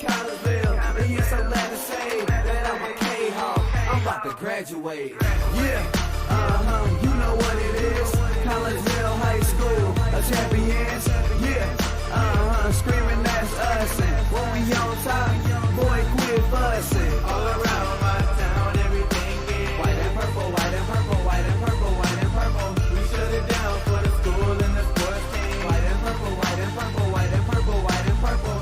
Collinsville. And yes, I'm glad to say that I'm a Kahok. I'm about to graduate. Yeah, you know what it is. Collinsville High School, a champions. Yeah, screaming that's us. And when we on top, boy, quit fussing. All around my town, everything is white and purple, white and purple, white and purple, white and purple. We shut it down for the school and the sports team. White and purple, white and purple, white and purple, white and purple.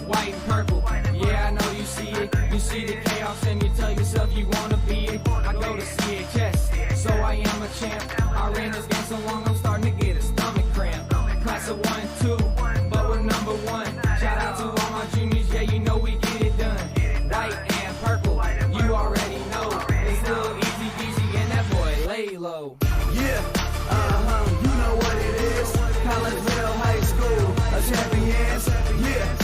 White and purple, yeah, I know you see it. You see the chaos and you tell yourself you wanna be it. I go to CHS, so I am a champ. I ran this game so long, I'm starting to get a stomach cramp. Class of 1 and 2, but we're number 1. Shout out to all my juniors, yeah, you know we get it done. White and purple, you already know. It's little easy peasy and that boy lay low. Yeah, you know what it is. Collinsville High School, a champions. Yeah,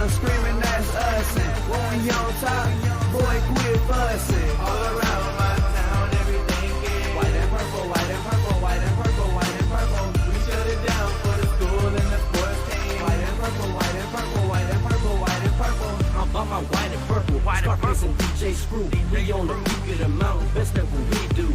screaming that's us. And when we on top, boy, quit fussing. All around my town, everything is white and purple, white and purple, white and purple, white and purple. We shut it down for the school and the sports team. White and purple, white and purple, white and purple, white and purple. I'm about my white and purple, Scarface and DJ Screw. We on the peak of the mountain, best at what we do.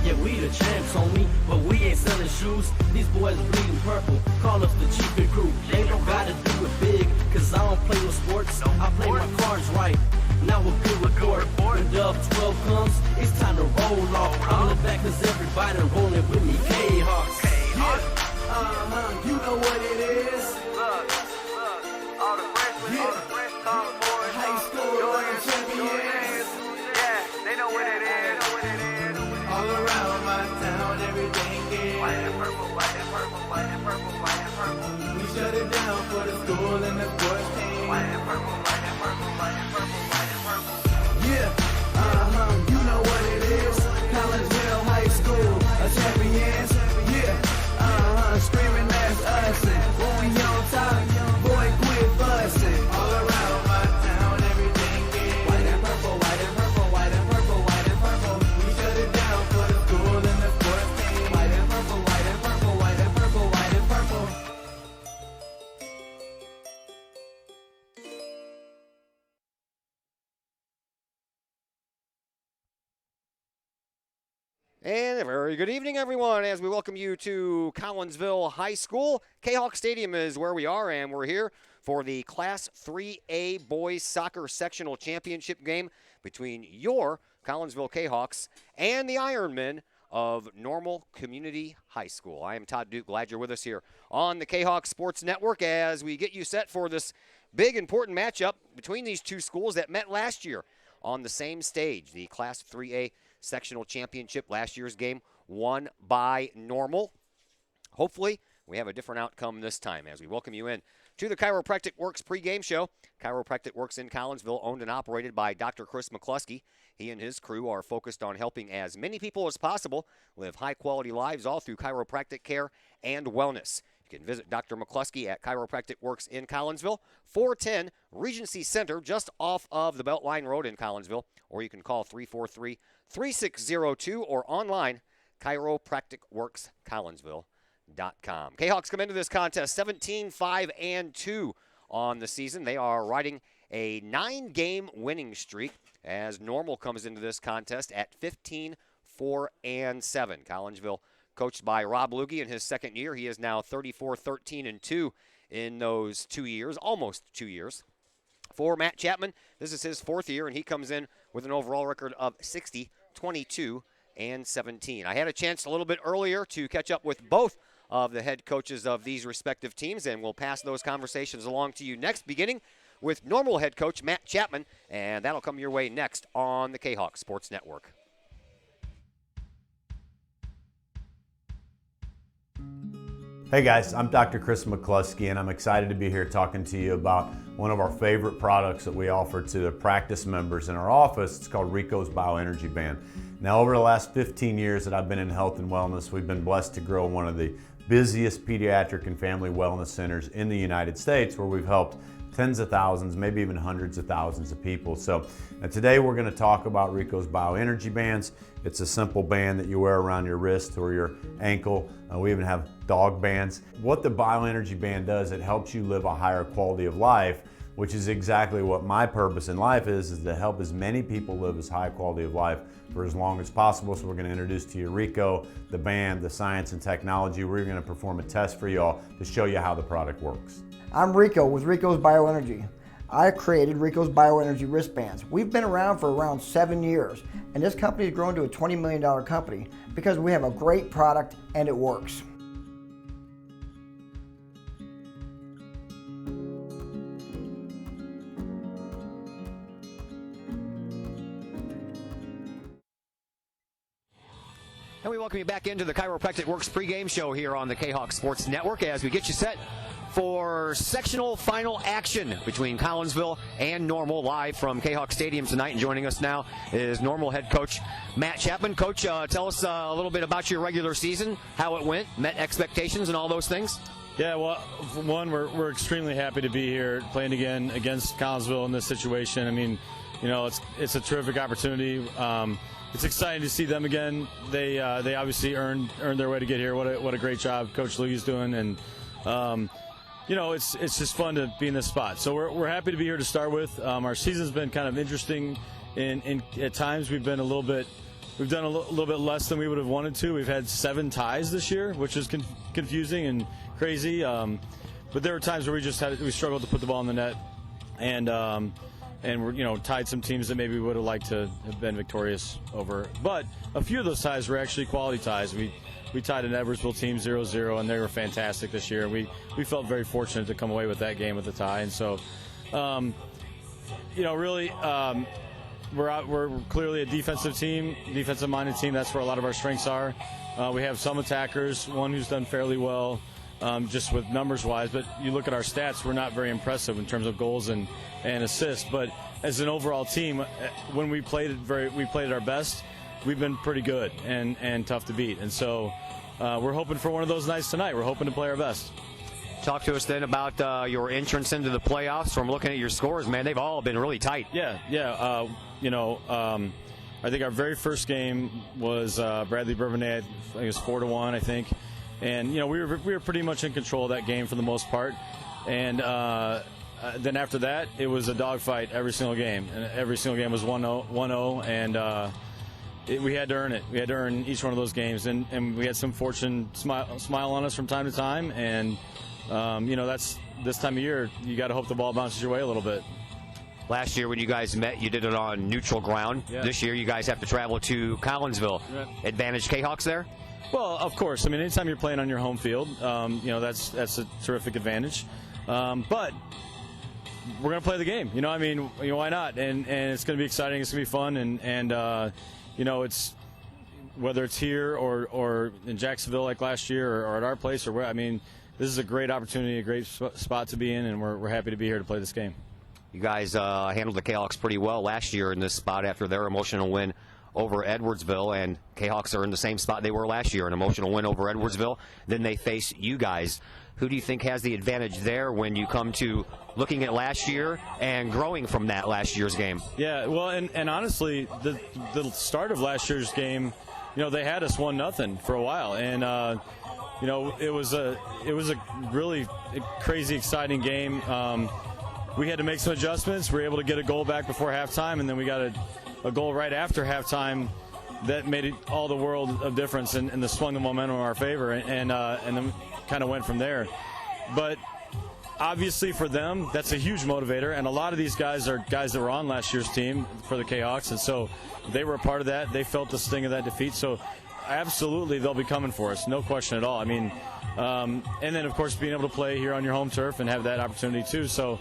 Yeah, we the champs, homie, but we ain't selling shoes. These boys bleeding purple, call us the cheapest crew. They don't gotta do it big, cause I don't play no sports. I play my cards right, now a good report. When Dub 12 comes, it's time to roll off. I'm the back cause everybody rolling with me, Kahawks. Yeah, you know what it is. All the freshmen, sophomores, High school champions. yeah, they know what it is. All around my town, everything is White and purple, white and purple, white and purple, white and purple. we shut it down for the school and the sports team. White and purple, white and purple, white and purple, white and purple. Yeah, you know what it is. Collinsville High School, a champions. Yeah, screaming that's us. And when we on top, boy, quit fussing. All around my town, everything is white and purple, white and purple, white and purple, white and purple. We shut it down for the school and the sports team. White and purple, white and purple, white and purple, white and purple. And a very good evening, everyone, as we welcome you to Collinsville High School. Kahok Stadium is where we are, and we're here for the Class 3A Boys Soccer Sectional Championship game between your Collinsville Kahawks and the Ironmen of Normal Community High School. I am Todd Duke. Glad you're with us here on the Kahawk Sports Network as we get you set for this big, important matchup between these two schools that met last year on the same stage, the Class 3A Sectional Championship. Last year's game won by Normal. Hopefully, we have a different outcome this time as we welcome you in to the Chiropractic Works pregame show. Chiropractic Works in Collinsville, owned and operated by Dr. Chris McCluskey. He and his crew are focused on helping as many people as possible live high-quality lives all through chiropractic care and wellness. You can visit Dr. McCluskey at Chiropractic Works in Collinsville, 410 Regency Center, just off of the Beltline Road in Collinsville, or you can call 343-3602 or online, chiropracticworkscollinsville.com. Kahawks come into this contest 17-5-2 on the season. They are riding a 9-game winning streak as Normal comes into this contest at 15-4-7. Collinsville, coached by Rob Luigs in his second year. He is now 34-13-2 in those 2 years, almost 2 years. For Matt Chapman, this is his fourth year, and he comes in with an overall record of 60-22-17. I had a chance a little bit earlier to catch up with both of the head coaches of these respective teams, and we'll pass those conversations along to you next, beginning with Normal head coach Matt Chapman, and that'll come your way next on the Kahawk Sports Network. Hey guys, I'm Dr. Chris McCluskey, and I'm excited to be here talking to you about one of our favorite products that we offer to the practice members in our office. It's called Rico's Bioenergy Band. Now, over the last 15 years that I've been in health and wellness, we've been blessed to grow one of the busiest pediatric and family wellness centers in the United States, where we've helped tens of thousands, maybe even hundreds of thousands of people. So today we're going to talk about Rico's Bioenergy Bands. It's a simple band that you wear around your wrist or your ankle. We even have dog bands. What the Bioenergy Band does, it helps you live a higher quality of life which is exactly what my purpose in life is to help as many people live as high quality of life for as long as possible. So we're going to introduce to you Rico, the band, the science and technology. We're going to perform a test for y'all to show you how the product works. I'm Rico with Rico's Bioenergy. I created Rico's Bioenergy wristbands. We've been around for around 7 years, and this company has grown to a $20 million company because we have a great product and it works. And we welcome you back into the Chiropractic Works pregame show here on the Kahok Sports Network as we get you set for sectional final action between Collinsville and Normal, live from Kahok Stadium tonight. And joining us now is Normal head coach Matt Chapman. Coach, tell us a little bit about your regular season, how it went, met expectations, and all those things. Yeah, well, for one, we're extremely happy to be here playing again against Collinsville in this situation. I mean, you know, it's a terrific opportunity. It's exciting to see them again. They obviously earned their way to get here. What a great job Coach Luigs doing, and you know, it's just fun to be in this spot. So we're happy to be here to start with. Our season's been kind of interesting. In at times we've done a little bit less than we would have wanted to. We've had 7 ties this year, which is confusing and crazy. But there were times where we struggled to put the ball in the net, and we're tied some teams that maybe we would have liked to have been victorious over. But a few of those ties were actually quality ties. We tied an Edwardsville team 0-0, and they were fantastic this year. We felt very fortunate to come away with that game with a tie. And so, really, we're clearly a defensive team, defensive-minded team. That's where a lot of our strengths are. We have some attackers, one who's done fairly well, just with numbers-wise. But you look at our stats, we're not very impressive in terms of goals and assists. But as an overall team, when we played at our best, we've been pretty good and tough to beat. And so we're hoping for one of those nights tonight. We're hoping to play our best. Talk to us then about your entrance into the playoffs. From looking at your scores, man, they've all been really tight. Yeah. I think our very first game was Bradley Bourbonnais. I think it was 4-1, I think. And we were pretty much in control of that game for the most part. And then after that, it was a dogfight every single game, and every single game was 1-0, and we had to earn it. We had to earn each one of those games, and we had some fortune smile on us from time to time. And that's this time of year. You got to hope the ball bounces your way a little bit. Last year when you guys met, you did it on neutral ground. Yeah. This year you guys have to travel to Collinsville. Yeah. Advantage Kahawks there? Well, of course. I mean, anytime you're playing on your home field, that's a terrific advantage. But we're going to play the game. Why not? And it's going to be exciting. It's going to be fun. And it's whether it's here or in Jacksonville like last year or at our place or where. I mean, this is a great opportunity, a great spot to be in, and we're happy to be here to play this game. You guys handled the Kahawks pretty well last year in this spot after their emotional win over Edwardsville, and Kahawks are in the same spot they were last year, an emotional win over Edwardsville. Then they face you guys. Who do you think has the advantage there when you come to looking at last year and growing from that last year's game? Yeah, well, and honestly, the start of last year's game, they had us 1-0 for a while, and it was a really crazy, exciting game. We had to make some adjustments. We were able to get a goal back before halftime, and then we got a goal right after halftime that made it all the world of difference and swung the momentum in our favor, and then kind of went from there. But obviously for them, that's a huge motivator, and a lot of these guys are guys that were on last year's team for the Kahawks, and so they were a part of that. They felt the sting of that defeat, so absolutely they'll be coming for us, no question at all. I mean, and then of course being able to play here on your home turf and have that opportunity too. So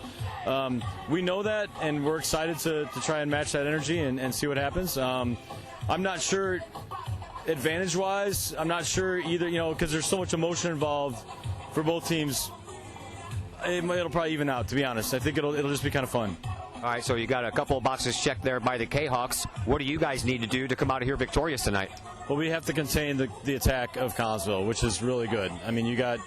we know that, and we're excited to try and match that energy and see what happens. I'm not sure advantage-wise. I'm not sure either, because there's so much emotion involved for both teams. It'll probably even out, to be honest. I think it'll just be kind of fun. All right, so you got a couple of boxes checked there by the Kahawks. What do you guys need to do to come out of here victorious tonight? Well, we have to contain the attack of Collinsville, which is really good. I mean, you got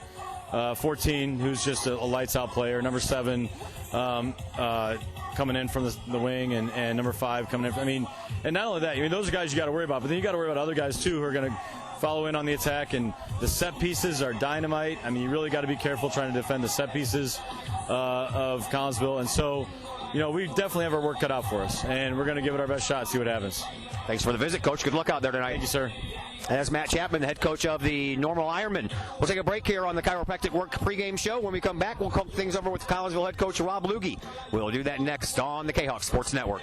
14, who's just a lights-out player. Number 7 coming in from the wing, and number 5 coming in. And not only that, those are guys you got to worry about, but then you got to worry about other guys, too, who are going to follow in on the attack, and the set pieces are dynamite. I mean, you really got to be careful trying to defend the set pieces of Collinsville, and so, we definitely have our work cut out for us, and we're going to give it our best shot, see what happens. Thanks for the visit, Coach. Good luck out there tonight. Thank you, sir. That's Matt Chapman, the head coach of the Normal Ironmen. We'll take a break here on the Chiropractic Work pregame show. When we come back, we'll cook things over with Collinsville head coach Rob Luigs. We'll do that next on the Kahok Sports Network.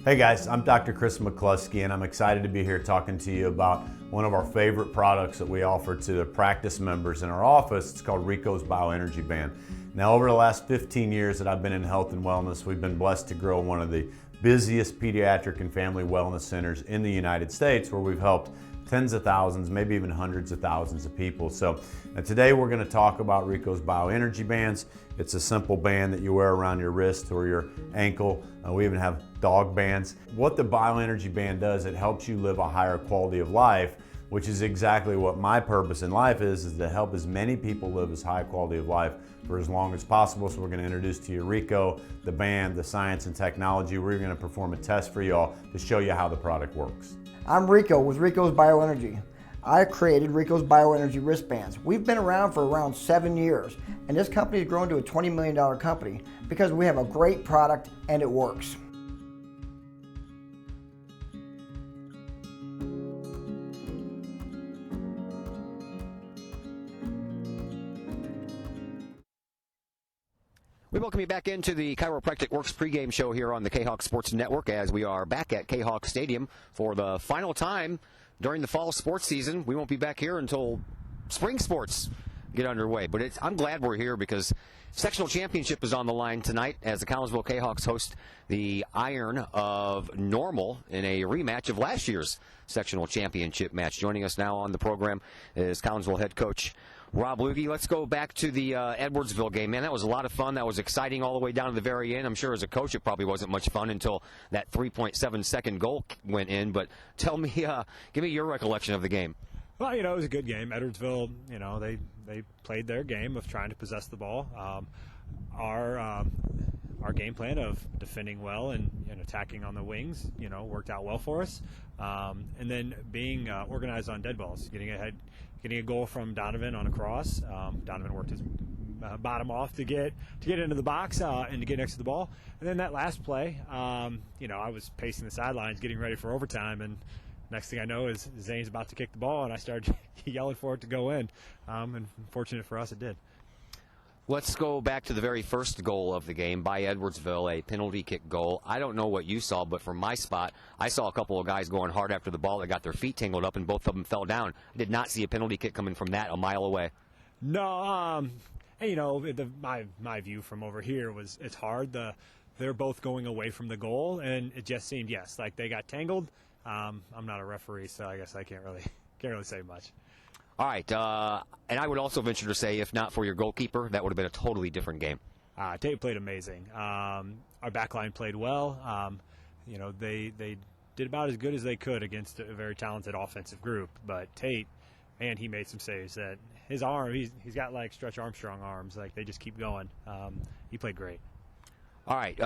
Hey guys, I'm Dr. Chris McCluskey, and I'm excited to be here talking to you about one of our favorite products that we offer to the practice members in our office. It's called Rico's Bioenergy Band. Now, over the last 15 years that I've been in health and wellness, we've been blessed to grow one of the busiest pediatric and family wellness centers in the United States, where we've helped tens of thousands, maybe even hundreds of thousands of people. So today we're going to talk about Rico's Bioenergy Bands. It's a simple band that you wear around your wrist or your ankle. We even have dog bands. What the Bioenergy Band does, it helps you live a higher quality of life, which is exactly what my purpose in life is to help as many people live as high quality of life for as long as possible. So we're going to introduce to you Rico, the band, the science and technology. We're going to perform a test for y'all to show you how the product works. I'm Rico with Rico's Bioenergy. I created Rico's Bioenergy wristbands. We've been around for around 7 years, and this company has grown to a $20 million company because we have a great product and it works. We welcome you back into the Chiropractic Works pregame show here on the Kahok Sports Network, as we are back at Kahok Stadium for the final time during the fall sports season. We won't be back here until spring sports get underway, but I'm glad we're here because Sectional Championship is on the line tonight as the Collinsville Kahawks host the Iron of Normal in a rematch of last year's Sectional Championship match. Joining us now on the program is Collinsville head coach Rob Luigs. Let's go back to the Edwardsville game. Man, that was a lot of fun. That was exciting all the way down to the very end. I'm sure as a coach it probably wasn't much fun until that 3.7-second goal went in. But tell me, give me your recollection of the game. Well, it was a good game. Edwardsville, they played their game of trying to possess the ball. Our game plan of defending well and attacking on the wings, worked out well for us. And then being organized on dead balls, getting a goal from Donovan on a cross. Donovan worked his bottom off to get into the box and to get next to the ball. And then that last play, I was pacing the sidelines getting ready for overtime, and next thing I know is Zane's about to kick the ball, and I started yelling for it to go in. And fortunate for us, it did. Let's go back to the very first goal of the game by Edwardsville, a penalty kick goal. I don't know what you saw, but from my spot, I saw a couple of guys going hard after the ball that got their feet tangled up, and both of them fell down. I did not see a penalty kick coming from that a mile away. No, my view from over here was it's hard. They're both going away from the goal, and it just seemed, yes, like they got tangled. I'm not a referee, so I guess I can't really say much. All right, and I would also venture to say, if not for your goalkeeper, that would have been a totally different game. Tate played amazing. Our back line played well. They did about as good as they could against a very talented offensive group. But Tate, man, he made some saves. That his arm, he's got like Stretch Armstrong arms. Like they just keep going. He played great. All right,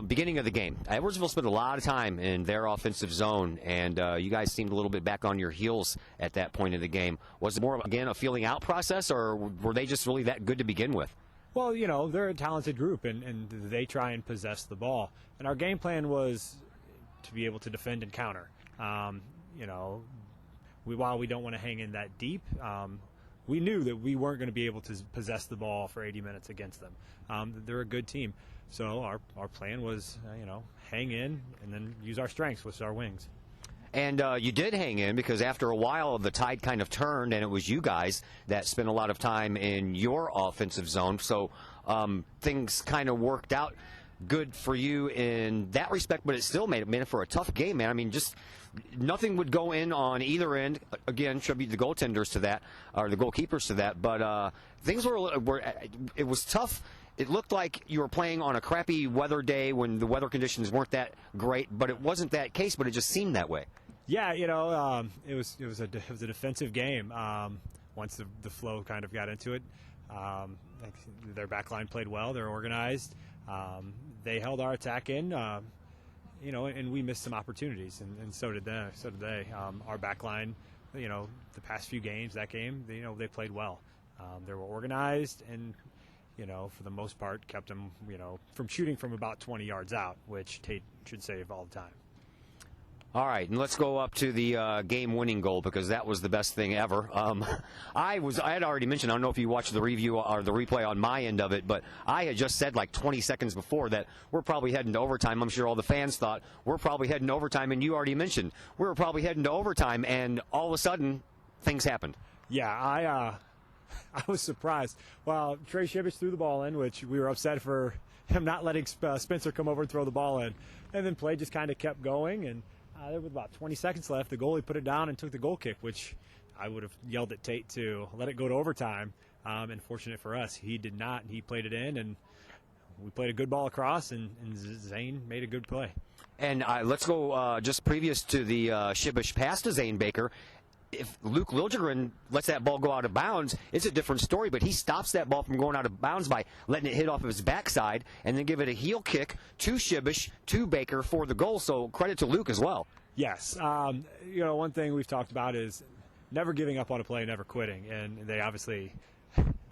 beginning of the game. Edwardsville spent a lot of time in their offensive zone, and you guys seemed a little bit back on your heels at that point in the game. Was it more, again, a feeling out process, or were they just really that good to begin with? Well, they're a talented group, and they try and possess the ball. And our game plan was to be able to defend and counter. While we don't want to hang in that deep, we knew that we weren't going to be able to possess the ball for 80 minutes against them. They're a good team. So our plan was, hang in and then use our strengths, which is our wings. And you did hang in because after a while the tide kind of turned, and it was you guys that spent a lot of time in your offensive zone. So things kind of worked out good for you in that respect, but it still made it for a tough game, man. I mean, just nothing would go in on either end. Again, tribute the goaltenders to that, or the goalkeepers to that. But things were it was tough. It looked like you were playing on a crappy weather day when the weather conditions weren't that great, but it wasn't that case, but it just seemed that way. Yeah, it was a defensive game. Once the flow kind of got into it, their back line played well. They're organized. They held our attack in. and we missed some opportunities, and so did they. Our back line, the past few games, that game, they played well. They were organized and, for the most part, kept them, from shooting from about 20 yards out, which Tate should save all the time. All right, and let's go up to the game-winning goal, because that was the best thing ever. I had already mentioned, I don't know if you watched the review or the replay on my end of it, but I had just said like 20 seconds before that we're probably heading to overtime. I'm sure all the fans thought we're probably heading to overtime, and you already mentioned we were probably heading to overtime, and all of a sudden things happened. Yeah, I was surprised. Well, Trey Shibish threw the ball in, which we were upset for him not letting Spencer come over and throw the ball in, and then play just kind of kept going, and there was about 20 seconds left. The goalie put it down and took the goal kick, which I would have yelled at Tate to let it go to overtime. And fortunate for us, he did not. He played it in, and we played a good ball across, and Zane made a good play. And let's go just previous to the Shibish pass to Zane Baker. If Luke Liljegren lets that ball go out of bounds, it's a different story, but he stops that ball from going out of bounds by letting it hit off of his backside and then give it a heel kick to Shibish, to Baker for the goal, so credit to Luke as well. Yes. One thing we've talked about is never giving up on a play, never quitting, and they obviously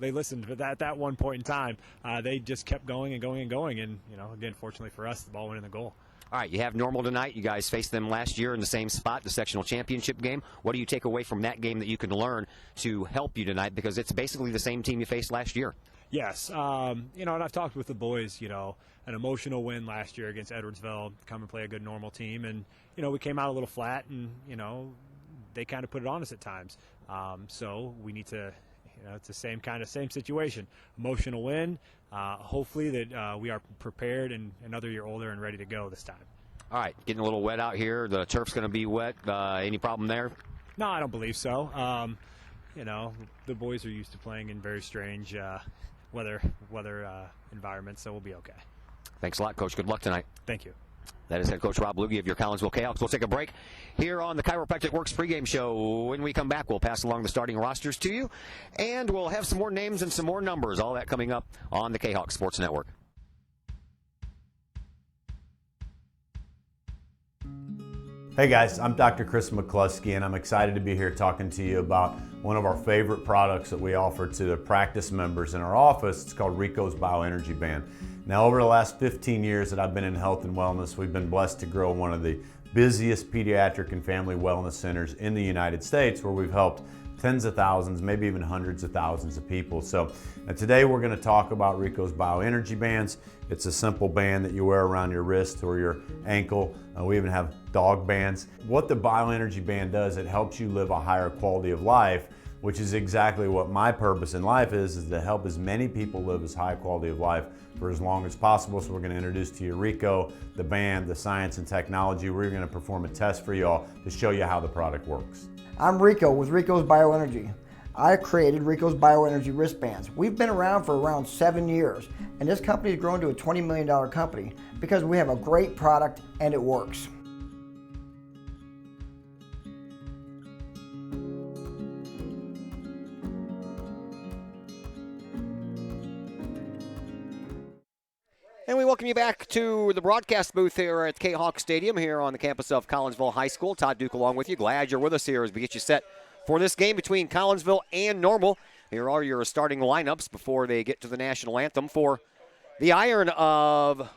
they listened, but at that one point in time, they just kept going and going and going, and, again, fortunately for us, the ball went in the goal. All right, you have Normal tonight. You guys faced them last year in the same spot, the sectional championship game. What do you take away from that game that you can learn to help you tonight? Because it's basically the same team you faced last year. Yes. And I've talked with the boys, an emotional win last year against Edwardsville, come and play a good Normal team. And, we came out a little flat and, they kind of put it on us at times. So we need to, it's the same situation. Emotional win. Hopefully that we are prepared and another year older and ready to go this time. All right, getting a little wet out here. The turf's going to be wet. Any problem there? No, I don't believe so. The boys are used to playing in very strange weather environments, so we'll be okay. Thanks a lot, Coach. Good luck tonight. Thank you. That is head coach Rob Luigs of your Collinsville Kahoks. We'll take a break here on the Chiropractic Works pregame show. When we come back, we'll pass along the starting rosters to you, and we'll have some more names and some more numbers. All that coming up on the Kahok Sports Network. Hey guys, I'm Dr. Chris McCluskey, and I'm excited to be here talking to you about one of our favorite products that we offer to the practice members in our office. It's called Rico's Bioenergy Band. Now, over the last 15 years that I've been in health and wellness, we've been blessed to grow one of the busiest pediatric and family wellness centers in the United States, where we've helped tens of thousands, maybe even hundreds of thousands of people. So today we're going to talk about Rico's Bioenergy Bands. It's a simple band that you wear around your wrist or your ankle. We even have dog bands. What the Bioenergy Band does, it helps you live a higher quality of life, which is exactly what my purpose in life is to help as many people live as high quality of life for as long as possible. So we're going to introduce to you Rico, the band, the science and technology. We're going to perform a test for you all to show you how the product works. I'm Rico with Rico's Bioenergy. I created Rico's Bioenergy wristbands. We've been around for around 7 years, and this company has grown to a $20 million company because we have a great product and it works. And we welcome you back to the broadcast booth here at Kahok Stadium here on the campus of Collinsville High School. Todd Duke along with you. Glad you're with us here as we get you set for this game between Collinsville and Normal. Here are your starting lineups before they get to the national anthem. For the Iron of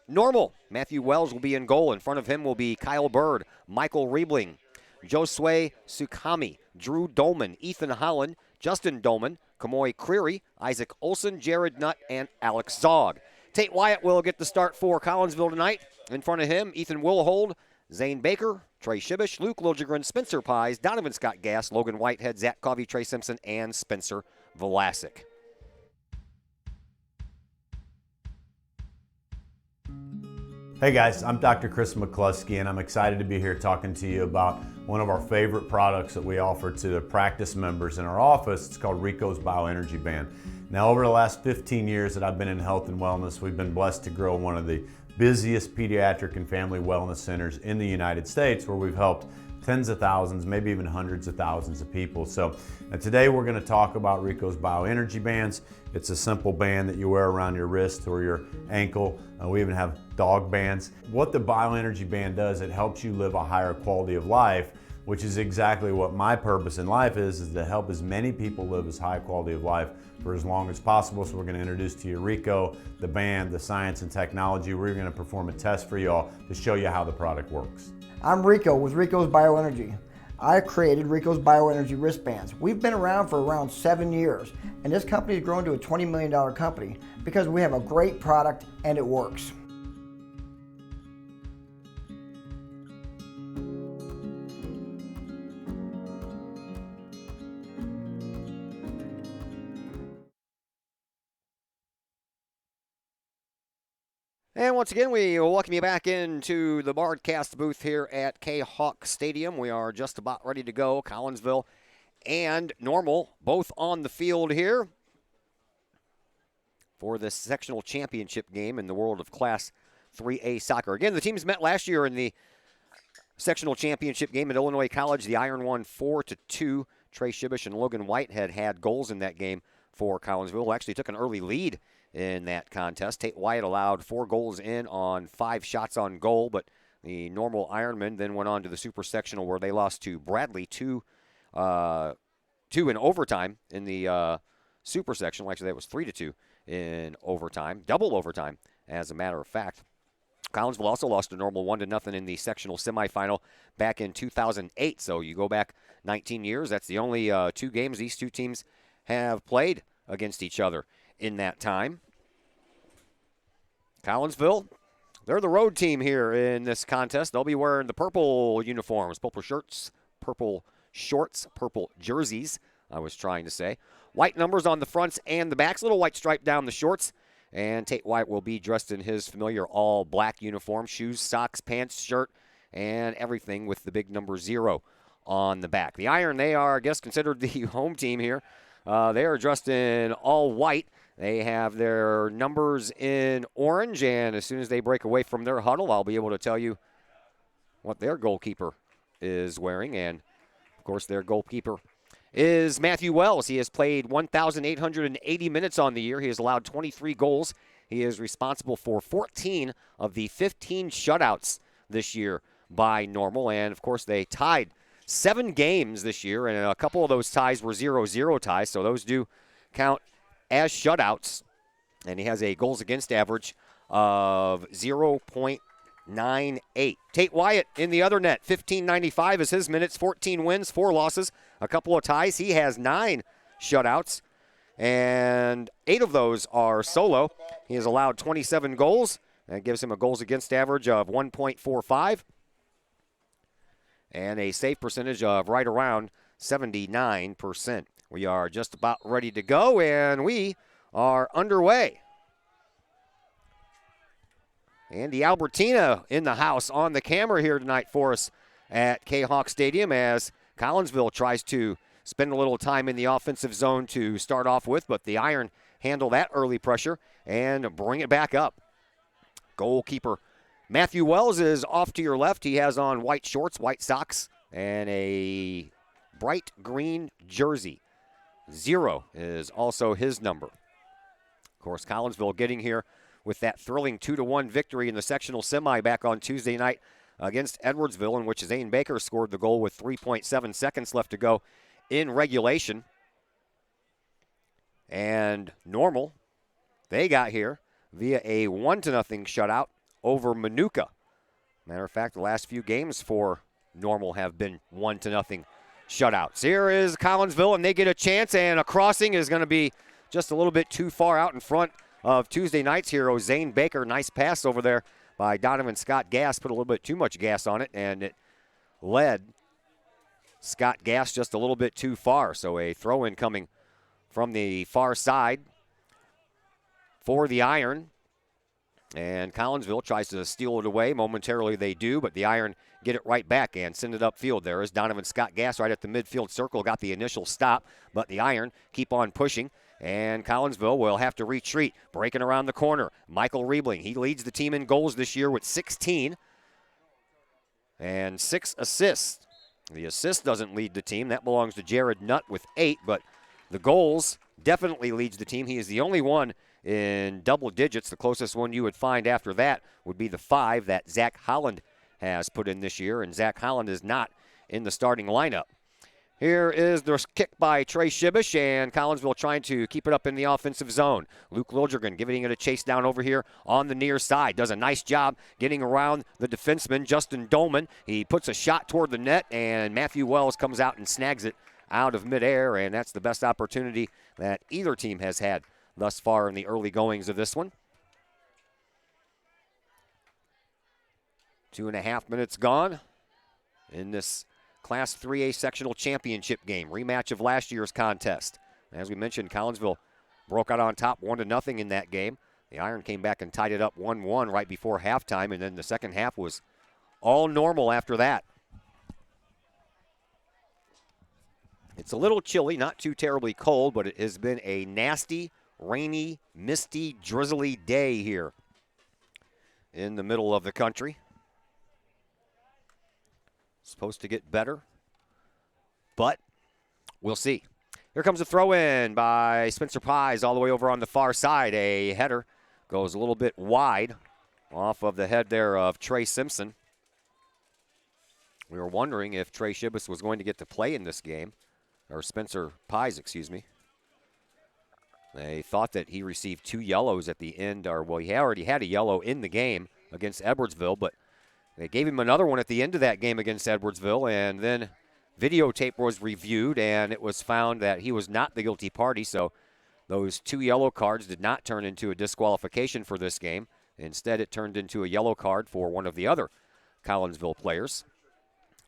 Normal, Matthew Wells will be in goal. In front of him will be Kyle Bird, Michael Riebling, Josue Sukami, Drew Dolman, Ethan Holland, Justin Dolman, Kamoy Creary, Isaac Olson, Jared Nutt, and Alex Zog. Tate Wyatt will get the start for Collinsville tonight. In front of him, Ethan Wilhold, Zane Baker, Trey Shibish, Luke Liljegren, Spencer Pies, Donovan Scott Gass, Logan Whitehead, Zach Covey, Trey Simpson, and Spencer Vlasic. Hey guys, I'm Dr. Chris McCluskey, and I'm excited to be here talking to you about one of our favorite products that we offer to the practice members in our office. It's called Rico's Bioenergy Band. Now, over the last 15 years that I've been in health and wellness, we've been blessed to grow one of the busiest pediatric and family wellness centers in the United States, where we've helped tens of thousands, maybe even hundreds of thousands of people. So today we're going to talk about Rico's Bioenergy Bands. It's a simple band that you wear around your wrist or your ankle. We even have dog bands. What the Bioenergy Band does, it helps you live a higher quality of life, which is exactly what my purpose in life is to help as many people live as high quality of life for as long as possible. So we're going to introduce to you Rico, the band, the science and technology. We're going to perform a test for y'all to show you how the product works. I'm Rico with Rico's Bioenergy. I created Rico's Bioenergy wristbands. We've been around for around 7 years, and this company has grown to a $20 million company because we have a great product and it works. And once again, we welcome you back into the broadcast booth here at Kahok Stadium. We are just about ready to go. Collinsville and Normal both on the field here for the sectional championship game in the world of Class 3A soccer. Again, the teams met last year in the sectional championship game at Illinois College. The Iron won 4-2. Trey Shibish and Logan Whitehead had goals in that game for Collinsville, who actually took an early lead in that contest. Tate Wyatt allowed 4 goals in on 5 shots on goal, but the Normal Ironmen then went on to the Super Sectional where they lost to Bradley 2 in overtime in the Super Sectional. Actually, that was 3-2 in overtime, double overtime, as a matter of fact. Collinsville also lost to Normal 1-0 in the sectional semifinal back in 2008. So you go back 19 years. That's the only 2 games these two teams have played against each other in that time. Collinsville, they're the road team here in this contest. They'll be wearing the purple uniforms, purple shirts, purple shorts, purple jerseys, I was trying to say. White numbers on the fronts and the backs, little white stripe down the shorts. And Tate Wyatt will be dressed in his familiar all black uniform, shoes, socks, pants, shirt, and everything with the big number 0 on the back. The Iron, they are, I guess, considered the home team here. They are dressed in all white. They have their numbers in orange, and as soon as they break away from their huddle, I'll be able to tell you what their goalkeeper is wearing. And, of course, their goalkeeper is Matthew Wells. He has played 1,880 minutes on the year. He has allowed 23 goals. He is responsible for 14 of the 15 shutouts this year by Normal. And, of course, they tied 7 games this year, and a couple of those ties were 0-0 ties, so those do count as shutouts. And he has a goals against average of 0.98. Tate Wyatt in the other net, 15.95 is his minutes, 14 wins, 4 losses, a couple of ties. He has 9 shutouts, and 8 of those are solo. He has allowed 27 goals. That gives him a goals against average of 1.45. and a save percentage of right around 79%. We are just about ready to go, and we are underway. Andy Albertina in the house on the camera here tonight for us at Kahok Stadium as Collinsville tries to spend a little time in the offensive zone to start off with, but the Iron handle that early pressure and bring it back up. Goalkeeper Matthew Wells is off to your left. He has on white shorts, white socks, and a bright green jersey. 0 is also his number. Of course, Collinsville getting here with that thrilling 2-1 victory in the sectional semi back on Tuesday night against Edwardsville, in which Zane Baker scored the goal with 3.7 seconds left to go in regulation. And Normal, they got here via a 1-0 shutout over Manuka. Matter of fact, the last few games for Normal have been 1-0 shutouts. Here is Collinsville, and they get a chance, and a crossing is going to be just a little bit too far out in front of Tuesday night's hero, Zane Baker. Nice pass over there by Donovan Scott Gass. Put a little bit too much gas on it, and it led Scott Gass just a little bit too far. So a throw-in coming from the far side for the Iron. And Collinsville tries to steal it away. Momentarily they do, but the Iron get it right back and send it upfield. There is Donovan Scott Gass right at the midfield circle. Got the initial stop, but the Iron keep on pushing. And Collinsville will have to retreat. Breaking around the corner, Michael Riebling. He leads the team in goals this year with 16 and 6 assists. The assist doesn't lead the team. That belongs to Jared Nutt with 8, but the goals definitely leads the team. He is the only one in double digits. The closest one you would find after that would be the 5 that Zach Holland has put in this year, and Zach Holland is not in the starting lineup. Here is the kick by Trey Shibish, and Collinsville trying to keep it up in the offensive zone. Luke Liljegren giving it a chase down over here on the near side. Does a nice job getting around the defenseman, Justin Dolman. He puts a shot toward the net, and Matthew Wells comes out and snags it out of midair, and that's the best opportunity that either team has had thus far in the early goings of this one. 2.5 minutes gone in this Class 3A Sectional Championship game, rematch of last year's contest. As we mentioned, Collinsville broke out on top 1-0 in that game. The Iron came back and tied it up 1-1 right before halftime, and then the second half was all normal after that. It's a little chilly, not too terribly cold, but it has been a nasty, rainy, misty, drizzly day here in the middle of the country. Supposed to get better, but we'll see. Here comes a throw-in by Spencer Pies all the way over on the far side. A header goes a little bit wide off of the head there of Trey Simpson. We were wondering if Trey Shibish was going to get to play in this game, or Spencer Pies, excuse me. They thought that he received 2 yellows at the end, or well, he already had a yellow in the game against Edwardsville, but they gave him another one at the end of that game against Edwardsville, and then videotape was reviewed, and it was found that he was not the guilty party, so those 2 yellow cards did not turn into a disqualification for this game. Instead, it turned into a yellow card for one of the other Collinsville players.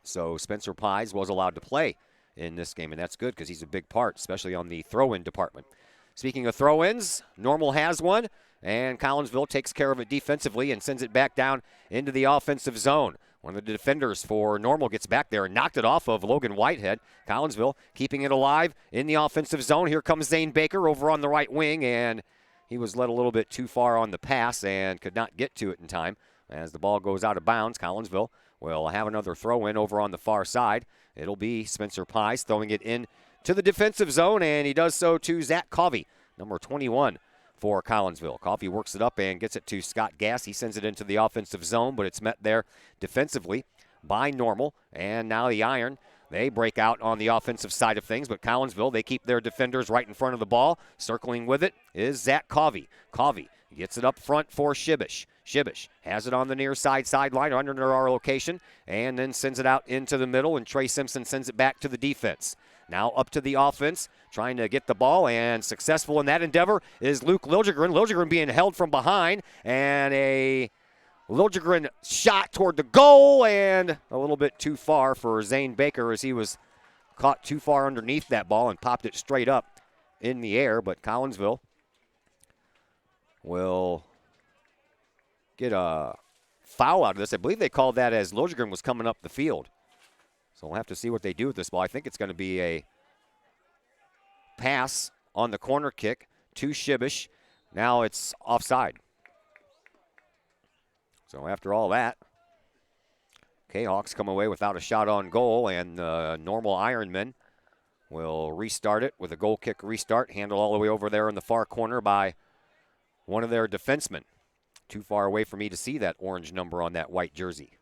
So Spencer Pies was allowed to play in this game, and that's good because he's a big part, especially on the throw-in department. Speaking of throw-ins, Normal has one. And Collinsville takes care of it defensively and sends it back down into the offensive zone. One of the defenders for Normal gets back there and knocked it off of Logan Whitehead. Collinsville keeping it alive in the offensive zone. Here comes Zane Baker over on the right wing, and he was led a little bit too far on the pass and could not get to it in time. As the ball goes out of bounds, Collinsville will have another throw-in over on the far side. It'll be Spencer Pies throwing it in to the defensive zone, and he does so to Zach Covey, number 21. For Collinsville. Coffey works it up and gets it to Scott Gass. He sends it into the offensive zone, but it's met there defensively by Normal. And now the Iron, they break out on the offensive side of things, but Collinsville, they keep their defenders right in front of the ball. Circling with it is Zach Covey. Covey gets it up front for Shibish. Shibish has it on the near side sideline under our location and then sends it out into the middle, and Trey Simpson sends it back to the defense. Now up to the offense, trying to get the ball, and successful in that endeavor is Luke Liljegren. Liljegren being held from behind, and a Liljegren shot toward the goal, and a little bit too far for Zane Baker as he was caught too far underneath that ball and popped it straight up in the air. But Collinsville will get a foul out of this. I believe they called that as Liljegren was coming up the field. So we'll have to see what they do with this ball. I think it's going to be a pass on the corner kick to Shibish. Now it's offside. So after all that, Kahawks come away without a shot on goal, and Normal Ironmen will restart it with a goal kick restart, handled all the way over there in the far corner by one of their defensemen. Too far away for me to see that orange number on that white jersey.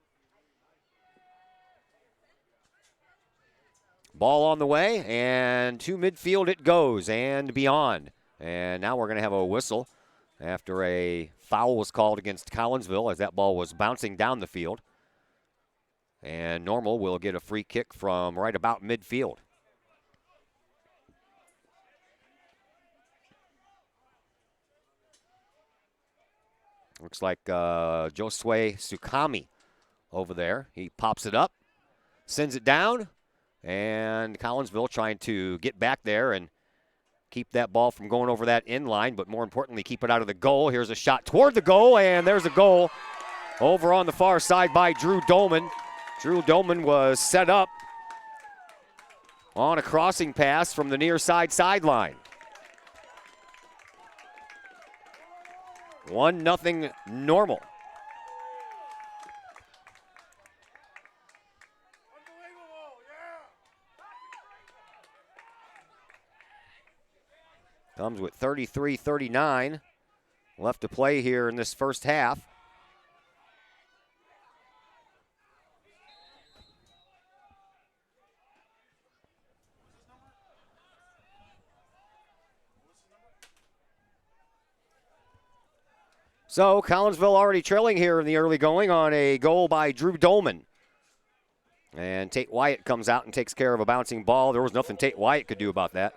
Ball on the way, and to midfield it goes and beyond. And now we're going to have a whistle after a foul was called against Collinsville as that ball was bouncing down the field. And Normal will get a free kick from right about midfield. Looks like Josue Sukami over there. He pops it up, sends it down. And Collinsville trying to get back there and keep that ball from going over that end line, but more importantly, keep it out of the goal. Here's a shot toward the goal, and there's a goal over on the far side by Drew Dolman. Drew Dolman was set up on a crossing pass from the near side sideline. 1-0 Normal. comes with 33-39 left to play here in this first half. So Collinsville already trailing here in the early going on a goal by Drew Dolman. And Tate Wyatt comes out and takes care of a bouncing ball. There was nothing Tate Wyatt could do about that.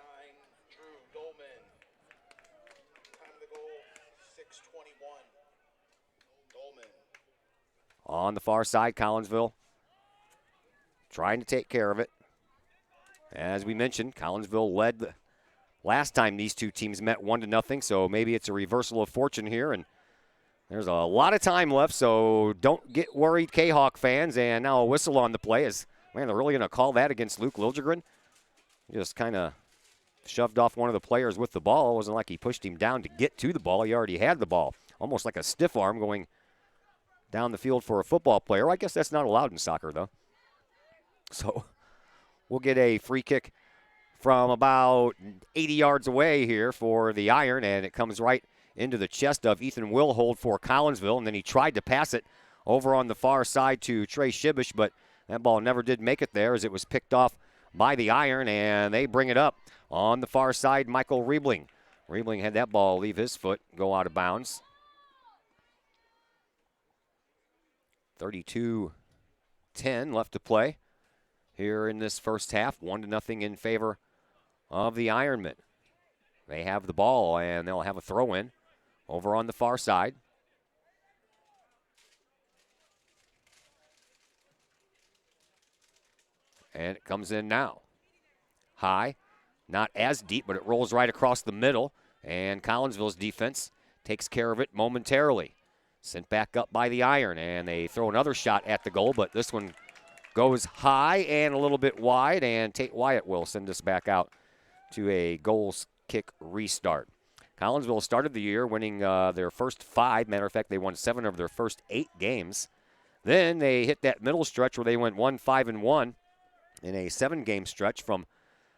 On the far side, Collinsville trying to take care of it. As we mentioned, Collinsville led the last time these two teams met 1-0, so maybe it's a reversal of fortune here. And there's a lot of time left, so don't get worried, Kahok fans. And now a whistle on the play. Man, they're really going to call that against Luke Liljegren. Just kind of shoved off one of the players with the ball. It wasn't like he pushed him down to get to the ball. He already had the ball. Almost like a stiff arm going down the field for a football player. I guess that's not allowed in soccer, though. So we'll get a free kick from about 80 yards away here for the Iron, and it comes right into the chest of Ethan Wilhold for Collinsville, and then he tried to pass it over on the far side to Trey Shibish, but that ball never did make it there as it was picked off by the Iron, and they bring it up on the far side. Michael Riebling. Riebling had that ball leave his foot, go out of bounds. 32-10 left to play here in this first half. 1-0 in favor of the Ironmen. They have the ball, and they'll have a throw-in over on the far side. And it comes in now. High, not as deep, but it rolls right across the middle, and Collinsville's defense takes care of it momentarily. Sent back up by the Iron, and they throw another shot at the goal, but this one goes high and a little bit wide, and Tate Wyatt will send us back out to a goals kick restart. Collinsville started the year winning their first 5. Matter of fact, they won 7 of their first 8 games. Then they hit that middle stretch where they went 1-5-1 in a 7-game stretch from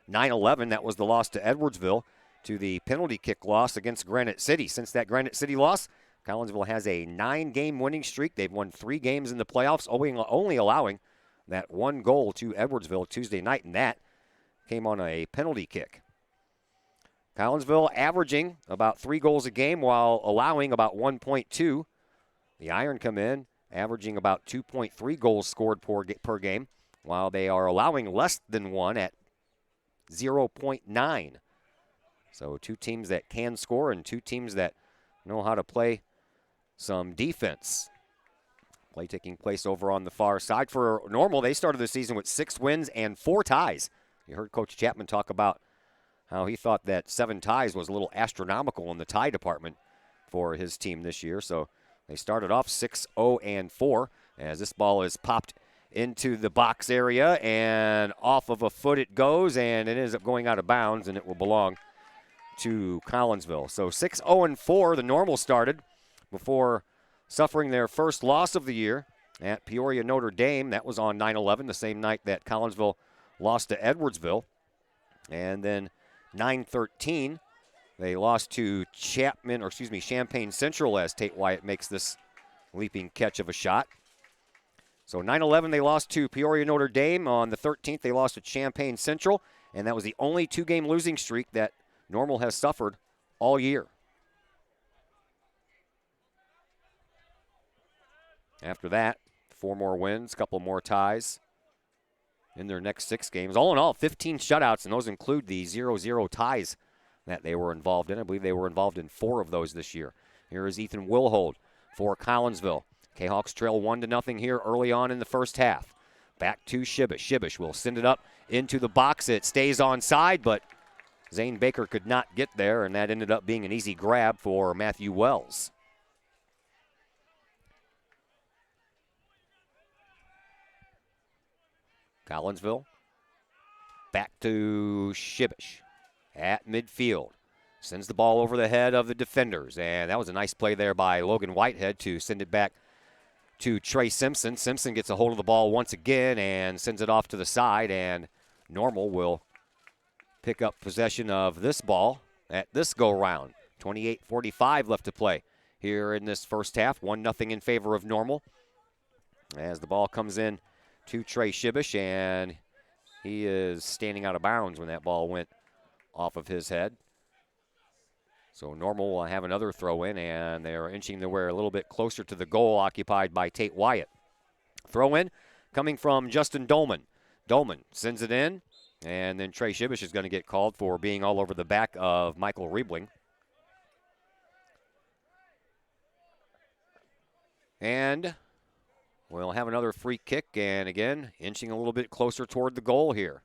9-11. That was the loss to Edwardsville, to the penalty kick loss against Granite City. Since that Granite City loss, Collinsville has a 9-game winning streak. They've won 3 games in the playoffs, only allowing that 1 goal to Edwardsville Tuesday night, and that came on a penalty kick. Collinsville averaging about 3 goals a game while allowing about 1.2. The Iron come in averaging about 2.3 goals scored per game, while they are allowing less than 1 at 0.9. So 2 teams that can score and 2 teams that know how to play some defense. Play taking place over on the far side. For Normal, they started the season with 6 wins and 4 ties. You heard Coach Chapman talk about how he thought that 7 ties was a little astronomical in the tie department for his team this year. So they started off 6-0-4 as this ball is popped into the box area, and off of a foot it goes, and it ends up going out of bounds, and it will belong to Collinsville. So 6-0-4, the Normal started before suffering their first loss of the year at Peoria Notre Dame. That was on 9/11, the same night that Collinsville lost to Edwardsville. And then 9-13, they lost to Champaign Central as Tate Wyatt makes this leaping catch of a shot. So 9/11, they lost to Peoria Notre Dame. On the 13th, they lost to Champaign Central, and that was the only 2-game losing streak that Normal has suffered all year. After that, 4 more wins, a couple more ties in their next 6 games. All in all, 15 shutouts, and those include the 0-0 ties that they were involved in. I believe they were involved in 4 of those this year. Here is Ethan Wilhold for Collinsville. Kahawks trail 1-0 here early on in the first half. Back to Shibish. Shibish will send it up into the box. It stays onside, but Zane Baker could not get there, and that ended up being an easy grab for Matthew Wells. Collinsville back to Shibish at midfield. Sends the ball over the head of the defenders, and that was a nice play there by Logan Whitehead to send it back to Trey Simpson. Simpson gets a hold of the ball once again and sends it off to the side, and Normal will pick up possession of this ball at this go-round. 28:45 left to play here in this first half. 1-0 in favor of Normal. As the ball comes in to Trey Shibish, and he is standing out of bounds when that ball went off of his head. So Normal will have another throw in, and they're inching their way a little bit closer to the goal occupied by Tate Wyatt. Throw in coming from Justin Dolman. Dolman sends it in, and then Trey Shibish is going to get called for being all over the back of Michael Riebling. And we'll have another free kick, and again, inching a little bit closer toward the goal here.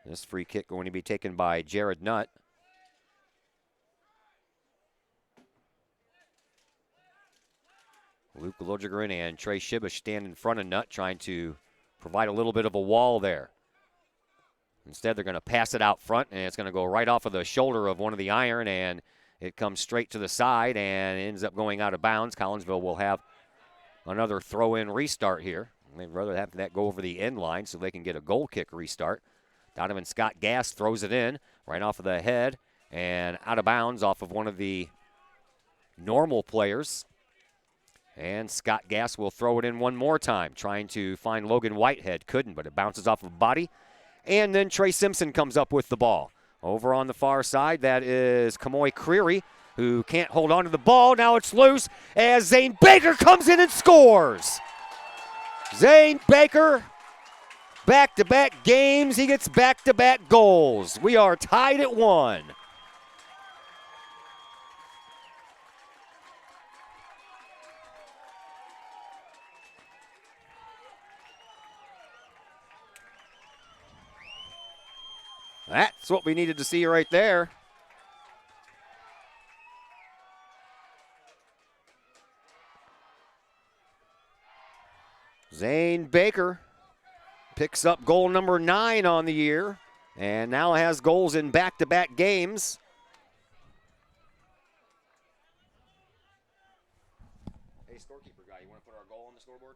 This free kick going to be taken by Jared Nutt. Luke Liljegren and Trey Shibish stand in front of Nutt, trying to provide a little bit of a wall there. Instead, they're going to pass it out front, and it's going to go right off of the shoulder of one of the iron, and it comes straight to the side and ends up going out of bounds. Collinsville will have another throw-in restart here. They'd rather have that go over the end line so they can get a goal kick restart. Donovan Scott Gass throws it in right off of the head and out of bounds off of one of the Normal players. And Scott Gass will throw it in one more time, trying to find Logan Whitehead. Couldn't, but it bounces off of body. And then Trey Simpson comes up with the ball. Over on the far side, that is Kamoy Creary, who can't hold on to the ball. Now it's loose as Zane Baker comes in and scores. Zane Baker, back-to-back games. He gets back-to-back goals. We are tied at 1. That's what we needed to see right there. Zane Baker picks up goal number 9 on the year and now has goals in back-to-back games. Hey, scorekeeper guy, you want to put our goal on the scoreboard?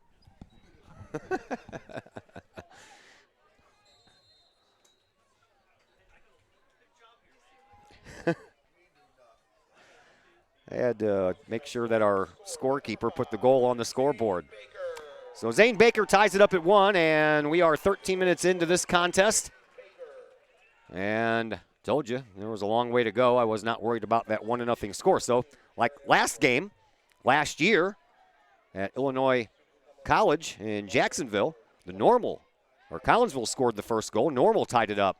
I had to make sure that our scorekeeper put the goal on the scoreboard. So Zane Baker ties it up at 1, and we are 13 minutes into this contest. And told you, there was a long way to go. I was not worried about that 1-0 score. So like last game, last year at Illinois College in Jacksonville, the Collinsville scored the first goal. Normal tied it up.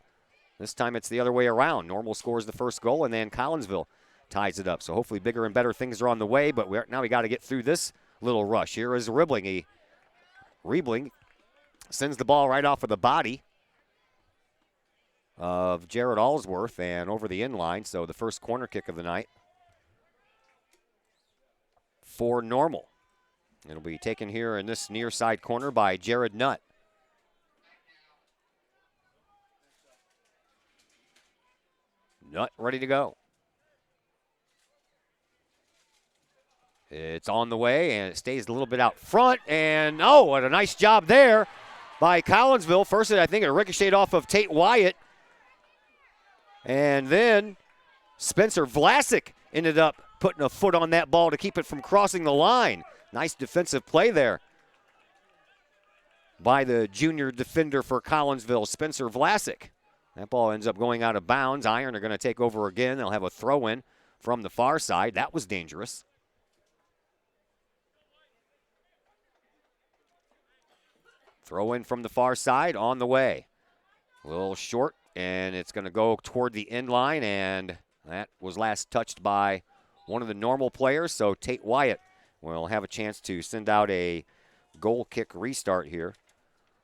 This time it's the other way around. Normal scores the first goal, and then Collinsville ties it up. So hopefully bigger and better things are on the way, but now we got to get through this little rush. Here is Riebling. Riebling sends the ball right off of the body of Jared Allsworth and over the end line. So the first corner kick of the night for Normal. It'll be taken here in this near side corner by Jared Nutt. Nutt ready to go. It's on the way, and it stays a little bit out front. And, oh, what a nice job there by Collinsville. First, I think it ricocheted off of Tate Wyatt. And then Spencer Vlasic ended up putting a foot on that ball to keep it from crossing the line. Nice defensive play there by the junior defender for Collinsville, Spencer Vlasic. That ball ends up going out of bounds. Iron are going to take over again. They'll have a throw-in from the far side. That was dangerous. Throw in from the far side on the way. A little short, and it's going to go toward the end line, and that was last touched by one of the Normal players, so Tate Wyatt will have a chance to send out a goal kick restart here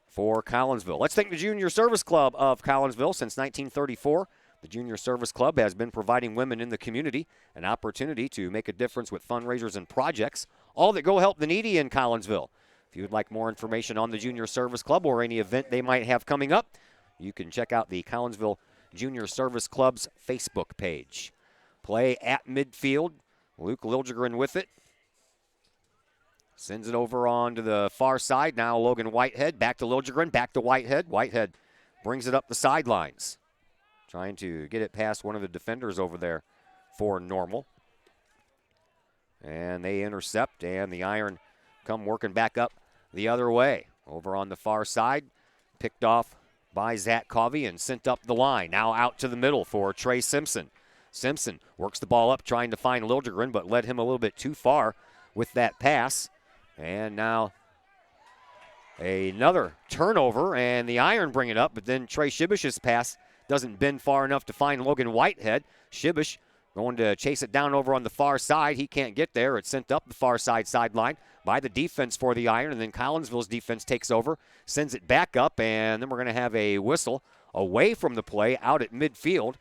for Collinsville. Let's thank the Junior Service Club of Collinsville. Since 1934, the Junior Service Club has been providing women in the community an opportunity to make a difference with fundraisers and projects, all that go help the needy in Collinsville. If you would like more information on the Junior Service Club or any event they might have coming up, you can check out the Collinsville Junior Service Club's Facebook page. Play at midfield. Luke Liljegren with it. Sends it over on to the far side. Now Logan Whitehead. Back to Liljegren. Back to Whitehead. Whitehead brings it up the sidelines. trying to get it past one of the defenders over there for Normal. And they intercept, and the Iron come working back up the other way. Over on the far side, picked off by Zach Covey and sent up the line. Now out to the middle for Trey Simpson. Simpson works the ball up, trying to find Liljegren, but led him a little bit too far with that pass. And now another turnover, and the Iron bring it up, but then Trey Shibish's pass doesn't bend far enough to find Logan Whitehead. Shibish going to chase it down over on the far side. He can't get there. It's sent up the far sideline by the defense for the Iron, and then Collinsville's defense takes over, sends it back up, and then we're going to have a whistle away from the play out at midfield.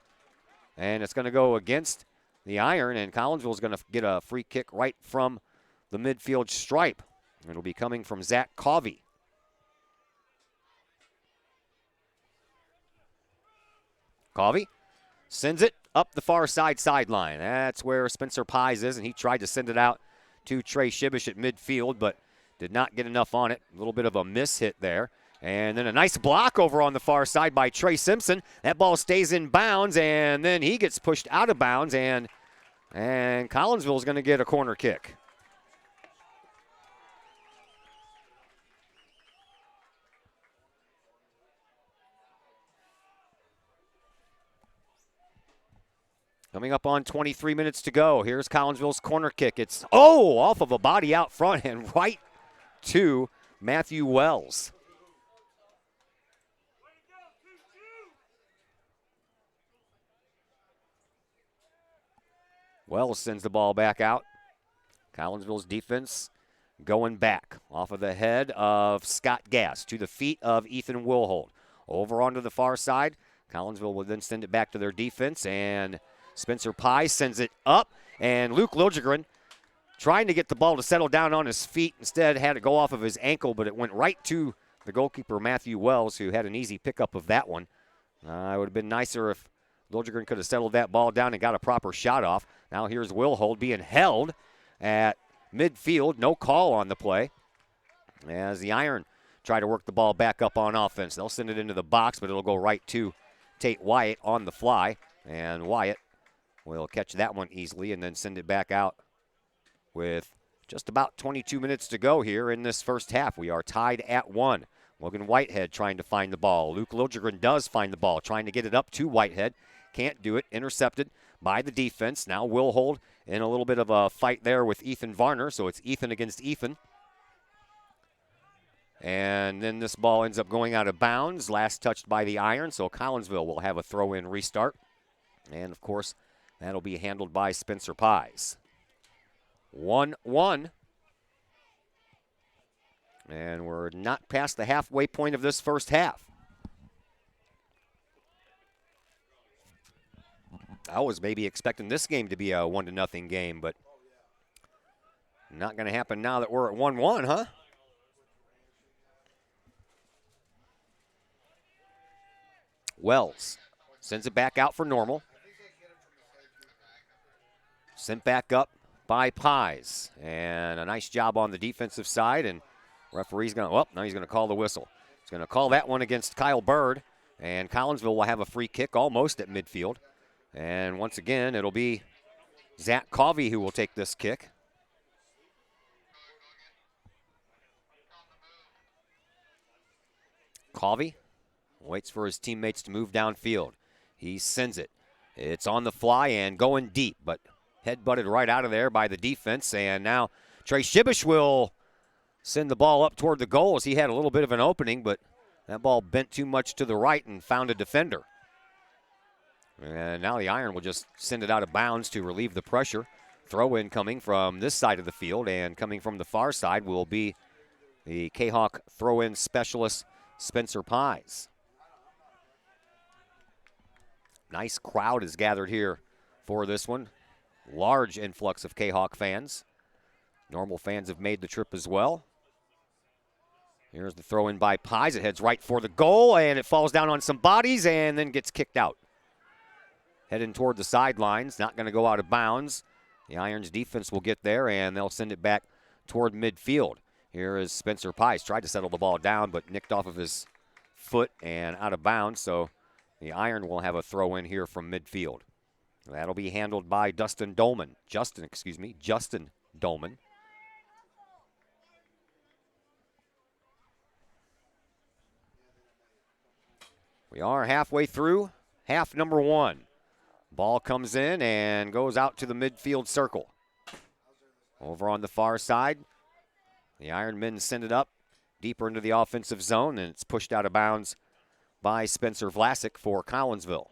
And it's going to go against the Iron, and Collinsville's going to get a free kick right from the midfield stripe. It'll be coming from Zach Covey. Covey sends it up the far sideline. That's where Spencer Pies is, and he tried to send it out to Trey Shibish at midfield, but did not get enough on it. A little bit of a miss hit there. And then a nice block over on the far side by Trey Simpson. That ball stays in bounds, and then he gets pushed out of bounds, and Collinsville's going to get a corner kick. Coming up on 23 minutes to go. Here's Collinsville's corner kick. It's, off of a body out front and right to Matthew Wells. Wells sends the ball back out. Collinsville's defense going back off of the head of Scott Gass to the feet of Ethan Wilhold. Over onto the far side. Collinsville will then send it back to their defense, and Spencer Pye sends it up, and Luke Liljegren trying to get the ball to settle down on his feet. Instead, had it go off of his ankle, but it went right to the goalkeeper, Matthew Wells, who had an easy pickup of that one. It would have been nicer if Liljegren could have settled that ball down and got a proper shot off. Now here's Wilhold being held at midfield. No call on the play as the Iron try to work the ball back up on offense. They'll send it into the box, but it'll go right to Tate Wyatt on the fly, and Wyatt will catch that one easily and then send it back out with just about 22 minutes to go here in this first half. We are tied at 1. Logan Whitehead trying to find the ball. Luke Liljegren does find the ball, trying to get it up to Whitehead. Can't do it. Intercepted by the defense. Now Wilhold in a little bit of a fight there with Ethan Varner, so it's Ethan against Ethan. And then this ball ends up going out of bounds, last touched by the Iron, so Collinsville will have a throw-in restart. And, of course, that'll be handled by Spencer Pies. 1-1. And we're not past the halfway point of this first half. I was maybe expecting this game to be a 1-0 game, but not going to happen now that we're at 1-1, huh? Wells sends it back out for Normal. Sent back up by Pies. And a nice job on the defensive side. And referee's going to, now he's going to call the whistle. He's going to call that one against Kyle Bird. And Collinsville will have a free kick almost at midfield. And once again, it'll be Zach Covey who will take this kick. Covey waits for his teammates to move downfield. He sends it. It's on the fly and going deep, but head-butted right out of there by the defense. And now Trey Shibish will send the ball up toward the goal as he had a little bit of an opening, but that ball bent too much to the right and found a defender. And now the Iron will just send it out of bounds to relieve the pressure. Throw-in coming from this side of the field, and coming from the far side will be the Kahok throw-in specialist, Spencer Pies. Nice crowd is gathered here for this one. Large influx of Kahok fans. Normal fans have made the trip as well. Here's the throw-in by Pies. It heads right for the goal, and it falls down on some bodies and then gets kicked out. Heading toward the sidelines, not going to go out of bounds. The Irons defense will get there, and they'll send it back toward midfield. Here is Spencer Pies. Tried to settle the ball down, but nicked off of his foot and out of bounds, so The Iron will have a throw in here from midfield. That'll be handled by Justin Dolman. Justin Dolman. We are halfway through half number 1. Ball comes in and goes out to the midfield circle. Over on the far side, the Iron Men send it up deeper into the offensive zone, and it's pushed out of bounds by Spencer Vlasic for Collinsville.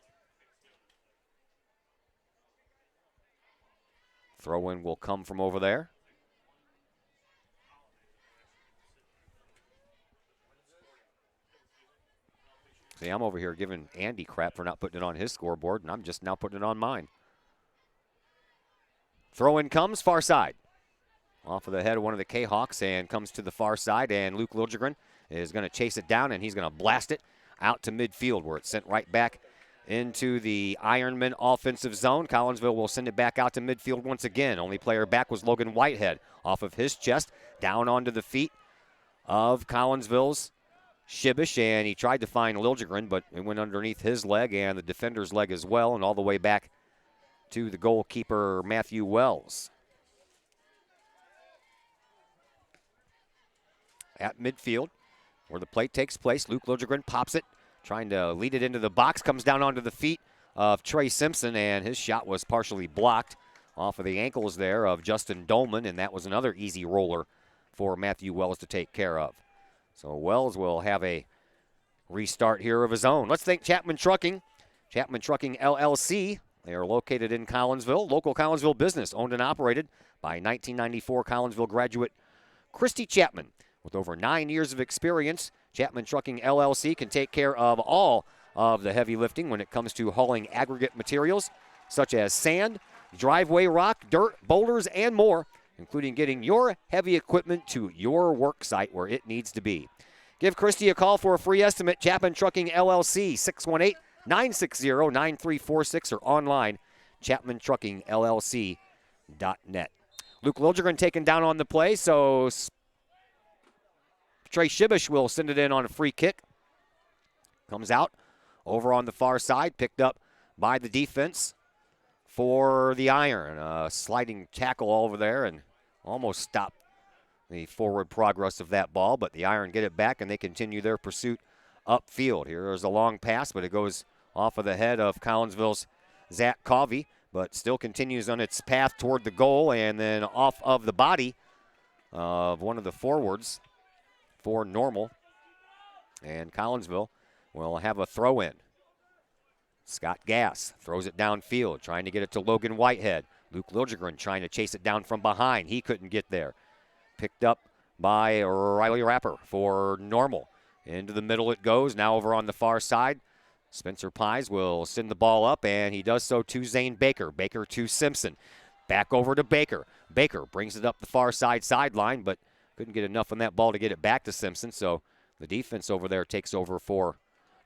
Throw-in will come from over there. See, I'm over here giving Andy crap for not putting it on his scoreboard, and I'm just now putting it on mine. Throw-in comes, far side. Off of the head of one of the Kahawks and comes to the far side, and Luke Liljegren is going to chase it down, and he's going to blast it out to midfield where it's sent right back into the Ironman offensive zone. Collinsville will send it back out to midfield once again. Only player back was Logan Whitehead. Off of his chest, down onto the feet of Collinsville's Shibish, and he tried to find Liljegren, but it went underneath his leg and the defender's leg as well, and all the way back to the goalkeeper, Matthew Wells. At midfield, where the play takes place, Luke Liljegren pops it, trying to lead it into the box, comes down onto the feet of Trey Simpson, and his shot was partially blocked off of the ankles there of Justin Dolman, and that was another easy roller for Matthew Wells to take care of. So Wells will have a restart here of his own. Let's thank Chapman Trucking. Chapman Trucking LLC. They are located in Collinsville, local Collinsville business, owned and operated by 1994 Collinsville graduate Christy Chapman. With over 9 years of experience, Chapman Trucking LLC can take care of all of the heavy lifting when it comes to hauling aggregate materials such as sand, driveway rock, dirt, boulders, and more, including getting your heavy equipment to your work site where it needs to be. Give Christy a call for a free estimate. Chapman Trucking LLC, 618-960-9346, or online, chapmantruckingllc.net. Luke Liljegren taken down on the play, so Trey Shibish will send it in on a free kick. Comes out over on the far side, picked up by the defense for the Iron. Sliding tackle over there and almost stopped the forward progress of that ball, but the Iron get it back and they continue their pursuit upfield. Here's a long pass, but it goes off of the head of Collinsville's Zach Covey, but still continues on its path toward the goal and then off of the body of one of the forwards for Normal. And Collinsville will have a throw-in. Scott Gass throws it downfield, trying to get it to Logan Whitehead. Luke Liljegren trying to chase it down from behind. He couldn't get there. Picked up by Riley Rapper for Normal. Into the middle it goes. Now over on the far side, Spencer Pies will send the ball up, and he does so to Zane Baker. Baker to Simpson. Back over to Baker. Baker brings it up the far side sideline, but couldn't get enough on that ball to get it back to Simpson, so the defense over there takes over for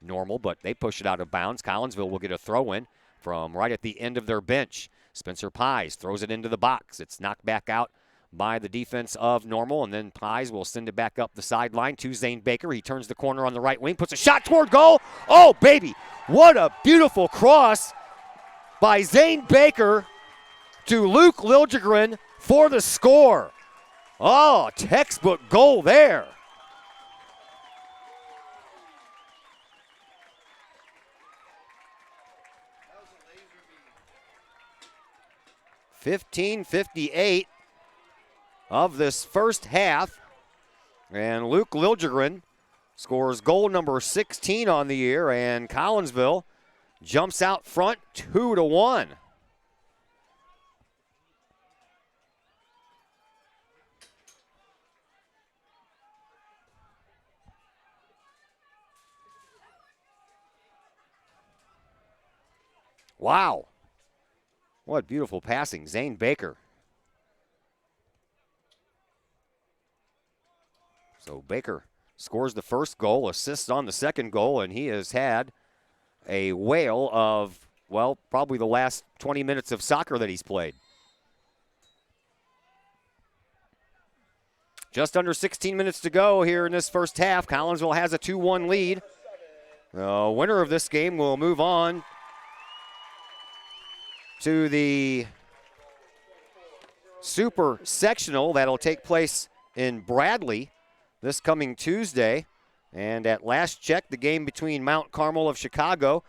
Normal, but they push it out of bounds. Collinsville will get a throw-in from right at the end of their bench. Spencer Pies throws it into the box. It's knocked back out by the defense of Normal, and then Pies will send it back up the sideline to Zane Baker. He turns the corner on the right wing, puts a shot toward goal. Oh, baby, what a beautiful cross by Zane Baker to Luke Liljegren for the score. Oh, textbook goal there. 15:58 of this first half. And Luke Liljegren scores goal number 16 on the year, and Collinsville jumps out front 2-1. Wow. What beautiful passing. Zane Baker. So Baker scores the first goal, assists on the second goal, and he has had a whale of, well, probably the last 20 minutes of soccer that he's played. Just under 16 minutes to go here in this first half. Collinsville has a 2-1 lead. The winner of this game will move on to the Super Sectional that'll take place in Bradley this coming Tuesday. And at last check, the game between Mount Carmel of Chicago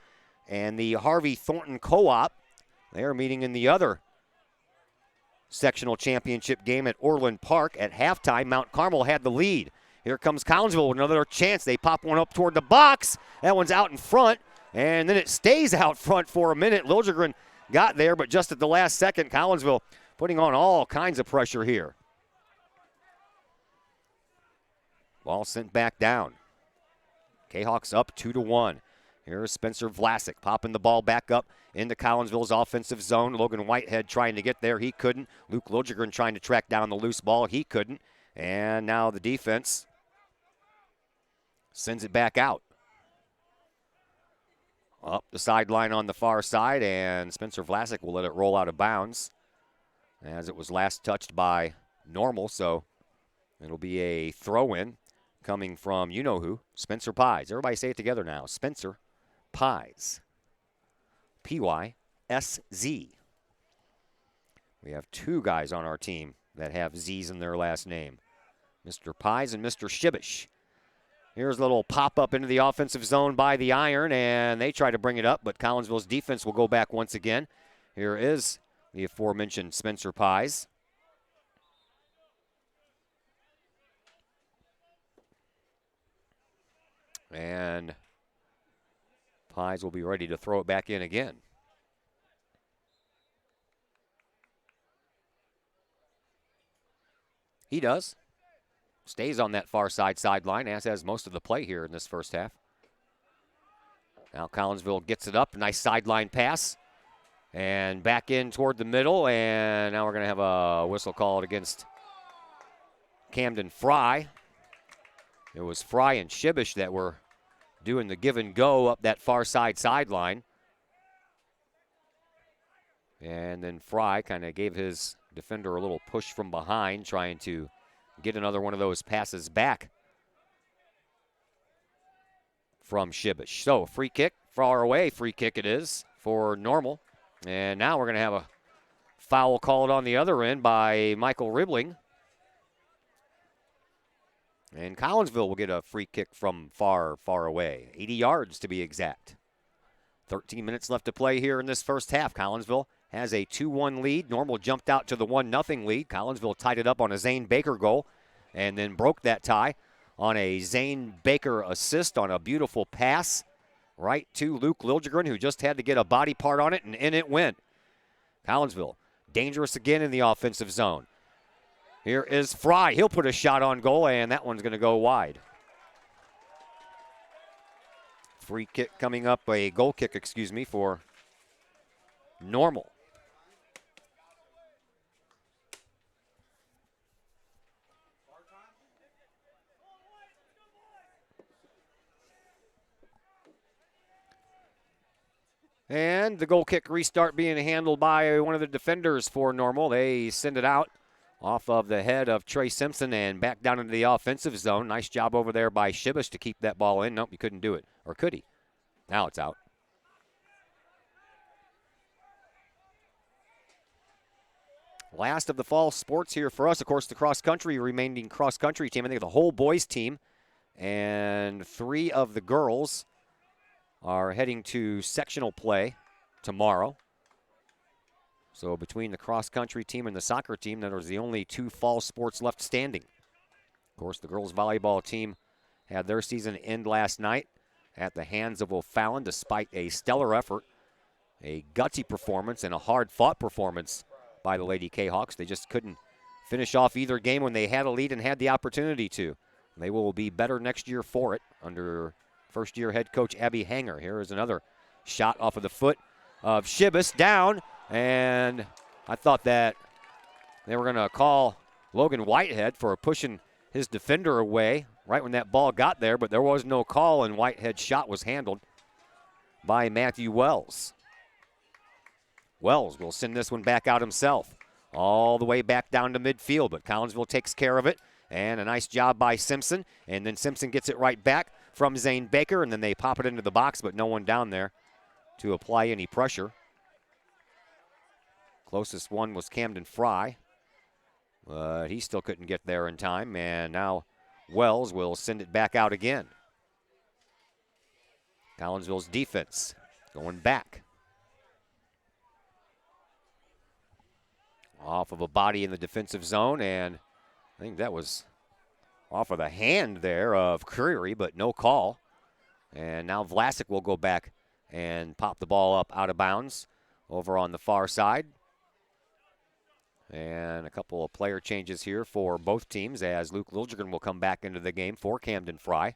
and the Harvey Thornton Co-op, they are meeting in the other sectional championship game at Orland Park. At halftime, Mount Carmel had the lead. Here comes Collinsville with another chance. They pop one up toward the box. That one's out in front, and then it stays out front for a minute. Liljegren got there, but just at the last second, Collinsville putting on all kinds of pressure here. Ball sent back down. Kahawks up 2-1. Here's Spencer Vlasic popping the ball back up into Collinsville's offensive zone. Logan Whitehead trying to get there. He couldn't. Luke Liljegren trying to track down the loose ball. He couldn't. And now the defense sends it back out. Up the sideline on the far side, and Spencer Vlasic will let it roll out of bounds as it was last touched by Normal, so it'll be a throw-in coming from you-know-who, Spencer Pies. Everybody say it together now. Spencer Pies. P-Y-S-Z. We have two guys on our team that have Z's in their last name, Mr. Pies and Mr. Shibish. Here's a little pop-up into the offensive zone by the iron, and they try to bring it up, but Collinsville's defense will go back once again. Here is the aforementioned Spencer Pies. And Pies will be ready to throw it back in again. He does. Stays on that far side sideline, as has most of the play here in this first half. Now Collinsville gets it up. Nice sideline pass. And back in toward the middle. And now we're going to have a whistle called against Camden Fry. It was Fry and Shibish that were doing the give and go up that far side sideline. And then Fry kind of gave his defender a little push from behind, trying to get another one of those passes back from Shibish. So free kick, far away free kick it is for Normal. And now we're going to have a foul called on the other end by Michael Ribling. And Collinsville will get a free kick from far, far away. 80 yards to be exact. 13 minutes left to play here in this first half. Collinsville has a 2-1 lead. Normal jumped out to the 1-0 lead. Collinsville tied it up on a Zane Baker goal and then broke that tie on a Zane Baker assist on a beautiful pass right to Luke Liljegren, who just had to get a body part on it, and in it went. Collinsville dangerous again in the offensive zone. Here is Fry. He'll put a shot on goal, and that one's going to go wide. Free kick coming up, a goal kick, for Normal. And the goal kick restart being handled by one of the defenders for Normal. They send it out off of the head of Trey Simpson and back down into the offensive zone. Nice job over there by Shibish to keep that ball in. Nope, he couldn't do it. Or could he? Now it's out. Last of the fall sports here for us. Of course, the cross-country, remaining cross-country team. I think the whole boys team and 3 of the girls are heading to sectional play tomorrow. So between the cross-country team and the soccer team, that are the only 2 fall sports left standing. Of course, the girls volleyball team had their season end last night at the hands of O'Fallon, despite a stellar effort, a gutsy performance, and a hard-fought performance by the Lady Kahawks. They just couldn't finish off either game when they had a lead and had the opportunity to. They will be better next year for it under first-year head coach Abby Hanger. Here is another shot off of the foot of Shibish, down, and I thought that they were going to call Logan Whitehead for pushing his defender away right when that ball got there, but there was no call, and Whitehead's shot was handled by Matthew Wells. Wells will send this one back out himself, all the way back down to midfield, but Collinsville takes care of it, and a nice job by Simpson, and then Simpson gets it right back from Zane Baker, and then they pop it into the box, but no one down there to apply any pressure. Closest one was Camden Fry, but he still couldn't get there in time, and now Wells will send it back out again. Collinsville's defense going back. Off of a body in the defensive zone, and I think that was off of the hand there of Creary, but no call. And now Vlasic will go back and pop the ball up out of bounds over on the far side. And a couple of player changes here for both teams as Luke Liljegren will come back into the game for Camden Fry.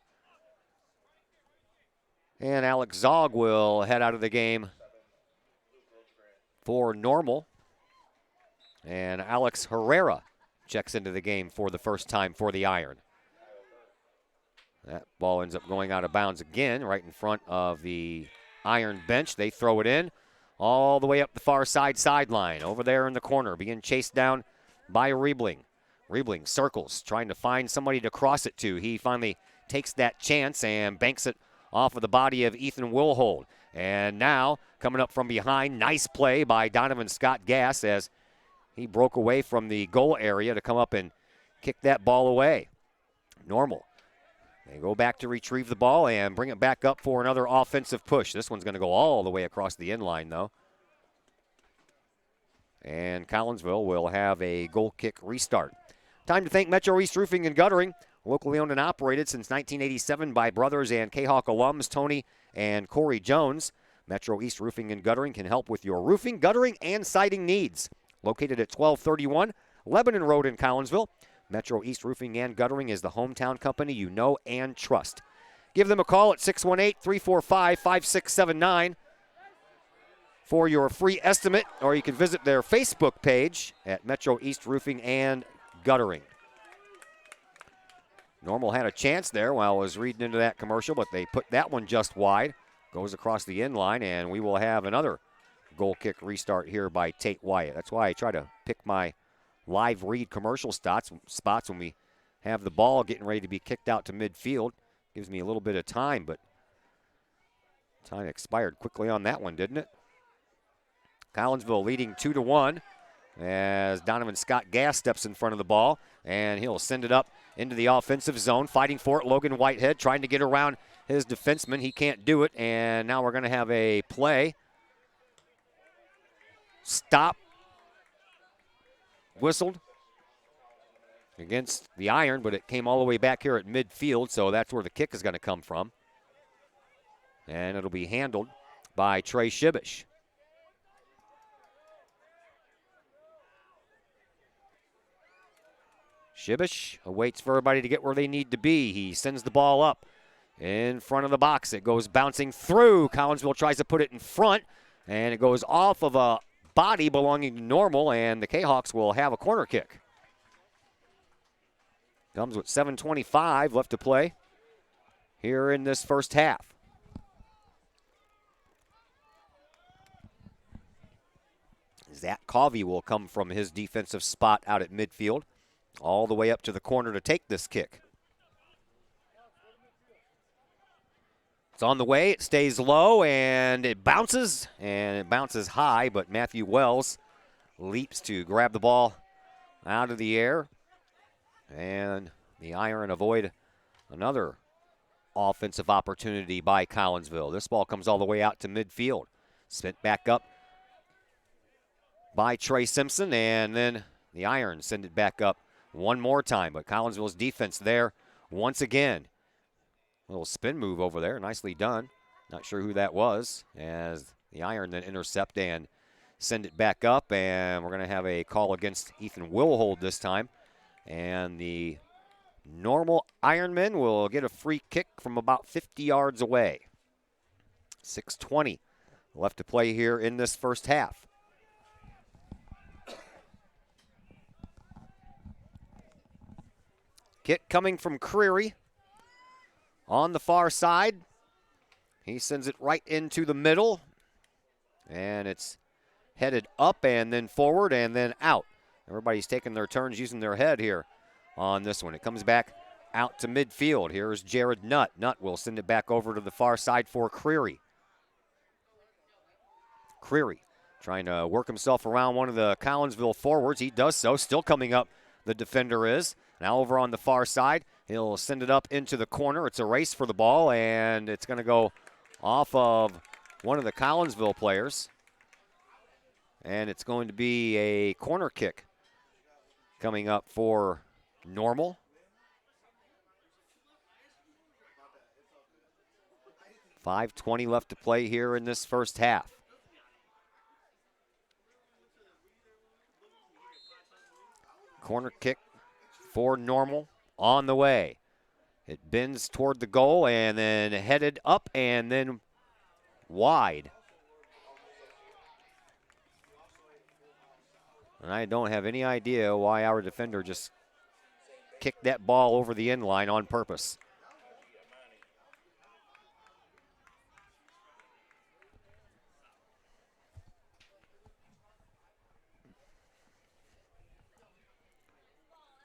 And Alex Zog will head out of the game for Normal. And Alex Herrera checks into the game for the first time for the Iron. That ball ends up going out of bounds again, right in front of the Iron bench. They throw it in all the way up the far sideline. Over there in the corner, being chased down by Riebling. Riebling circles, trying to find somebody to cross it to. He finally takes that chance and banks it off of the body of Ethan Wilhold. And now, coming up from behind, nice play by Donovan Scott Gass as he broke away from the goal area to come up and kick that ball away. Normal. They go back to retrieve the ball and bring it back up for another offensive push. This one's going to go all the way across the end line, though. And Collinsville will have a goal kick restart. Time to thank Metro East Roofing and Guttering, locally owned and operated since 1987 by brothers and Kahok alums Tony and Corey Jones. Metro East Roofing and Guttering can help with your roofing, guttering, and siding needs. Located at 1231 Lebanon Road in Collinsville, Metro East Roofing and Guttering is the hometown company you know and trust. Give them a call at 618-345-5679 for your free estimate, or you can visit their Facebook page at Metro East Roofing and Guttering. Normal had a chance there while I was reading into that commercial, but they put that one just wide. Goes across the end line, and we will have another goal kick restart here by Tate Wyatt. That's why I try to pick my live read commercial spots when we have the ball getting ready to be kicked out to midfield. Gives me a little bit of time, but time expired quickly on that one, didn't it? Collinsville leading 2-1 as Donovan Scott Gass steps in front of the ball, and he'll send it up into the offensive zone. Fighting for it, Logan Whitehead trying to get around his defenseman. He can't do it, and now we're going to have a play. Stop. Whistled against the Iron, but it came all the way back here at midfield, so that's where the kick is going to come from. And it'll be handled by Trey Shibish. Shibish awaits for everybody to get where they need to be. He sends the ball up in front of the box. It goes bouncing through. Collinsville tries to put it in front, and it goes off of a body belonging to Normal, and the Kahawks will have a corner kick. Comes with 7:25 left to play here in this first half. Zach Covey will come from his defensive spot out at midfield all the way up to the corner to take this kick. It's on the way, it stays low, and it bounces high, but Matthew Wells leaps to grab the ball out of the air, and the Iron avoid another offensive opportunity by Collinsville. This ball comes all the way out to midfield. Spent back up by Trey Simpson, and then the Iron send it back up one more time, but Collinsville's defense there once again. A little spin move over there, nicely done. Not sure who that was, as the Iron then intercept and send it back up, and we're going to have a call against Ethan Wilhold this time. And the Normal Ironmen will get a free kick from about 50 yards away. 6:20 left to play here in this first half. Kick coming from Creary. On the far side, he sends it right into the middle, and it's headed up and then forward and then out. Everybody's taking their turns using their head here on this one. It comes back out to midfield. Here's Jared Nutt. Nutt will send it back over to the far side for Creary. Creary trying to work himself around one of the Collinsville forwards. He does so. Still coming up, the defender is. Now over on the far side, he'll send it up into the corner. It's a race for the ball, and it's going to go off of one of the Collinsville players. And it's going to be a corner kick coming up for Normal. 5:20 left to play here in this first half. Corner kick for Normal on the way. It bends toward the goal and then headed up and then wide. And I don't have any idea why our defender just kicked that ball over the end line on purpose.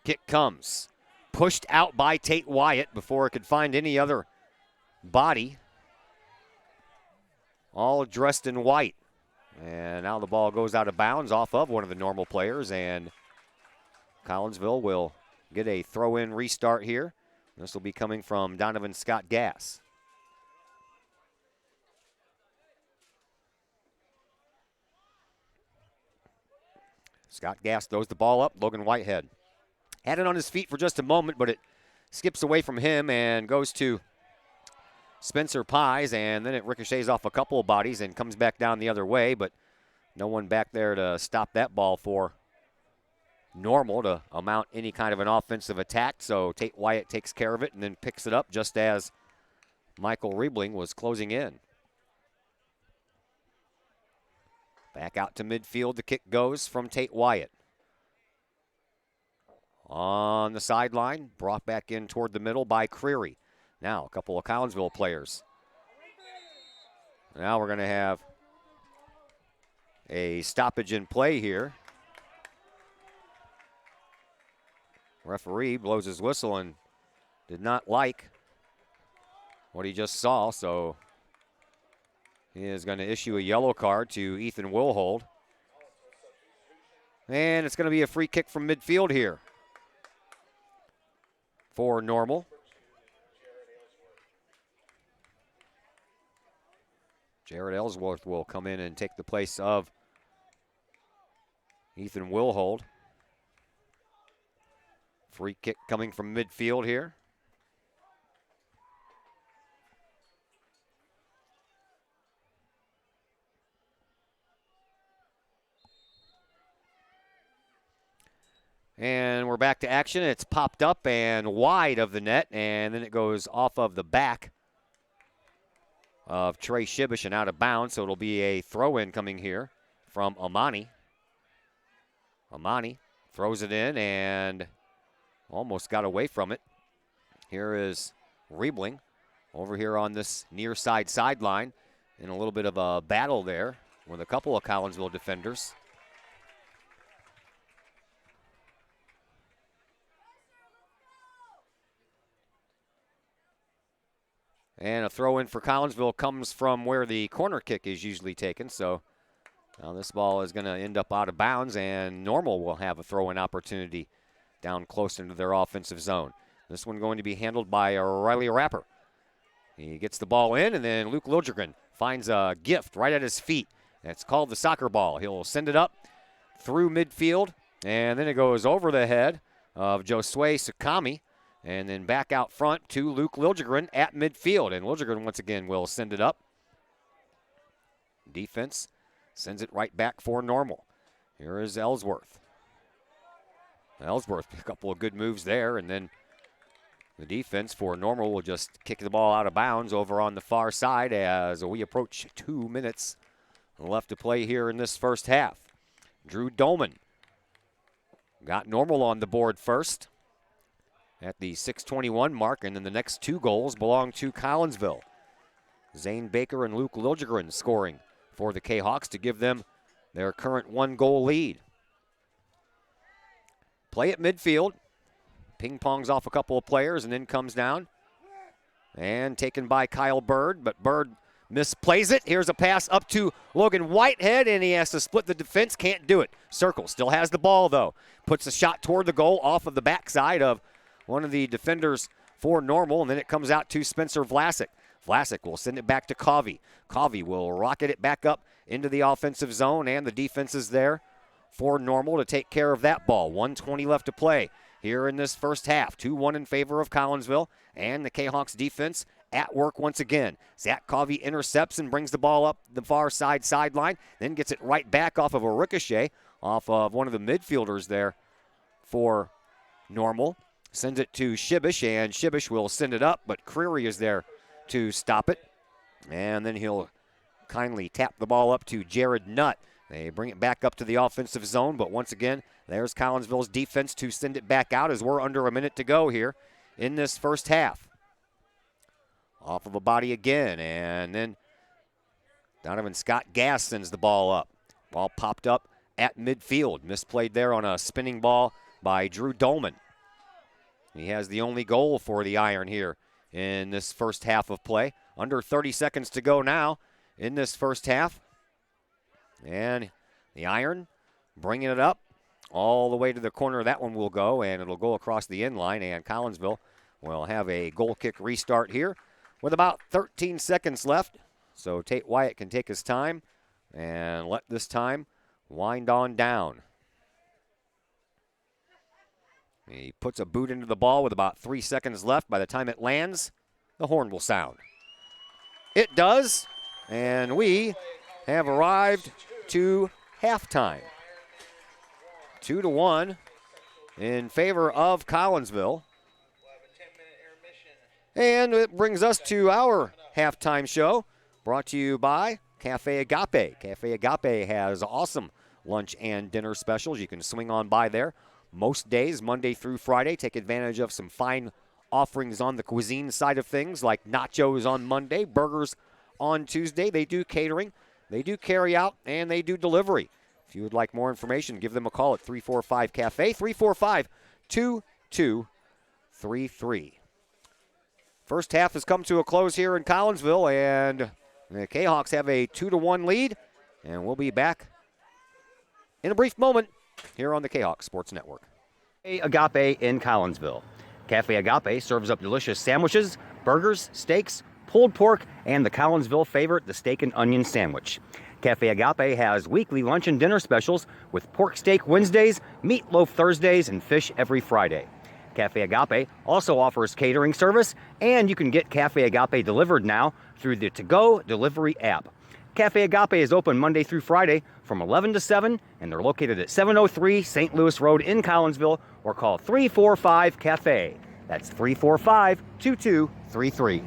Kick comes. Pushed out by Tate Wyatt before it could find any other body. All dressed in white. And now the ball goes out of bounds off of one of the Normal players, and Collinsville will get a throw-in restart here. This will be coming from Donovan Scott Gass. Scott Gass throws the ball up. Logan Whitehead had it on his feet for just a moment, but it skips away from him and goes to Spencer Pies, and then it ricochets off a couple of bodies and comes back down the other way, but no one back there to stop that ball for Normal to amount any kind of an offensive attack. So Tate Wyatt takes care of it and then picks it up just as Michael Riebling was closing in. Back out to midfield, the kick goes from Tate Wyatt. On the sideline, brought back in toward the middle by Creary. Now, a couple of Collinsville players. Now we're going to have a stoppage in play here. Referee blows his whistle and did not like what he just saw, so he is going to issue a yellow card to Ethan Wilhold. And it's going to be a free kick from midfield here for Normal. Jared Ellsworth will come in and take the place of Ethan Wilhold. Free kick coming from midfield here. And we're back to action. It's popped up and wide of the net, and then it goes off of the back of Trey Shibish and out of bounds, so it'll be a throw-in coming here from Amani. Amani throws it in and almost got away from it. Here is Riebling over here on this near side sideline in a little bit of a battle there with a couple of Collinsville defenders. And a throw in for Collinsville comes from where the corner kick is usually taken. So now this ball is going to end up out of bounds, and Normal will have a throw-in opportunity down close into their offensive zone. This one going to be handled by Riley Rapper. He gets the ball in, and then Luke Liljegren finds a gift right at his feet. It's called the soccer ball. He'll send it up through midfield, and then it goes over the head of Josue Sakami, and then back out front to Luke Liljegren at midfield. And Liljegren once again will send it up. Defense sends it right back for Normal. Here is Ellsworth. Ellsworth, a couple of good moves there, and then the defense for Normal will just kick the ball out of bounds over on the far side as we approach 2 minutes left to play here in this first half. Drew Dolman got Normal on the board first at the 6:21 mark, and then the next two goals belong to Collinsville. Zane Baker and Luke Liljegren scoring for the Kahawks to give them their current 1-goal lead. Play at midfield. Ping-pongs off a couple of players and then comes down. And taken by Kyle Bird, but Bird misplays it. Here's a pass up to Logan Whitehead, and he has to split the defense. Can't do it. Circle still has the ball, though. Puts a shot toward the goal off of the backside of one of the defenders for Normal, and then it comes out to Spencer Vlasic. Vlasic will send it back to Covey. Covey will rocket it back up into the offensive zone, and the defense is there for Normal to take care of that ball. 1:20 left to play here in this first half. 2-1 in favor of Collinsville, and the Kahawks defense at work once again. Zach Covey intercepts and brings the ball up the far side sideline, then gets it right back off of a ricochet off of one of the midfielders there for Normal. Sends it to Shibish, and Shibish will send it up, but Creary is there to stop it. And then he'll kindly tap the ball up to Jared Nutt. They bring it back up to the offensive zone, but once again, there's Collinsville's defense to send it back out as we're under a minute to go here in this first half. Off of a body again, and then Donovan Scott Gass sends the ball up. Ball popped up at midfield. Misplayed there on a spinning ball by Drew Dolman. He has the only goal for the Iron here in this first half of play. Under 30 seconds to go now in this first half. And the Iron bringing it up all the way to the corner. That one will go, and it'll go across the end line, and Collinsville will have a goal kick restart here with about 13 seconds left. So Tate Wyatt can take his time and let this time wind on down. He puts a boot into the ball with about 3 seconds left. By the time it lands, the horn will sound. It does, and we have arrived to halftime. 2-1 in favor of Collinsville. And it brings us to our halftime show, brought to you by Cafe Agape. Cafe Agape has awesome lunch and dinner specials. You can swing on by there most days, Monday through Friday. Take advantage of some fine offerings on the cuisine side of things, like nachos on Monday, burgers on Tuesday. They do catering, they do carry out, and they do delivery. If you would like more information, give them a call at 345-CAFE, 345-2233. First half has come to a close here in Collinsville, and the Kahawks have a 2-1 lead, and we'll be back in a brief moment here on the Kahawks Sports Network. Agape in Collinsville. Cafe Agape serves up delicious sandwiches, burgers, steaks, pulled pork, and the Collinsville favorite, the steak and onion sandwich. Cafe Agape has weekly lunch and dinner specials with pork steak Wednesdays, meatloaf Thursdays, and fish every Friday. Cafe Agape also offers catering service, and you can get Cafe Agape delivered now through the To-Go delivery app. Cafe Agape is open Monday through Friday from 11 to 7, and they're located at 703 St. Louis Road in Collinsville, or call 345-CAFE. That's 345-2233.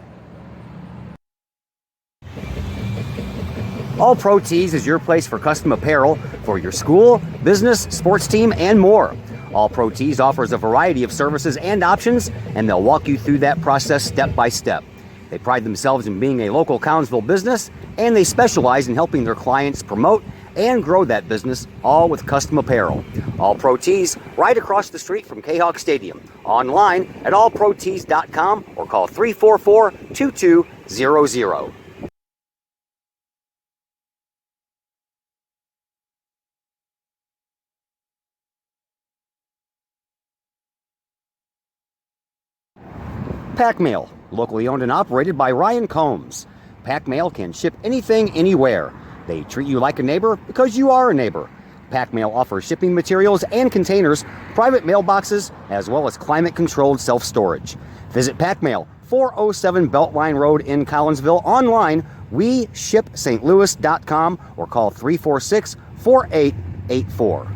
All Pro Tees is your place for custom apparel for your school, business, sports team, and more. All Pro Tees offers a variety of services and options, and they'll walk you through that process step by step. They pride themselves in being a local Collinsville business, and they specialize in helping their clients promote and grow that business, all with custom apparel. All Pro Tees right across the street from Kahok Stadium. Online at allprotees.com or call 344-2200. Pack Mail, locally owned and operated by Ryan Combs. Pack Mail can ship anything, anywhere. They treat you like a neighbor because you are a neighbor. Pack Mail offers shipping materials and containers, private mailboxes, as well as climate-controlled self-storage. Visit Pack Mail, 407 Beltline Road in Collinsville. Online, weshipstlouis.com or call 346-4884.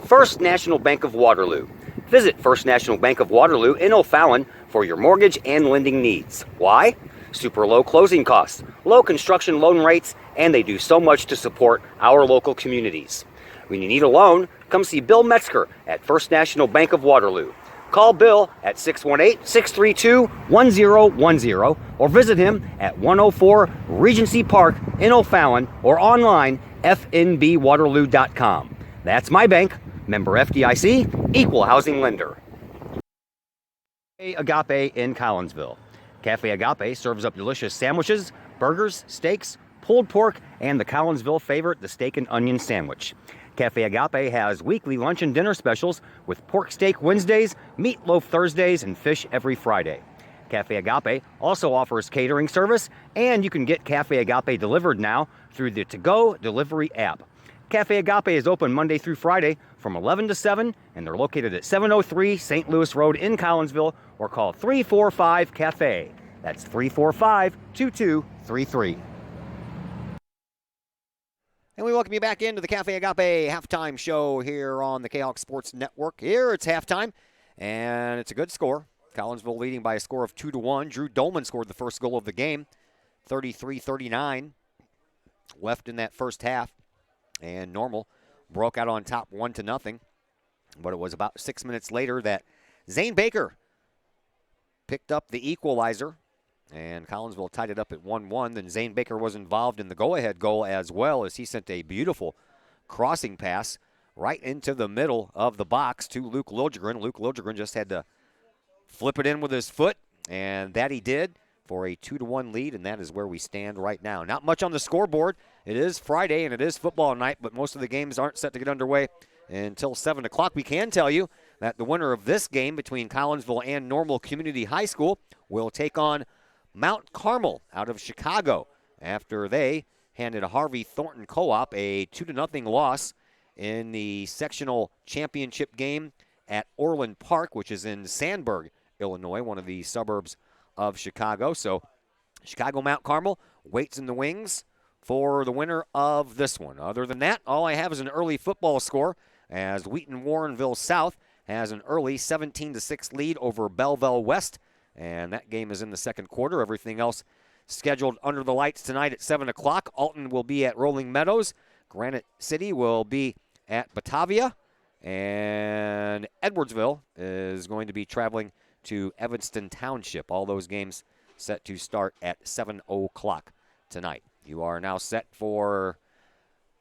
First National Bank of Waterloo. Visit First National Bank of Waterloo in O'Fallon for your mortgage and lending needs. Why? Super low closing costs, low construction loan rates, and they do so much to support our local communities. When you need a loan, come see Bill Metzger at First National Bank of Waterloo. Call Bill at 618-632-1010 or visit him at 104 Regency Park in O'Fallon or online fnbwaterloo.com. That's my bank, member FDIC, equal housing lender. Agape in Collinsville. Cafe Agape serves up delicious sandwiches, burgers, steaks, pulled pork, and the Collinsville favorite, the steak and onion sandwich. Cafe Agape has weekly lunch and dinner specials with pork steak Wednesdays, meatloaf Thursdays, and fish every Friday. Cafe Agape also offers catering service, and you can get Cafe Agape delivered now through the to-go delivery app. Cafe Agape is open Monday through Friday from 11 to 7, and they're located at 703 St. Louis Road in Collinsville, or call 345-CAFE. That's 345-2233. And we welcome you back into the Cafe Agape halftime show here on the Kahok Sports Network. Here it's halftime, and it's a good score. Collinsville leading by a score of 2-1. Drew Dolman scored the first goal of the game, 33-39 left in that first half. And Normal broke out on top 1-0. But it was about 6 minutes later that Zane Baker picked up the equalizer, and Collinsville tied it up at 1-1. Then Zane Baker was involved in the go-ahead goal as well, as he sent a beautiful crossing pass right into the middle of the box to Luke Liljegren. Luke Liljegren just had to flip it in with his foot, and that he did for a 2-1 lead, and that is where we stand right now. Not much on the scoreboard. It is Friday, and it is football night, but most of the games aren't set to get underway until 7 o'clock. We can tell you that the winner of this game between Collinsville and Normal Community High School will take on Mount Carmel out of Chicago after they handed Harvey Thornton Co-op a 2-0 loss in the sectional championship game at Orland Park, which is in Sandburg, Illinois, one of the suburbs of Chicago. So Chicago Mount Carmel waits in the wings for the winner of this one. Other than that, all I have is an early football score as Wheaton Warrenville South has an early 17-6 lead over Belleville West, and that game is in the second quarter. Everything else scheduled under the lights tonight at 7 o'clock. Alton will be at Rolling Meadows. Granite City will be at Batavia. And Edwardsville is going to be traveling to Evanston Township. All those games set to start at 7 o'clock tonight. You are now set for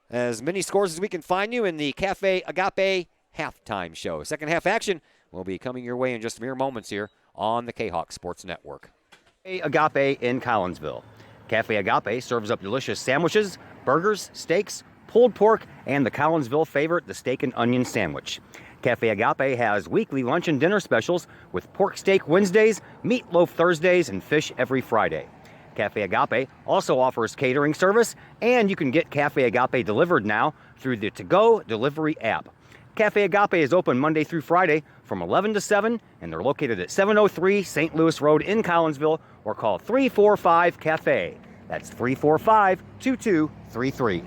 as many scores as we can find you in the Cafe Agape halftime show. Second half action will be coming your way in just mere moments here on the Kahok Sports Network. Agape in Collinsville. Cafe Agape serves up delicious sandwiches, burgers, steaks, pulled pork, and the Collinsville favorite, the steak and onion sandwich. Cafe Agape has weekly lunch and dinner specials with pork steak Wednesdays, meatloaf Thursdays, and fish every Friday. Cafe Agape also offers catering service, and you can get Cafe Agape delivered now through the to-go delivery app. Cafe Agape is open Monday through Friday from 11 to 7, and they're located at 703 St. Louis Road in Collinsville, or call 345-CAFE. That's 345-2233.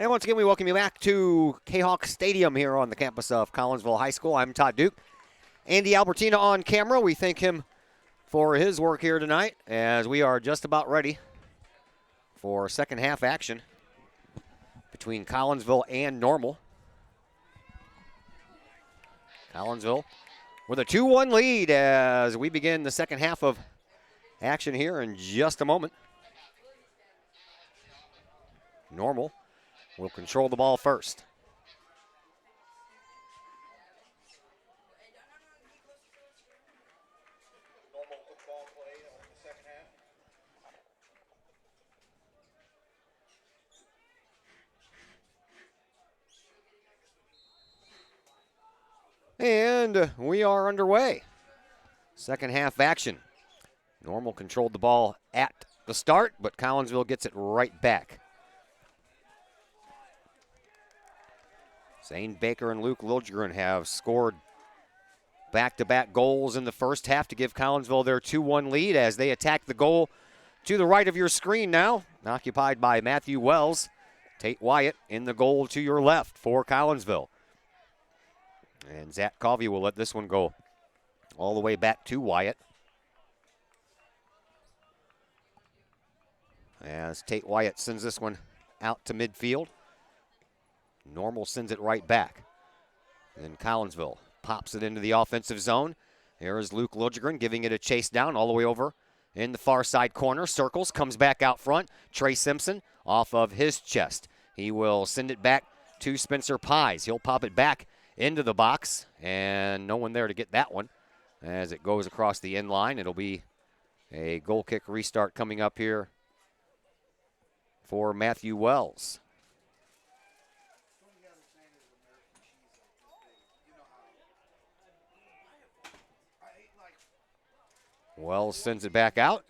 And once again, we welcome you back to Kahok Stadium here on the campus of Collinsville High School. I'm Todd Duke. Andy Albertina on camera. We thank him for his work here tonight as we are just about ready for second half action between Collinsville and Normal. Collinsville with a 2-1 lead as we begin the second half of action here in just a moment. Normal will control the ball first. And we are underway. Second half action. Normal controlled the ball at the start, but Collinsville gets it right back. Zane Baker and Luke Liljegren have scored back-to-back goals in the first half to give Collinsville their 2-1 lead as they attack the goal to the right of your screen now, occupied by Matthew Wells. Tate Wyatt in the goal to your left for Collinsville. And Zach Covey will let this one go all the way back to Wyatt. As Tate Wyatt sends this one out to midfield. Normal sends it right back. And then Collinsville pops it into the offensive zone. There is Luke Liljegren giving it a chase down all the way over in the far side corner. Circles, comes back out front. Trey Simpson off of his chest. He will send it back to Spencer Pies. He'll pop it back into the box, and no one there to get that one as it goes across the end line. It'll be a goal kick restart coming up here for Matthew Wells. Wells sends it back out.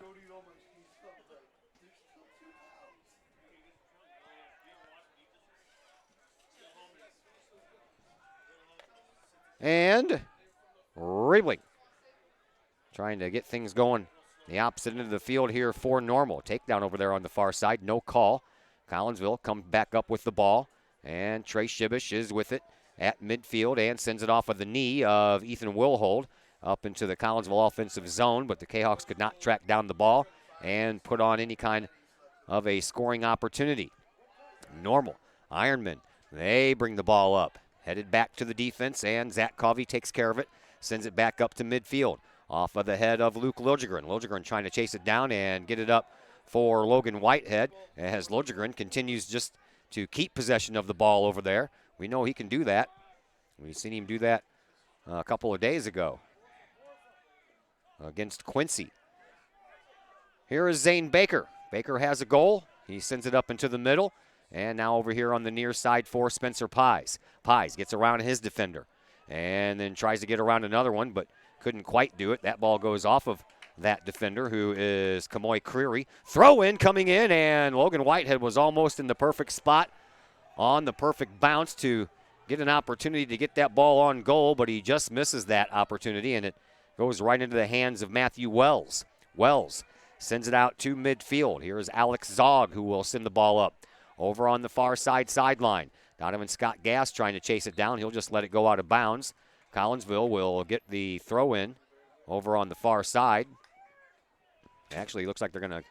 And Riebling trying to get things going the opposite end of the field here for Normal. Takedown over there on the far side, no call. Collinsville comes back up with the ball, and Trey Shibish is with it at midfield and sends it off of the knee of Ethan Wilhold up into the Collinsville offensive zone, but the Kahawks could not track down the ball and put on any kind of a scoring opportunity. Normal, Ironman, they bring the ball up. Headed back to the defense, and Zach Covey takes care of it, sends it back up to midfield. Off of the head of Luke Liljegren. Liljegren trying to chase it down and get it up for Logan Whitehead as Liljegren continues just to keep possession of the ball over there. We know he can do that. We've seen him do that a couple of days ago against Quincy. Here is Zane Baker. Baker has a goal. He sends it up into the middle. And now over here on the near side for Spencer Pies. Pies gets around his defender and then tries to get around another one, but couldn't quite do it. That ball goes off of that defender, who is Kamoy Creary. Throw in coming in, and Logan Whitehead was almost in the perfect spot on the perfect bounce to get an opportunity to get that ball on goal, but he just misses that opportunity, and it goes right into the hands of Matthew Wells. Wells sends it out to midfield. Here is Alex Zog, who will send the ball up. Over on the far side sideline, Donovan Scott Gass trying to chase it down. He'll just let it go out of bounds. Collinsville will get the throw in over on the far side. Actually, looks like they're going to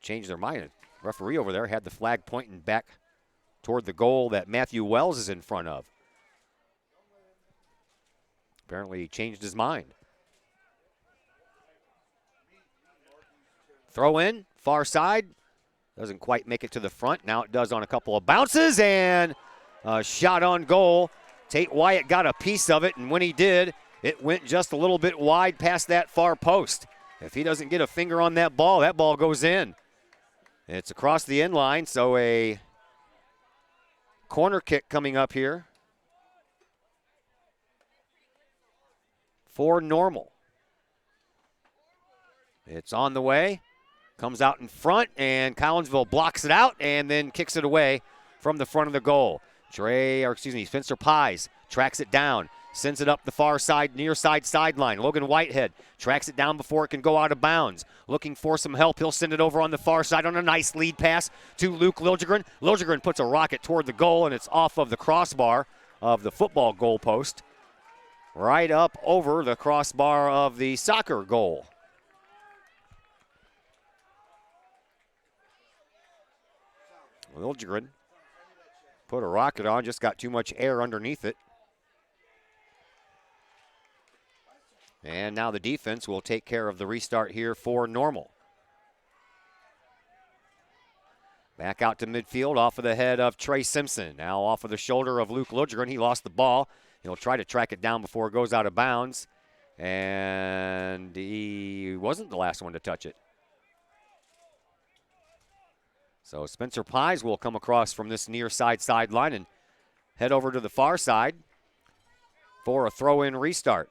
change their mind. The referee over there had the flag pointing back toward the goal that Matthew Wells is in front of. Apparently he changed his mind. Throw in, far side. Doesn't quite make it to the front. Now it does on a couple of bounces, and a shot on goal. Tate Wyatt got a piece of it, and when he did, it went just a little bit wide past that far post. If he doesn't get a finger on that ball goes in. It's across the end line, so a corner kick coming up here for Normal. It's on the way. Comes out in front, and Collinsville blocks it out and then kicks it away from the front of the goal. Spencer Pies tracks it down, Sends it up the far side, near side sideline. Logan Whitehead tracks it down before it can go out of bounds. Looking for some help. He'll send it over on the far side on a nice lead pass to Luke Liljegren. Liljegren puts a rocket toward the goal, and it's off of the crossbar of the football goal post. Right up over the crossbar of the soccer goal. Liljegren put a rocket on, just got too much air underneath it. And now the defense will take care of the restart here for Normal. Back out to midfield off of the head of Trey Simpson. Now off of the shoulder of Luke Liljegren. He lost the ball. He'll try to track it down before it goes out of bounds. And he wasn't the last one to touch it. So Spencer Pies will come across from this near side sideline and head over to the far side for a throw-in restart.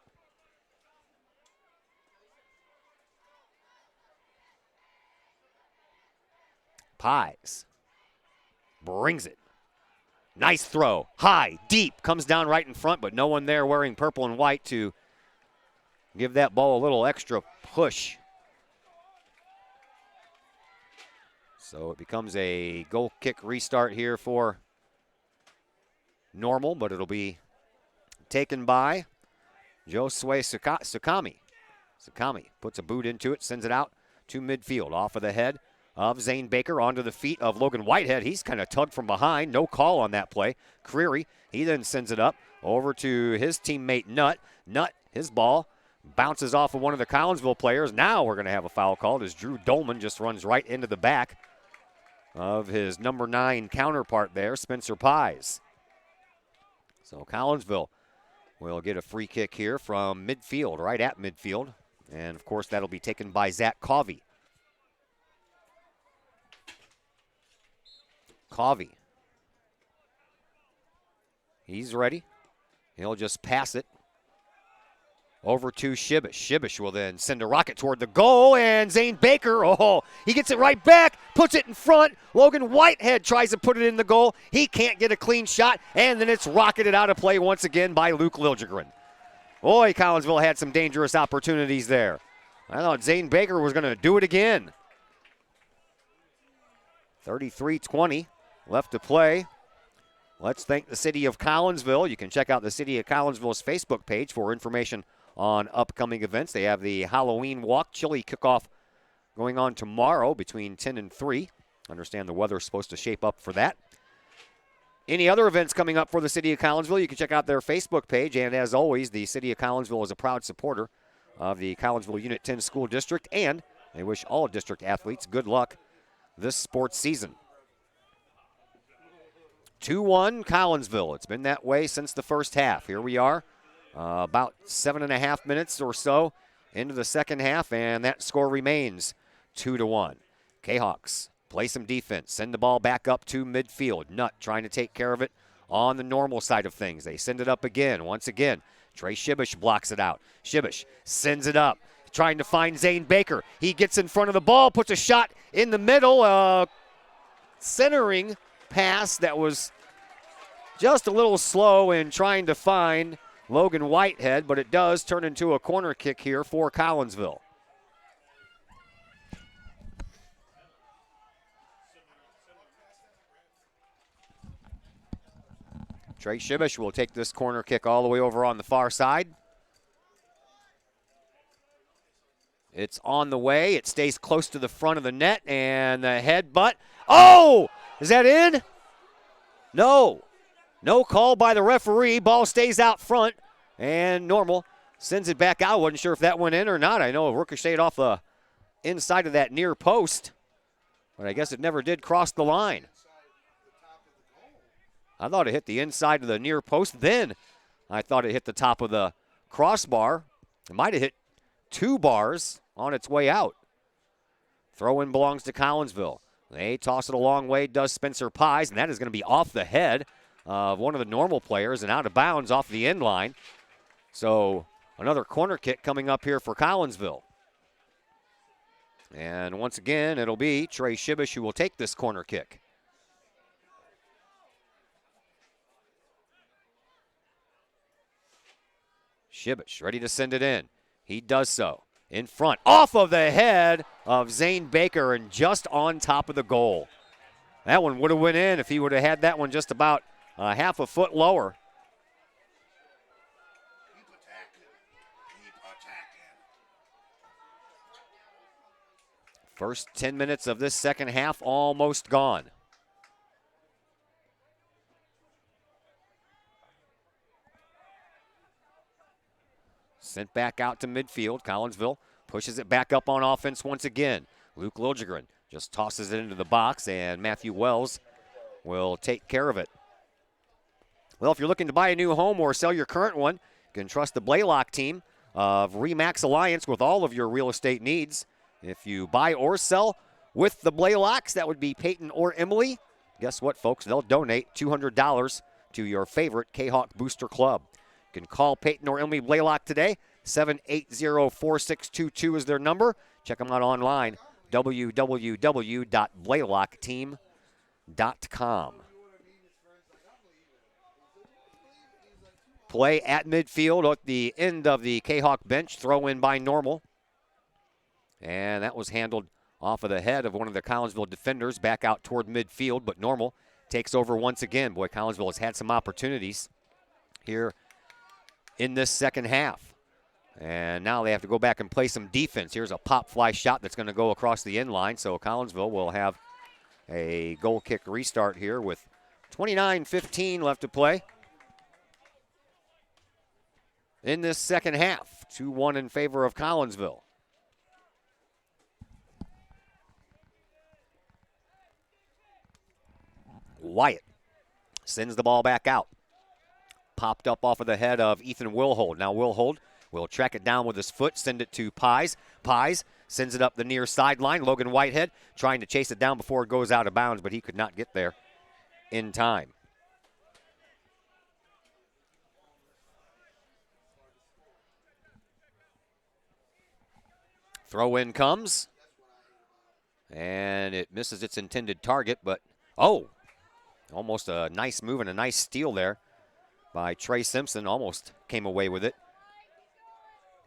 Pies brings it. Nice throw. High, deep, comes down right in front, but no one there wearing purple and white to give that ball a little extra push. So it becomes a goal kick restart here for Normal, but it'll be taken by Josue Sakami. Sakami puts a boot into it, sends it out to midfield. Off of the head of Zane Baker onto the feet of Logan Whitehead. He's kind of tugged from behind. No call on that play. Creary, he then sends it up over to his teammate Nutt. Nutt, his ball bounces off of one of the Collinsville players. Now we're going to have a foul called as Drew Dolman just runs right into the back of his number 9 counterpart there, Spencer Pies. So Collinsville will get a free kick here from midfield, right at midfield. And, of course, that'll be taken by Zach Covey. Covey. He's ready. He'll just pass it over to Shibish. Shibish will then send a rocket toward the goal, and Zane Baker, he gets it right back, puts it in front. Logan Whitehead tries to put it in the goal. He can't get a clean shot, and then it's rocketed out of play once again by Luke Liljegren. Boy, Collinsville had some dangerous opportunities there. I thought Zane Baker was going to do it again. 33-20 left to play. Let's thank the City of Collinsville. You can check out the City of Collinsville's Facebook page for information on upcoming events. They have the Halloween Walk Chili Kickoff going on tomorrow between 10 and 3. Understand the weather's supposed to shape up for that. Any other events coming up for the City of Collinsville, you can check out their Facebook page. And as always, the City of Collinsville is a proud supporter of the Collinsville Unit 10 School District, and they wish all district athletes good luck this sports season. 2-1 Collinsville. It's been that way since the first half. Here we are, about 7.5 minutes or so into the second half, and that score remains 2-1. Kahawks play some defense, send the ball back up to midfield. Nutt trying to take care of it on the Normal side of things. They send it up again. Once again, Trey Shibish blocks it out. Shibish sends it up, trying to find Zane Baker. He gets in front of the ball, puts a shot in the middle, centering pass that was just a little slow in trying to find Logan Whitehead, but it does turn into a corner kick here for Collinsville. Trey Shibish will take this corner kick all the way over on the far side. It's on the way. It stays close to the front of the net, and the headbutt. Oh! Is that in? No. No call by the referee. Ball stays out front, and Normal sends it back out. Wasn't sure if that went in or not. I know it ricocheted off the inside of that near post, but I guess it never did cross the line. I thought it hit the inside of the near post. Then I thought it hit the top of the crossbar. It might have hit 2 bars on its way out. Throw-in belongs to Collinsville. They toss it a long way, does Spencer Pies, and that is going to be off the head of one of the Normal players and out of bounds off the end line. So another corner kick coming up here for Collinsville. And once again, it'll be Trey Shibish who will take this corner kick. Shibish ready to send it in. He does so. In front, off of the head of Zane Baker and just on top of the goal. That one would have went in if he would have had that one just about half a foot lower. First 10 minutes of this second half almost gone. Sent back out to midfield. Collinsville pushes it back up on offense once again. Luke Liljegren just tosses it into the box, and Matthew Wells will take care of it. Well, if you're looking to buy a new home or sell your current one, you can trust the Blaylock team of RE/MAX Alliance with all of your real estate needs. If you buy or sell with the Blaylocks, that would be Peyton or Emily. Guess what, folks? They'll donate $200 to your favorite Kahok Booster Club. You can call Peyton or Emily Blaylock today. 780-4622 is their number. Check them out online, www.blaylockteam.com. Play at midfield at the end of the Kahok bench. Throw in by Normal. And that was handled off of the head of one of the Collinsville defenders back out toward midfield, but Normal takes over once again. Boy, Collinsville has had some opportunities here in this second half. And now they have to go back and play some defense. Here's a pop fly shot that's going to go across the end line, so Collinsville will have a goal kick restart here with 29:15 left to play in this second half. 2-1 in favor of Collinsville. Wyatt sends the ball back out. Popped up off of the head of Ethan Wilhold. Now Wilhold will track it down with his foot, send it to Pies. Pies sends it up the near sideline. Logan Whitehead trying to chase it down before it goes out of bounds, but he could not get there in time. Throw in comes, and it misses its intended target, but almost a nice move and a nice steal there by Trey Simpson. Almost came away with it.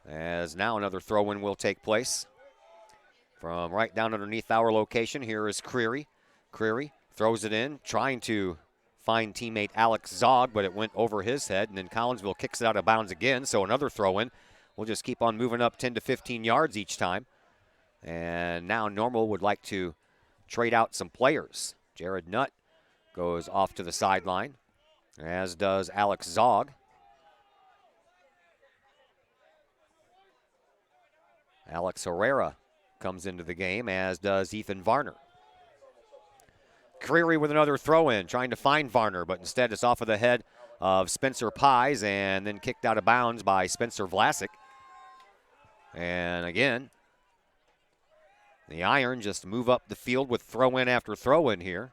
As now another throw-in will take place. From right down underneath our location, here is Creary. Creary throws it in, trying to find teammate Alex Zog, but it went over his head, and then Collinsville kicks it out of bounds again, so another throw-in. We'll just keep on moving up 10 to 15 yards each time. And now Normal would like to trade out some players. Jared Nutt goes off to the sideline, as does Alex Zog. Alex Herrera comes into the game, as does Ethan Varner. Creary with another throw-in, trying to find Varner, but instead it's off of the head of Spencer Pies and then kicked out of bounds by Spencer Vlasic. And again, the Iron just move up the field with throw-in after throw-in here.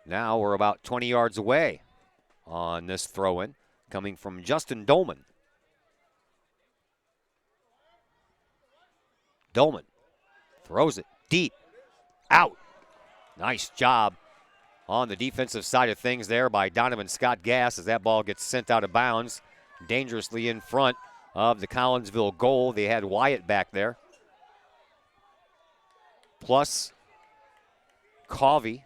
Now we're about 20 yards away on this throw-in, coming from Justin Dolman. Dolman throws it deep, out. Nice job on the defensive side of things there by Donovan Scott Gass as that ball gets sent out of bounds, dangerously in front of the Collinsville goal. They had Wyatt back there, plus Covey.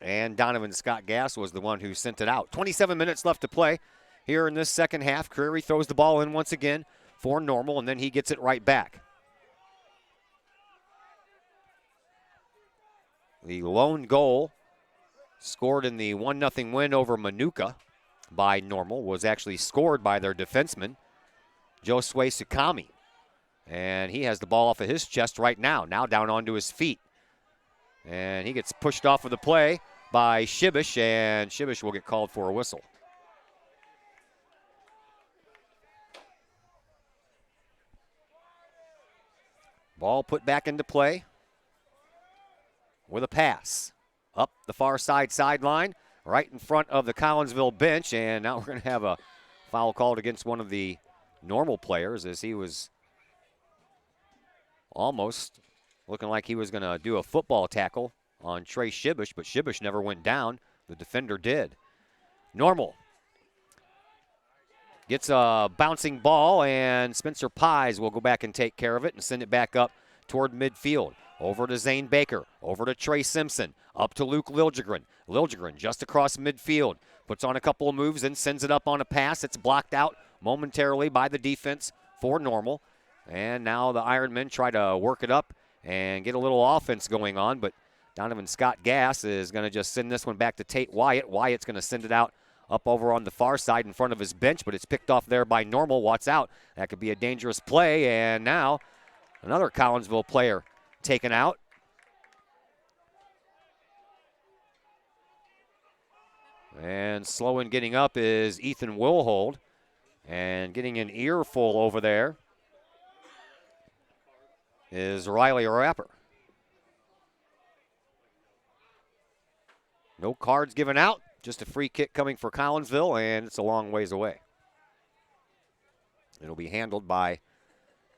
And Donovan Scott Gass was the one who sent it out. 27 minutes left to play here in this second half. Creary throws the ball in once again for Normal, and then he gets it right back. The lone goal scored in the 1-0 win over Manuka by Normal was actually scored by their defenseman, Josue Sukami. And he has the ball off of his chest right now down onto his feet. And he gets pushed off of the play by Shibish, and Shibish will get called for a whistle. Ball put back into play with a pass. Up the far sideline, right in front of the Collinsville bench, and now we're going to have a foul called against one of the Normal players as he was almost looking like he was going to do a football tackle on Trey Shibish, but Shibish never went down. The defender did. Normal gets a bouncing ball, and Spencer Pies will go back and take care of it and send it back up toward midfield. Over to Zane Baker, over to Trey Simpson, up to Luke Liljegren. Liljegren just across midfield, puts on a couple of moves and sends it up on a pass. It's blocked out momentarily by the defense for Normal. And now the Ironmen try to work it up and get a little offense going on, but Donovan Scott Gass is going to just send this one back to Tate Wyatt. Wyatt's going to send it out up over on the far side in front of his bench, but it's picked off there by Normal. Watts out. That could be a dangerous play, and now another Collinsville player taken out. And slow in getting up is Ethan Wilhold, and getting an earful over there is Riley Rapper. No cards given out, just a free kick coming for Collinsville, and it's a long ways away. It'll be handled by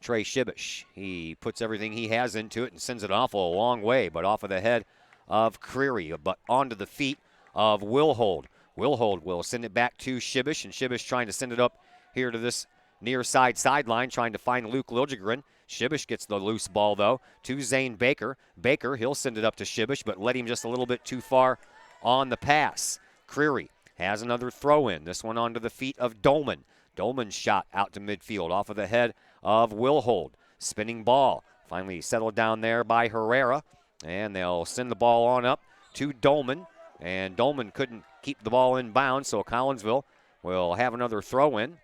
Trey Shibish. He puts everything he has into it and sends it off a long way, but off of the head of Creary, but onto the feet of Wilhold. Wilhold will send it back to Shibish, and Shibish trying to send it up here to this near side sideline, trying to find Luke Liljegren. Shibish gets the loose ball, though, to Zane Baker. Baker, he'll send it up to Shibish, but let him just a little bit too far on the pass. Creary has another throw-in. This one onto the feet of Dolman. Dolman's shot out to midfield off of the head of Wilhold. Spinning ball. Finally settled down there by Herrera, and they'll send the ball on up to Dolman. And Dolman couldn't keep the ball in bounds, so Collinsville will have another throw-in.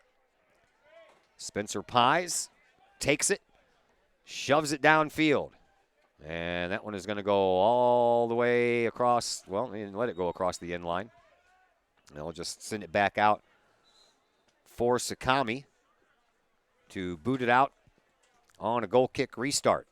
Spencer Pies takes it, shoves it downfield. And that one is going to go all the way across. Well, they didn't let it go across the end line. They'll just send it back out for Sakami to boot it out on a goal kick restart.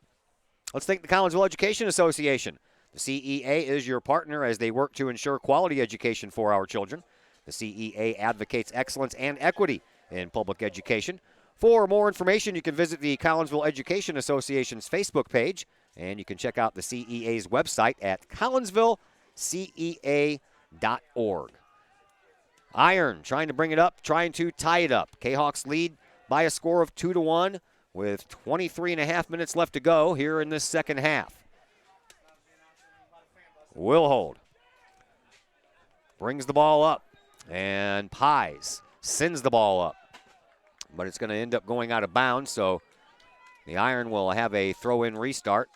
Let's thank the Collinsville Education Association. The CEA is your partner as they work to ensure quality education for our children. The CEA advocates excellence and equity in public education. For more information, you can visit the Collinsville Education Association's Facebook page, and you can check out the CEA's website at collinsvillecea.org. Iron trying to bring it up, trying to tie it up. Kahawks lead by a score of 2-1 with 23.5 minutes left to go here in this second half. Wilhold brings the ball up, and Pies sends the ball up. But it's going to end up going out of bounds, so the Iron will have a throw-in restart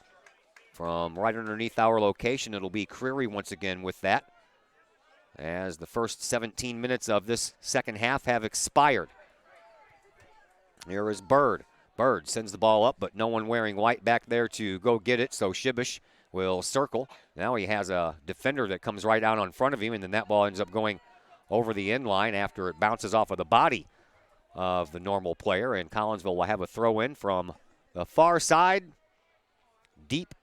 from right underneath our location. It'll be Creary once again with that, as the first 17 minutes of this second half have expired. Here is Bird. Bird sends the ball up, but no one wearing white back there to go get it, so Shibish will circle. Now he has a defender that comes right out in front of him, and then that ball ends up going over the end line after it bounces off of the body of the Normal player, and Collinsville will have a throw-in from the far side, deep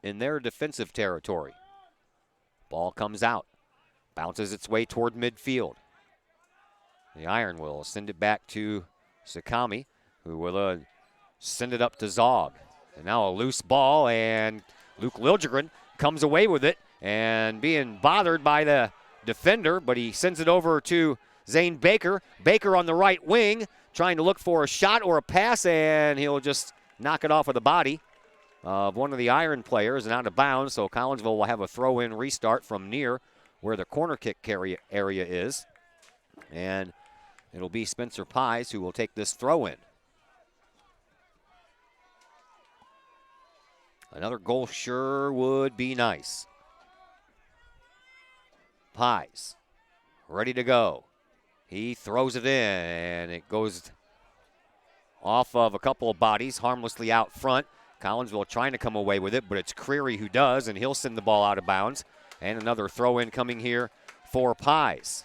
in their defensive territory. Ball comes out, bounces its way toward midfield. The Iron will send it back to Sakami, who will send it up to Zog. And now a loose ball, and Luke Liljegren comes away with it and being bothered by the defender, but he sends it over to Zane Baker. Baker on the right wing, trying to look for a shot or a pass, and he'll just knock it off of the body of one of the Iron players and out of bounds. So Collinsville will have a throw-in restart from near where the corner kick area is. And it'll be Spencer Pies who will take this throw-in. Another goal sure would be nice. Pies ready to go. He throws it in, and it goes off of a couple of bodies, harmlessly out front. Collinsville trying to come away with it, but it's Creary who does, and he'll send the ball out of bounds. And another throw-in coming here for Pies.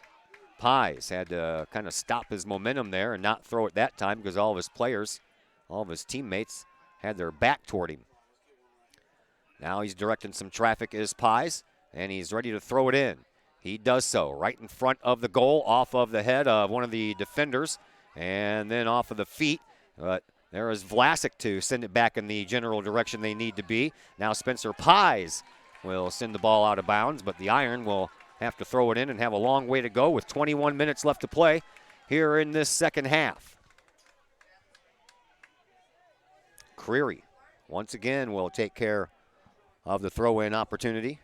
Pies had to kind of stop his momentum there and not throw it that time because all of his players, all of his teammates had their back toward him. Now he's directing some traffic as Pies, and he's ready to throw it in. He does so right in front of the goal, off of the head of one of the defenders, and then off of the feet. But there is Vlasic to send it back in the general direction they need to be. Now Spencer Pies will send the ball out of bounds, but the Iron will have to throw it in and have a long way to go with 21 minutes left to play here in this second half. Creary once again will take care of the throw-in opportunity.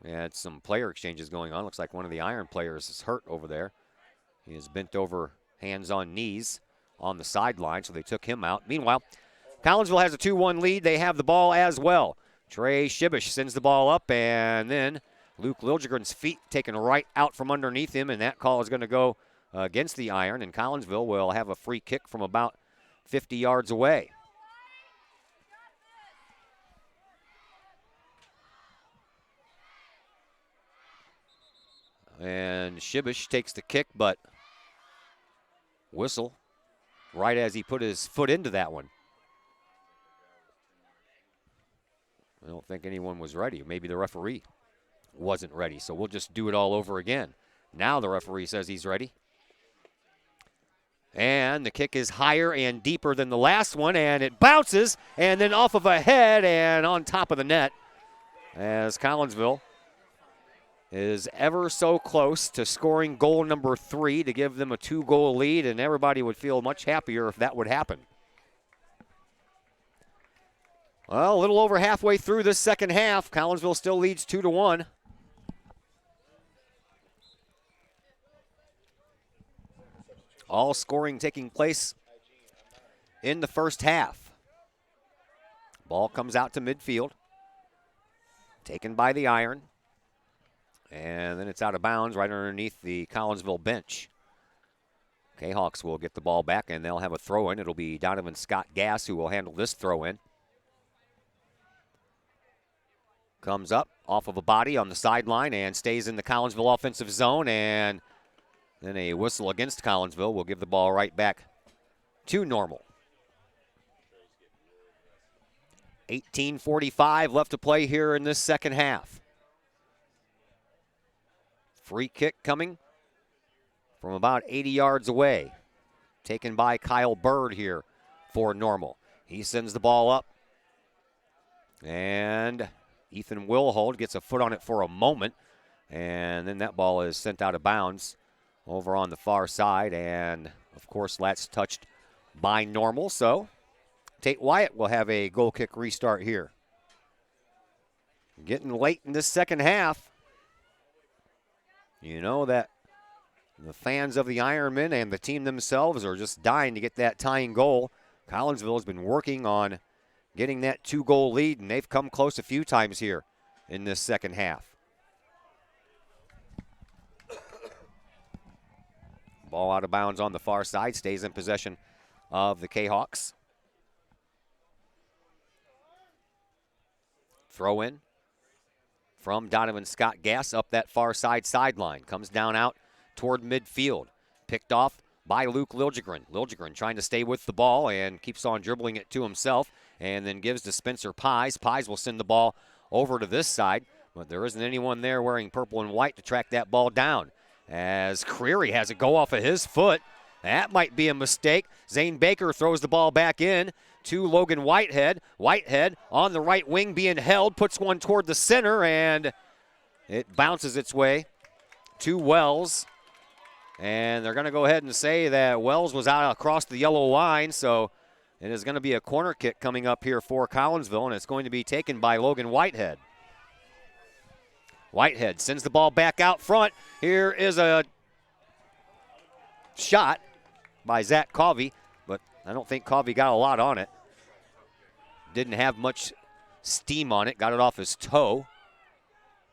We had some player exchanges going on. Looks like one of the Iron players is hurt over there. He is bent over, hands on knees on the sideline, so they took him out. Meanwhile, Collinsville has a 2-1 lead. They have the ball as well. Trey Shibish sends the ball up, and then Luke Liljegren's feet taken right out from underneath him, and that call is going to go against the Iron, and Collinsville will have a free kick from about 50 yards away. And Shibish takes the kick, but whistle right as he put his foot into that one. I don't think anyone was ready. Maybe the referee wasn't ready, so we'll just do it all over again. Now the referee says he's ready. And the kick is higher and deeper than the last one, and it bounces, and then off of a head and on top of the net as Collinsville is ever so close to scoring goal number 3 to give them a 2-goal lead, and everybody would feel much happier if that would happen. Well, a little over halfway through this second half, Collinsville still leads 2-1. All scoring taking place in the first half. Ball comes out to midfield, taken by the Iron. And then it's out of bounds right underneath the Collinsville bench. Kahawks will get the ball back, and they'll have a throw-in. It'll be Donovan Scott Gass who will handle this throw-in. Comes up off of a body on the sideline and stays in the Collinsville offensive zone, and then a whistle against Collinsville will give the ball right back to Normal. 18:45 left to play here in this second half. Free kick coming from about 80 yards away. Taken by Kyle Bird here for Normal. He sends the ball up. And Ethan Wilhold gets a foot on it for a moment. And then that ball is sent out of bounds over on the far side. And, of course, that's touched by Normal. So Tate Wyatt will have a goal kick restart here. Getting late in this second half. You know that the fans of the Ironmen and the team themselves are just dying to get that tying goal. Collinsville has been working on getting that 2-goal lead, and they've come close a few times here in this second half. Ball out of bounds on the far side, stays in possession of the Kahawks. Throw in from Donovan Scott Gass up that far side sideline. Comes down out toward midfield. Picked off by Luke Liljegren. Liljegren trying to stay with the ball and keeps on dribbling it to himself and then gives to Spencer Pies. Pies will send the ball over to this side, but there isn't anyone there wearing purple and white to track that ball down. As Creary has it go off of his foot. That might be a mistake. Zane Baker throws the ball back in to Logan Whitehead. Whitehead on the right wing being held, puts one toward the center, and it bounces its way to Wells. And they're going to go ahead and say that Wells was out across the yellow line, so it is going to be a corner kick coming up here for Collinsville, and it's going to be taken by Logan Whitehead. Whitehead sends the ball back out front. Here is a shot by Zach Covey, but I don't think Covey got a lot on it. Didn't have much steam on it, got it off his toe.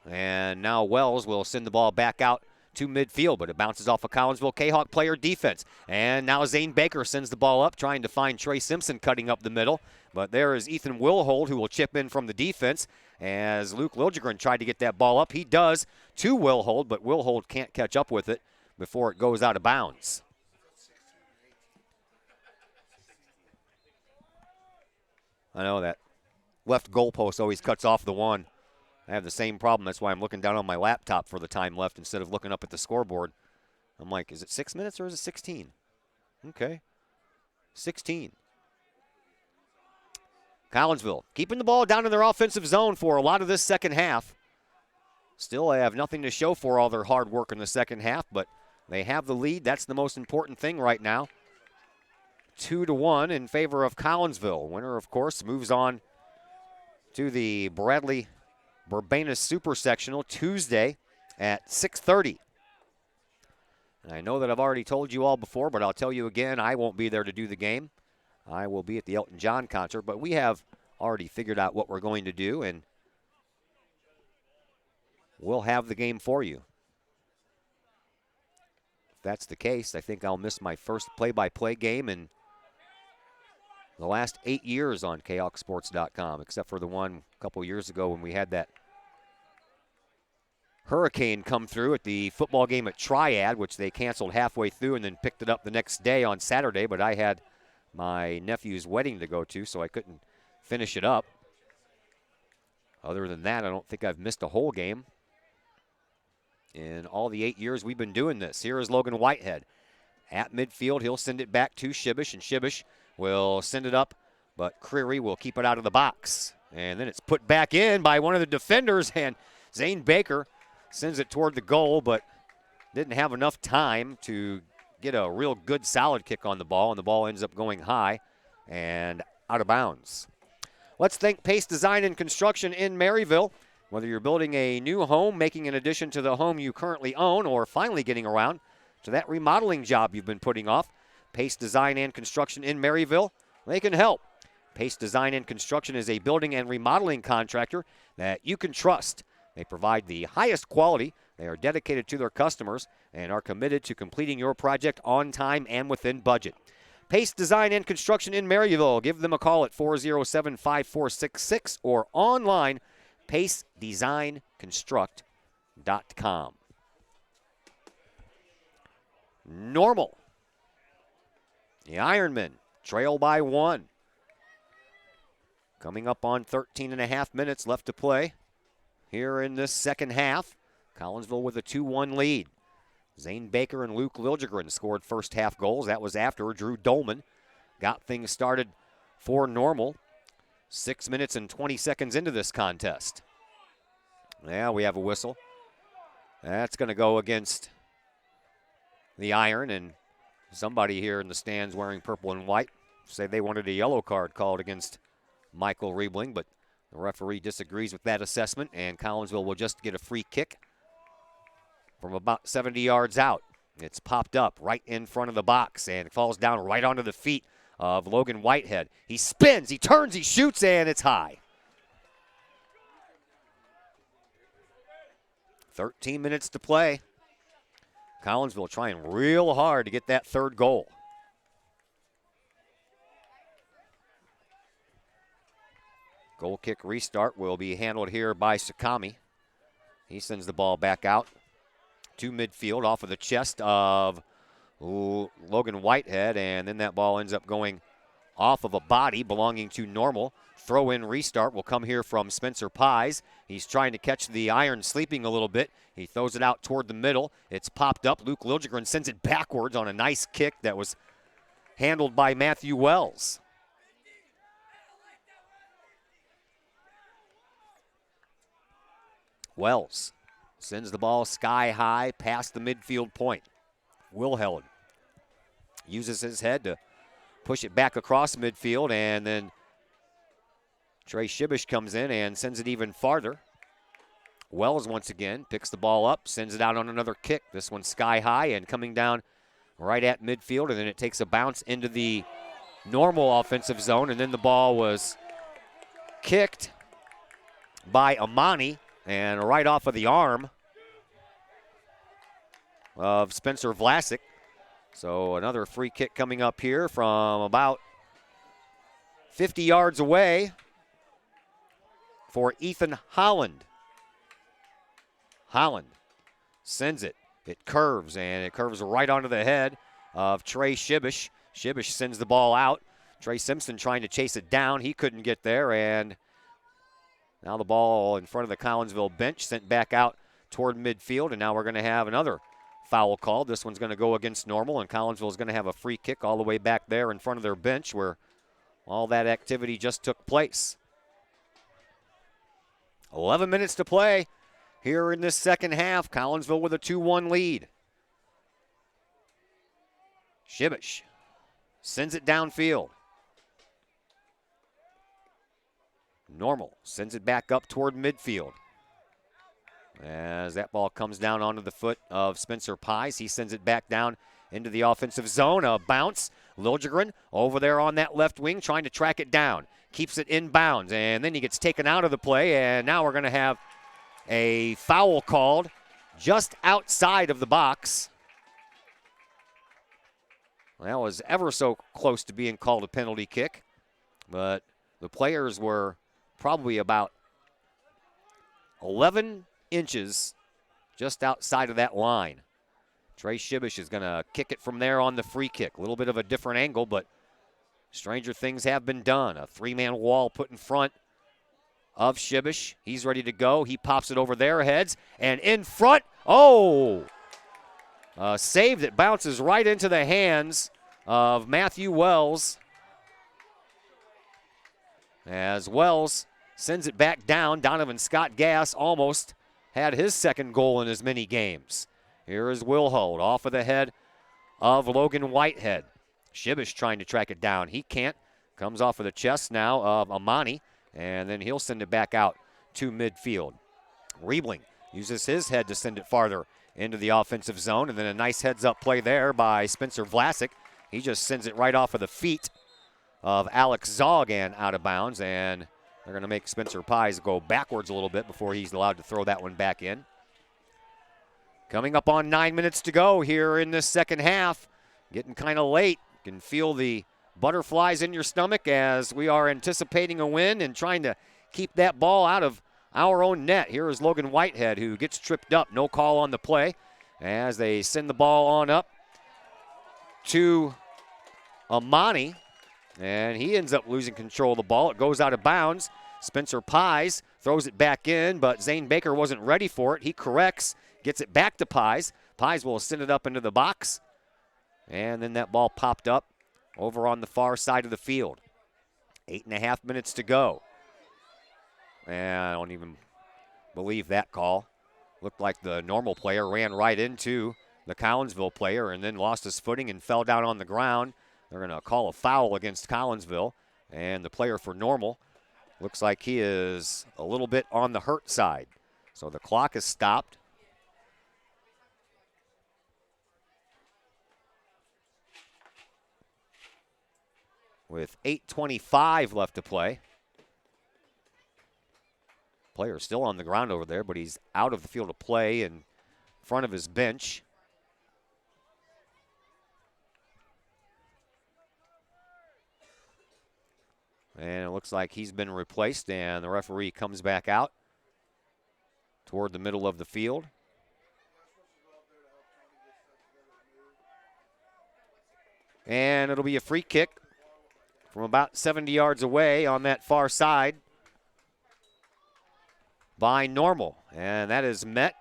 And now Wells will send the ball back out to midfield, but it bounces off a Collinsville Kahawk player defense. And now Zane Baker sends the ball up, trying to find Trey Simpson cutting up the middle. But there is Ethan Wilhold, who will chip in from the defense. As Luke Liljegren tried to get that ball up, he does to Wilhold, but Wilhold can't catch up with it before it goes out of bounds. I know that left goalpost always cuts off the one. I have the same problem. That's why I'm looking down on my laptop for the time left instead of looking up at the scoreboard. I'm like, is it 6 minutes or is it 16? Okay. 16. Collinsville keeping the ball down in their offensive zone for a lot of this second half. Still have nothing to show for all their hard work in the second half, but they have the lead. That's the most important thing right now. 2-1 in favor of Collinsville. Winner, of course, moves on to the Bradley Burbanus Super Sectional Tuesday at 6:30. And I know that I've already told you all before, but I'll tell you again, I won't be there to do the game. I will be at the Elton John concert, but we have already figured out what we're going to do, and we'll have the game for you. If that's the case, I think I'll miss my first play-by-play game in the last 8 years on KHOKSports.com, except for the one a couple years ago when we had that hurricane come through at the football game at Triad, which they canceled halfway through and then picked it up the next day on Saturday, but I had my nephew's wedding to go to, so I couldn't finish it up. Other than that, I don't think I've missed a whole game in all the 8 years we've been doing this. Here is Logan Whitehead at midfield. He'll send it back to Shibish, and Shibish will send it up, but Creary will keep it out of the box. And then it's put back in by one of the defenders, and Zane Baker sends it toward the goal, but didn't have enough time to get a real good solid kick on the ball, and the ball ends up going high and out of bounds. Let's thank Pace Design and Construction in Maryville. Whether you're building a new home, making an addition to the home you currently own, or finally getting around to that remodeling job you've been putting off, Pace Design and Construction in Maryville, they can help. Pace Design and Construction is a building and remodeling contractor that you can trust. They provide the highest quality. They are dedicated to their customers and are committed to completing your project on time and within budget. Pace Design and Construction in Maryville. Give them a call at 407-5466 or online, pacedesignconstruct.com. Normal. The Ironmen trail by 1. Coming up on 13 and a half minutes left to play here in this second half. Collinsville with a 2-1 lead. Zane Baker and Luke Liljegren scored first half goals. That was after Drew Dolman got things started for Normal. 6 minutes and 20 seconds into this contest. Now we have a whistle. That's going to go against the Iron, and somebody here in the stands wearing purple and white say they wanted a yellow card called against Michael Riebling, but the referee disagrees with that assessment, and Collinsville will just get a free kick from about 70 yards out. It's popped up right in front of the box, and it falls down right onto the feet of Logan Whitehead. He spins, he turns, he shoots, and it's high. 13 minutes to play. Collinsville trying real hard to get that third goal. Goal kick restart will be handled here by Sakami. He sends the ball back out to midfield off of the chest of Logan Whitehead, and then that ball ends up going off of a body belonging to Normal. Throw-in restart will come here from Spencer Pies. He's trying to catch the Iron sleeping a little bit. He throws it out toward the middle. It's popped up. Luke Liljegren sends it backwards on a nice kick that was handled by Matthew Wells. Wells sends the ball sky high past the midfield point. Wilheld uses his head to push it back across midfield, and then Trey Shibish comes in and sends it even farther. Wells once again picks the ball up, sends it out on another kick. This one sky high and coming down right at midfield, and then it takes a bounce into the Normal offensive zone, and then the ball was kicked by Amani and right off of the arm of Spencer Vlasic. So another free kick coming up here from about 50 yards away for Ethan Holland. Holland sends it. It curves, and it curves right onto the head of Trey Shibish. Shibish sends the ball out. Trey Simpson trying to chase it down. He couldn't get there, and now the ball in front of the Collinsville bench sent back out toward midfield, and now we're going to have another foul called. This one's going to go against Normal, and Collinsville is going to have a free kick all the way back there in front of their bench where all that activity just took place. 11 minutes to play here in this second half. Collinsville with a 2-1 lead. Shibish sends it downfield. Normal sends it back up toward midfield. As that ball comes down onto the foot of Spencer Pies, he sends it back down into the offensive zone. A bounce. Liljegren over there on that left wing trying to track it down. Keeps it in bounds, and then he gets taken out of the play, and now we're going to have a foul called just outside of the box. That was ever so close to being called a penalty kick, but the players were probably about 11 inches just outside of that line. Trey Shibish is going to kick it from there on the free kick. A little bit of a different angle, but stranger things have been done. A three-man wall put in front of Shibish. He's ready to go. He pops it over their heads, and in front, a save that bounces right into the hands of Matthew Wells. As Wells sends it back down, Donovan Scott Gass almost had his second goal in as many games. Here is Wilhold off of the head of Logan Whitehead. Shibish trying to track it down. He can't. Comes off of the chest now of Amani, and then he'll send it back out to midfield. Riebling uses his head to send it farther into the offensive zone, and then a nice heads-up play there by Spencer Vlasic. He just sends it right off of the feet of Alex Zoggan out of bounds, and they're going to make Spencer Pies go backwards a little bit before he's allowed to throw that one back in. Coming up on 9 minutes to go here in this second half. Getting kind of late. You can feel the butterflies in your stomach as we are anticipating a win and trying to keep that ball out of our own net. Here is Logan Whitehead, who gets tripped up. No call on the play as they send the ball on up to Amani, and he ends up losing control of the ball. It goes out of bounds. Spencer Pies throws it back in, but Zane Baker wasn't ready for it. He corrects, gets it back to Pies. Pies will send it up into the box, and then that ball popped up over on the far side of the field. 8.5 minutes to go. And I don't even believe that call. Looked like the normal player ran right into the Collinsville player and then lost his footing and fell down on the ground. They're going to call a foul against Collinsville, and the player for normal looks like he is a little bit on the hurt side. So the clock is stopped. With 8:25 left to play. Player still on the ground over there, but he's out of the field of play in front of his bench. And it looks like he's been replaced, and the referee comes back out toward the middle of the field. And it'll be a free kick from about 70 yards away on that far side by Normal. And that is met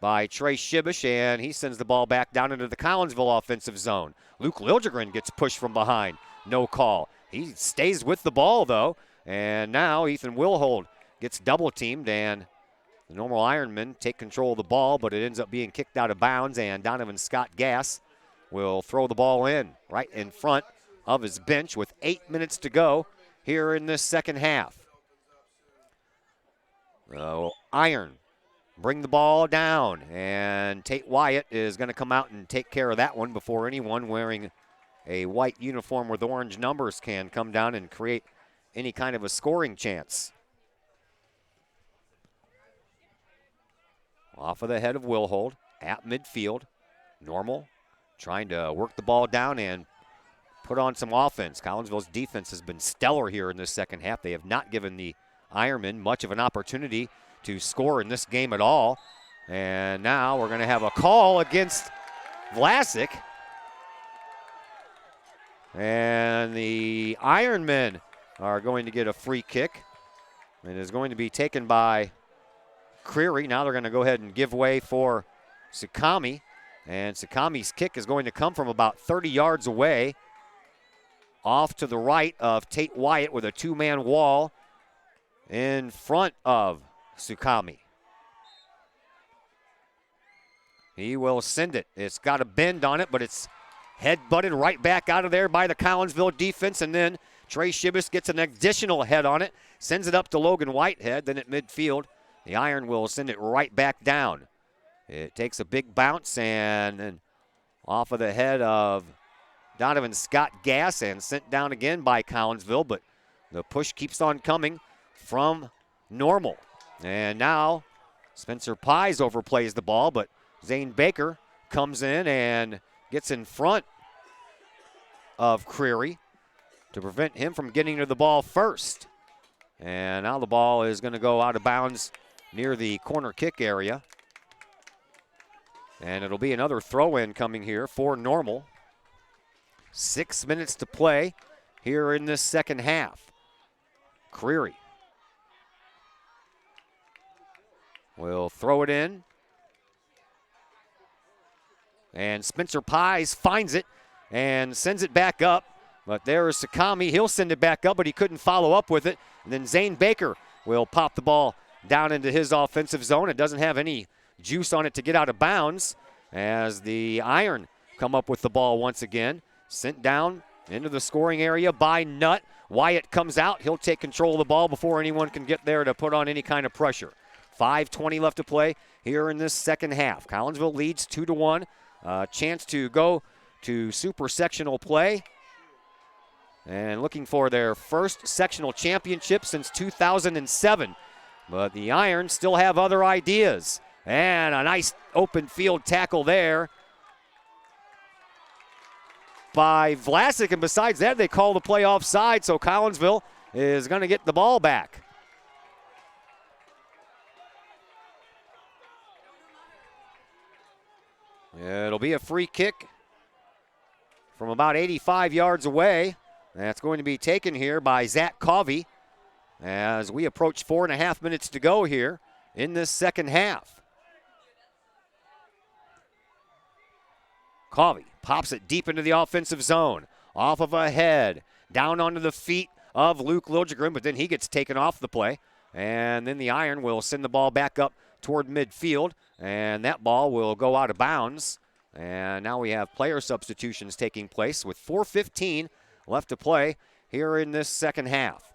by Trey Shibish, and he sends the ball back down into the Collinsville offensive zone. Luke Liljegren gets pushed from behind. No call. He stays with the ball, though, and now Ethan Wilhold gets double-teamed, and the Normal Ironmen take control of the ball, but it ends up being kicked out of bounds, and Donovan Scott Gass will throw the ball in right in front of his bench with 8 minutes to go here in this second half. Iron bring the ball down, and Tate Wyatt is going to come out and take care of that one before anyone wearing a white uniform with orange numbers can come down and create any kind of a scoring chance. Off of the head of Wilhold at midfield. Normal trying to work the ball down and put on some offense. Collinsville's defense has been stellar here in this second half. They have not given the Ironmen much of an opportunity to score in this game at all. And now we're going to have a call against Vlasic. And the Ironmen are going to get a free kick. It is going to be taken by Creary. Now they're going to go ahead and give way for Sakami. And Sakami's kick is going to come from about 30 yards away. Off to the right of Tate Wyatt with a two-man wall in front of Sakami. He will send it. It's got a bend on it, but it's head-butted right back out of there by the Collinsville defense, and then Trey Shibis gets an additional head on it, sends it up to Logan Whitehead. Then at midfield, the Iron will send it right back down. It takes a big bounce and then off of the head of Donovan Scott Gass and sent down again by Collinsville, but the push keeps on coming from Normal. And now Spencer Pies overplays the ball, but Zane Baker comes in and gets in front of Creary to prevent him from getting to the ball first. And now the ball is going to go out of bounds near the corner kick area. And it'll be another throw-in coming here for Normal. 6 minutes to play here in this second half. Creary will throw it in. And Spencer Pies finds it and sends it back up. But there is Sakami. He'll send it back up, but he couldn't follow up with it. And then Zane Baker will pop the ball down into his offensive zone. It doesn't have any juice on it to get out of bounds as the Iron come up with the ball once again. Sent down into the scoring area by Nutt. Wyatt comes out. He'll take control of the ball before anyone can get there to put on any kind of pressure. 5:20 left to play here in this second half. Collinsville leads 2-1. Chance to go to super sectional play. And looking for their first sectional championship since 2007. But the Irons still have other ideas. And a nice open field tackle there by Vlasic. And besides that, they call the play offside, so Collinsville is going to get the ball back. It'll be a free kick from about 85 yards away. That's going to be taken here by Zach Covey as we approach 4.5 minutes to go here in this second half. Covey pops it deep into the offensive zone, off of a head, down onto the feet of Luke Liljegren, but then he gets taken off the play. And then the Iron will send the ball back up toward midfield, and that ball will go out of bounds. And now we have player substitutions taking place with 4:15 left to play here in this second half.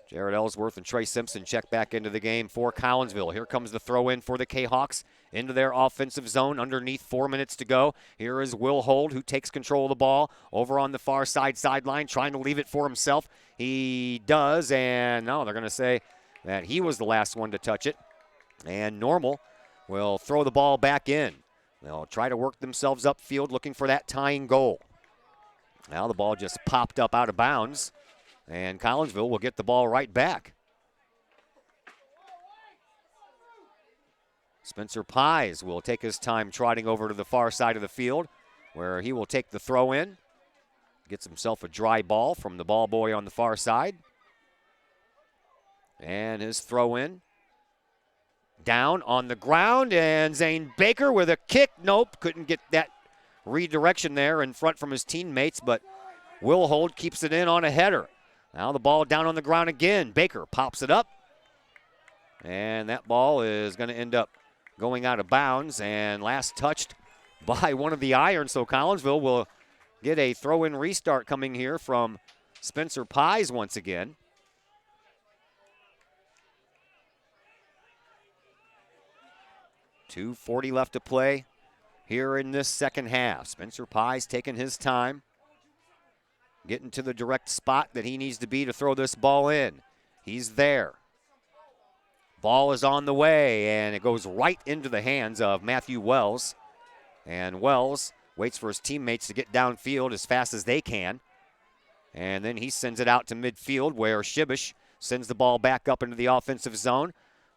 Jared Ellsworth and Trey Simpson check back into the game for Collinsville. Here comes the throw in for the Kahawks into their offensive zone underneath 4 minutes to go. Here is Will Hold, who takes control of the ball over on the far sideline, trying to leave it for himself. He does, and no, they're going to say that he was the last one to touch it. And Normal will throw the ball back in. They'll try to work themselves upfield looking for that tying goal. Now the ball just popped up out of bounds. And Collinsville will get the ball right back. Spencer Pies will take his time trotting over to the far side of the field where he will take the throw in. Gets himself a dry ball from the ball boy on the far side. And his throw in. Down on the ground, and Zane Baker with a kick. Nope, couldn't get that redirection there in front from his teammates, but Will Hold keeps it in on a header. Now the ball down on the ground again. Baker pops it up. And that ball is going to end up going out of bounds and last touched by one of the Irons. So Collinsville will get a throw-in restart coming here from Spencer Pies once again. .240 left to play here in this second half. Spencer Pies taking his time, getting to the direct spot that he needs to be to throw this ball in. He's there. Ball is on the way, and it goes right into the hands of Matthew Wells. And Wells waits for his teammates to get downfield as fast as they can. And then he sends it out to midfield where Shibish sends the ball back up into the offensive zone.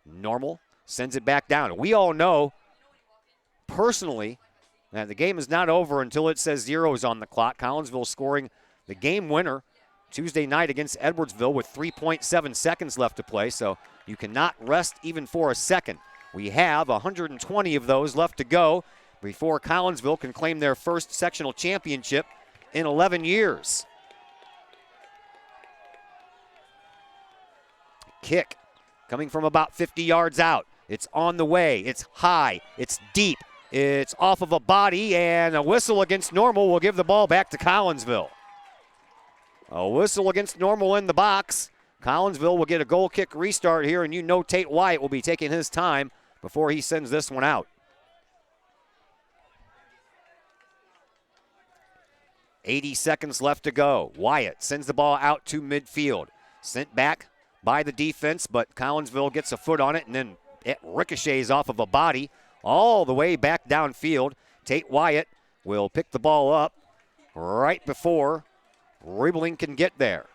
Normal sends it back down. We all know personally that the game is not over until it says zeros on the clock. Collinsville scoring the game winner Tuesday night against Edwardsville with 3.7 seconds left to play, so you cannot rest even for a second. We have 120 of those left to go before Collinsville can claim their first sectional championship in 11 years. kick coming from about 50 yards out. It's on the way. It's high. It's deep. It's off of a body, and a whistle against Normal will give the ball back to Collinsville. A whistle against Normal in the box. Collinsville will get a goal kick restart here, and you know Tate Wyatt will be taking his time before he sends this one out. 80 seconds left to go. Wyatt sends the ball out to midfield. Sent back by the defense, but Collinsville gets a foot on it, and then it ricochets off of a body all the way back downfield. Tate Wyatt will pick the ball up right before Riebling can get there.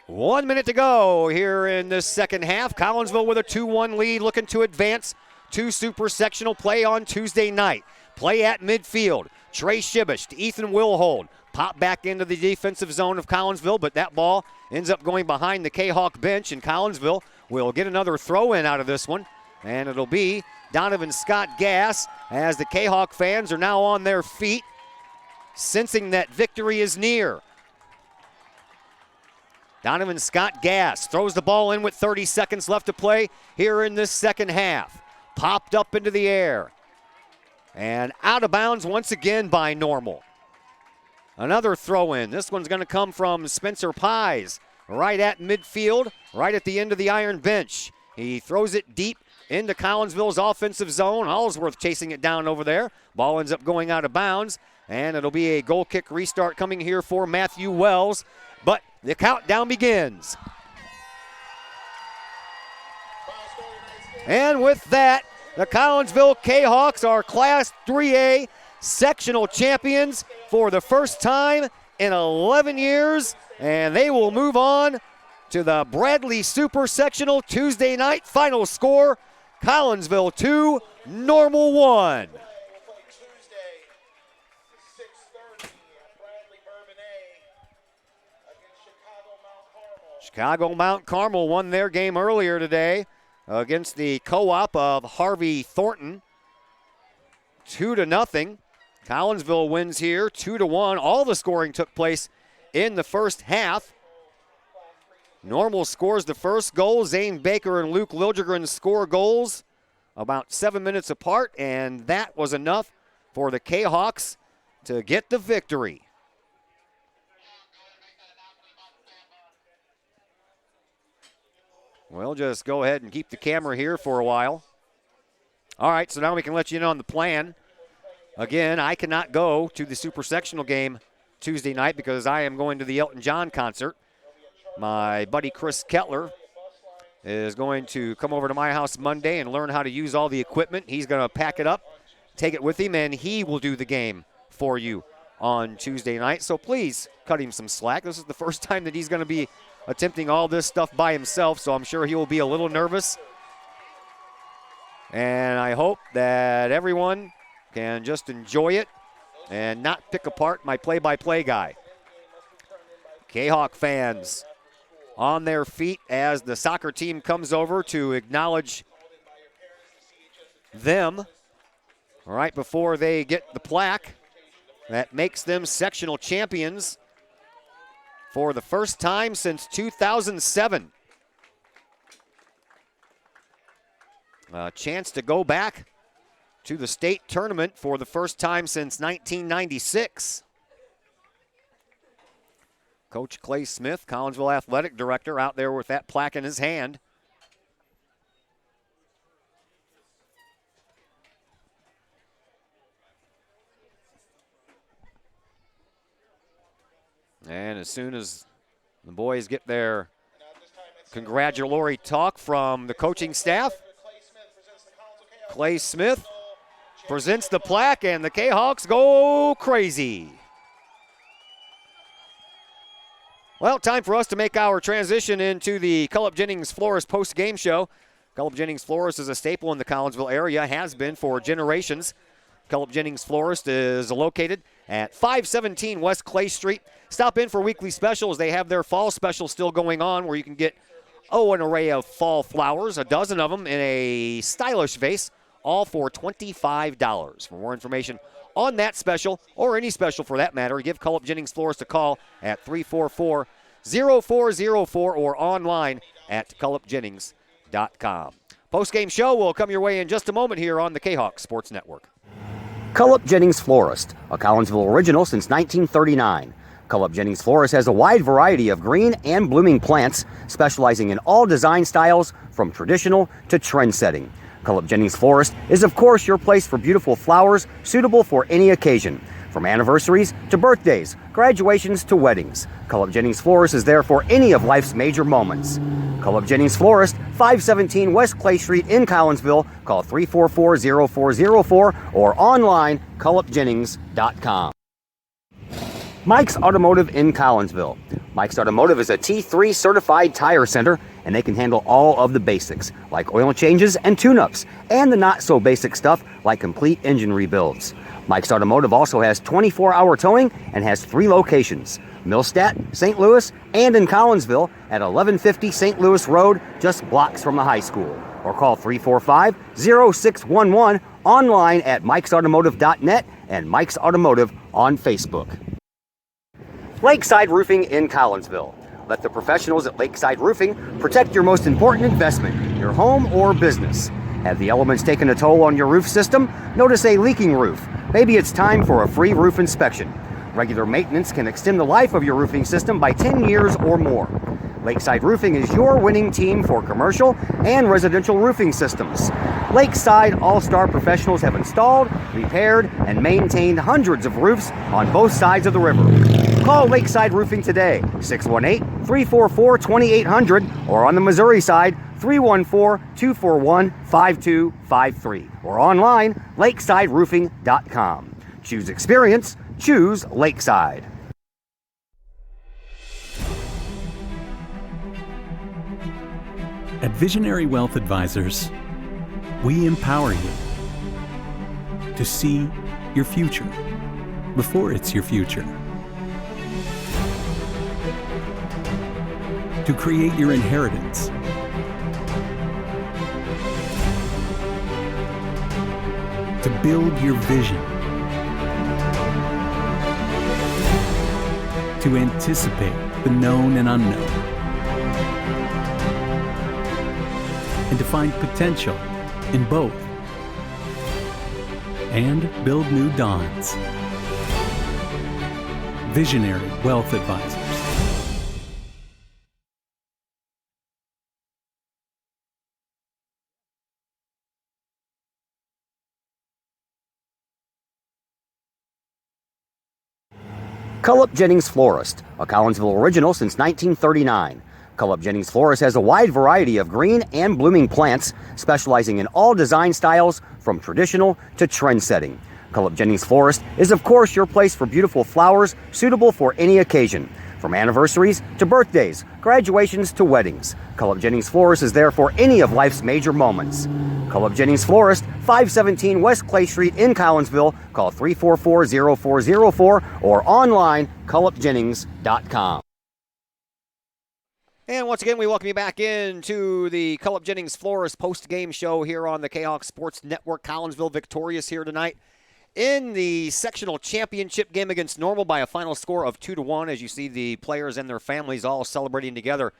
1 minute to go here in this second half. Collinsville with a 2-1 lead, looking to advance to Super Sectional play on Tuesday night. Play at midfield. Trey Shibish to Ethan Wilhold. Pop back into the defensive zone of Collinsville, but that ball ends up going behind the Kahok bench, and Collinsville will get another throw in out of this one, and it'll be Donovan Scott Gass as the Kahok fans are now on their feet, sensing that victory is near. Donovan Scott Gass throws the ball in with 30 seconds left to play here in this second half. Popped up into the air and out of bounds once again by Normal. Another throw in. This one's going to come from Spencer Pies right at midfield, right at the end of the iron bench. He throws it deep into Collinsville's offensive zone. Allsworth chasing it down over there. Ball ends up going out of bounds, and it'll be a goal kick restart coming here for Matthew Wells. But the countdown begins. And with that, the Collinsville Kahawks are Class 3A sectional champions for the first time in 11 years, and they will move on to the Bradley Super Sectional Tuesday night. Final score, Collinsville 2, Normal 1. Chicago Mount Carmel won their game earlier today against the co-op of Harvey Thornton. 2-0. Collinsville wins here 2-1. All the scoring took place in the first half. Normal scores the first goal. Zane Baker and Luke Liljegren score goals about 7 minutes apart, and that was enough for the Kahawks to get the victory. We'll just go ahead and keep the camera here for a while. All right, so now we can let you in on the plan. Again, I cannot go to the Super Sectional game Tuesday night because I am going to the Elton John concert. My buddy Chris Kettler is going to come over to my house Monday and learn how to use all the equipment. He's going to pack it up, take it with him, and he will do the game for you on Tuesday night. So please cut him some slack. This is the first time that he's going to be attempting all this stuff by himself, so I'm sure he will be a little nervous. And I hope that everyone can just enjoy it and not pick apart my play-by-play guy. Kahawk fans on their feet as the soccer team comes over to acknowledge them right before they get the plaque that makes them sectional champions for the first time since 2007. A chance to go back to the state tournament for the first time since 1996. Coach Clay Smith, Collinsville Athletic Director, out there with that plaque in his hand. And as soon as the boys get their congratulatory talk from the coaching staff, Clay Smith presents the plaque, and the Kahawks go crazy. Well, time for us to make our transition into the Cullip Jennings Florist post-game show. Cullip Jennings Florist is a staple in the Collinsville area, has been for generations. Cullip Jennings Florist is located at 517 West Clay Street. Stop in for weekly specials. They have their fall special still going on where you can get, an array of fall flowers, a dozen of them in a stylish vase, all for $25. For more information on that special, or any special for that matter, give Cullip Jennings Florist a call at 0404 or online at cullipjennings.com. Postgame show will come your way in just a moment here on the Kahok Sports Network. Cullip Jennings Florist, a Collinsville original since 1939. Cullip Jennings Florist has a wide variety of green and blooming plants, specializing in all design styles from traditional to trend-setting. Cullip Jennings Florist is, of course, your place for beautiful flowers suitable for any occasion. From anniversaries to birthdays, graduations to weddings, Cullip Jennings Florist is there for any of life's major moments. Cullip Jennings Florist, 517 West Clay Street in Collinsville. Call 344-0404 or online, cullipjennings.com. Mike's Automotive in Collinsville. Mike's Automotive is a T3 certified tire center, and they can handle all of the basics, like oil changes and tune-ups, and the not-so-basic stuff like complete engine rebuilds. Mike's Automotive also has 24-hour towing and has 3 locations, Millstadt, St. Louis, and in Collinsville at 1150 St. Louis Road, just blocks from the high school. Or call 345-0611 online at mikesautomotive.net and Mike's Automotive on Facebook. Lakeside Roofing in Collinsville. Let the professionals at Lakeside Roofing protect your most important investment, your home or business. Have the elements taken a toll on your roof system? Notice a leaking roof? Maybe it's time for a free roof inspection. Regular maintenance can extend the life of your roofing system by 10 years or more. Lakeside Roofing is your winning team for commercial and residential roofing systems. Lakeside All-Star professionals have installed, repaired, and maintained hundreds of roofs on both sides of the river. Call Lakeside Roofing today, 618-344-2800, or on the Missouri side, 314-241-5253, or online, lakesideroofing.com. Choose experience, choose Lakeside. At Visionary Wealth Advisors, we empower you to see your future before it's your future, to create your inheritance, to build your vision, to anticipate the known and unknown, and to find potential in both, and build new dawns. Visionary Wealth Advisors. Cullip Jennings Florist, a Collinsville original since 1939. Cullip Jennings Florist has a wide variety of green and blooming plants, specializing in all design styles from traditional to trend-setting. Cullip Jennings Florist is, of course, your place for beautiful flowers suitable for any occasion. From anniversaries to birthdays, graduations to weddings, Cullip Jennings Florist is there for any of life's major moments. Cullip Jennings Florist, 517 West Clay Street in Collinsville. Call 344-0404 or online, cullipjennings.com. And once again, we welcome you back into the Cullip Jennings Florist post-game show here on the Kahok Sports Network. Collinsville victorious here tonight in the sectional championship game against Normal by a final score of 2-1, as you see the players and their families all celebrating together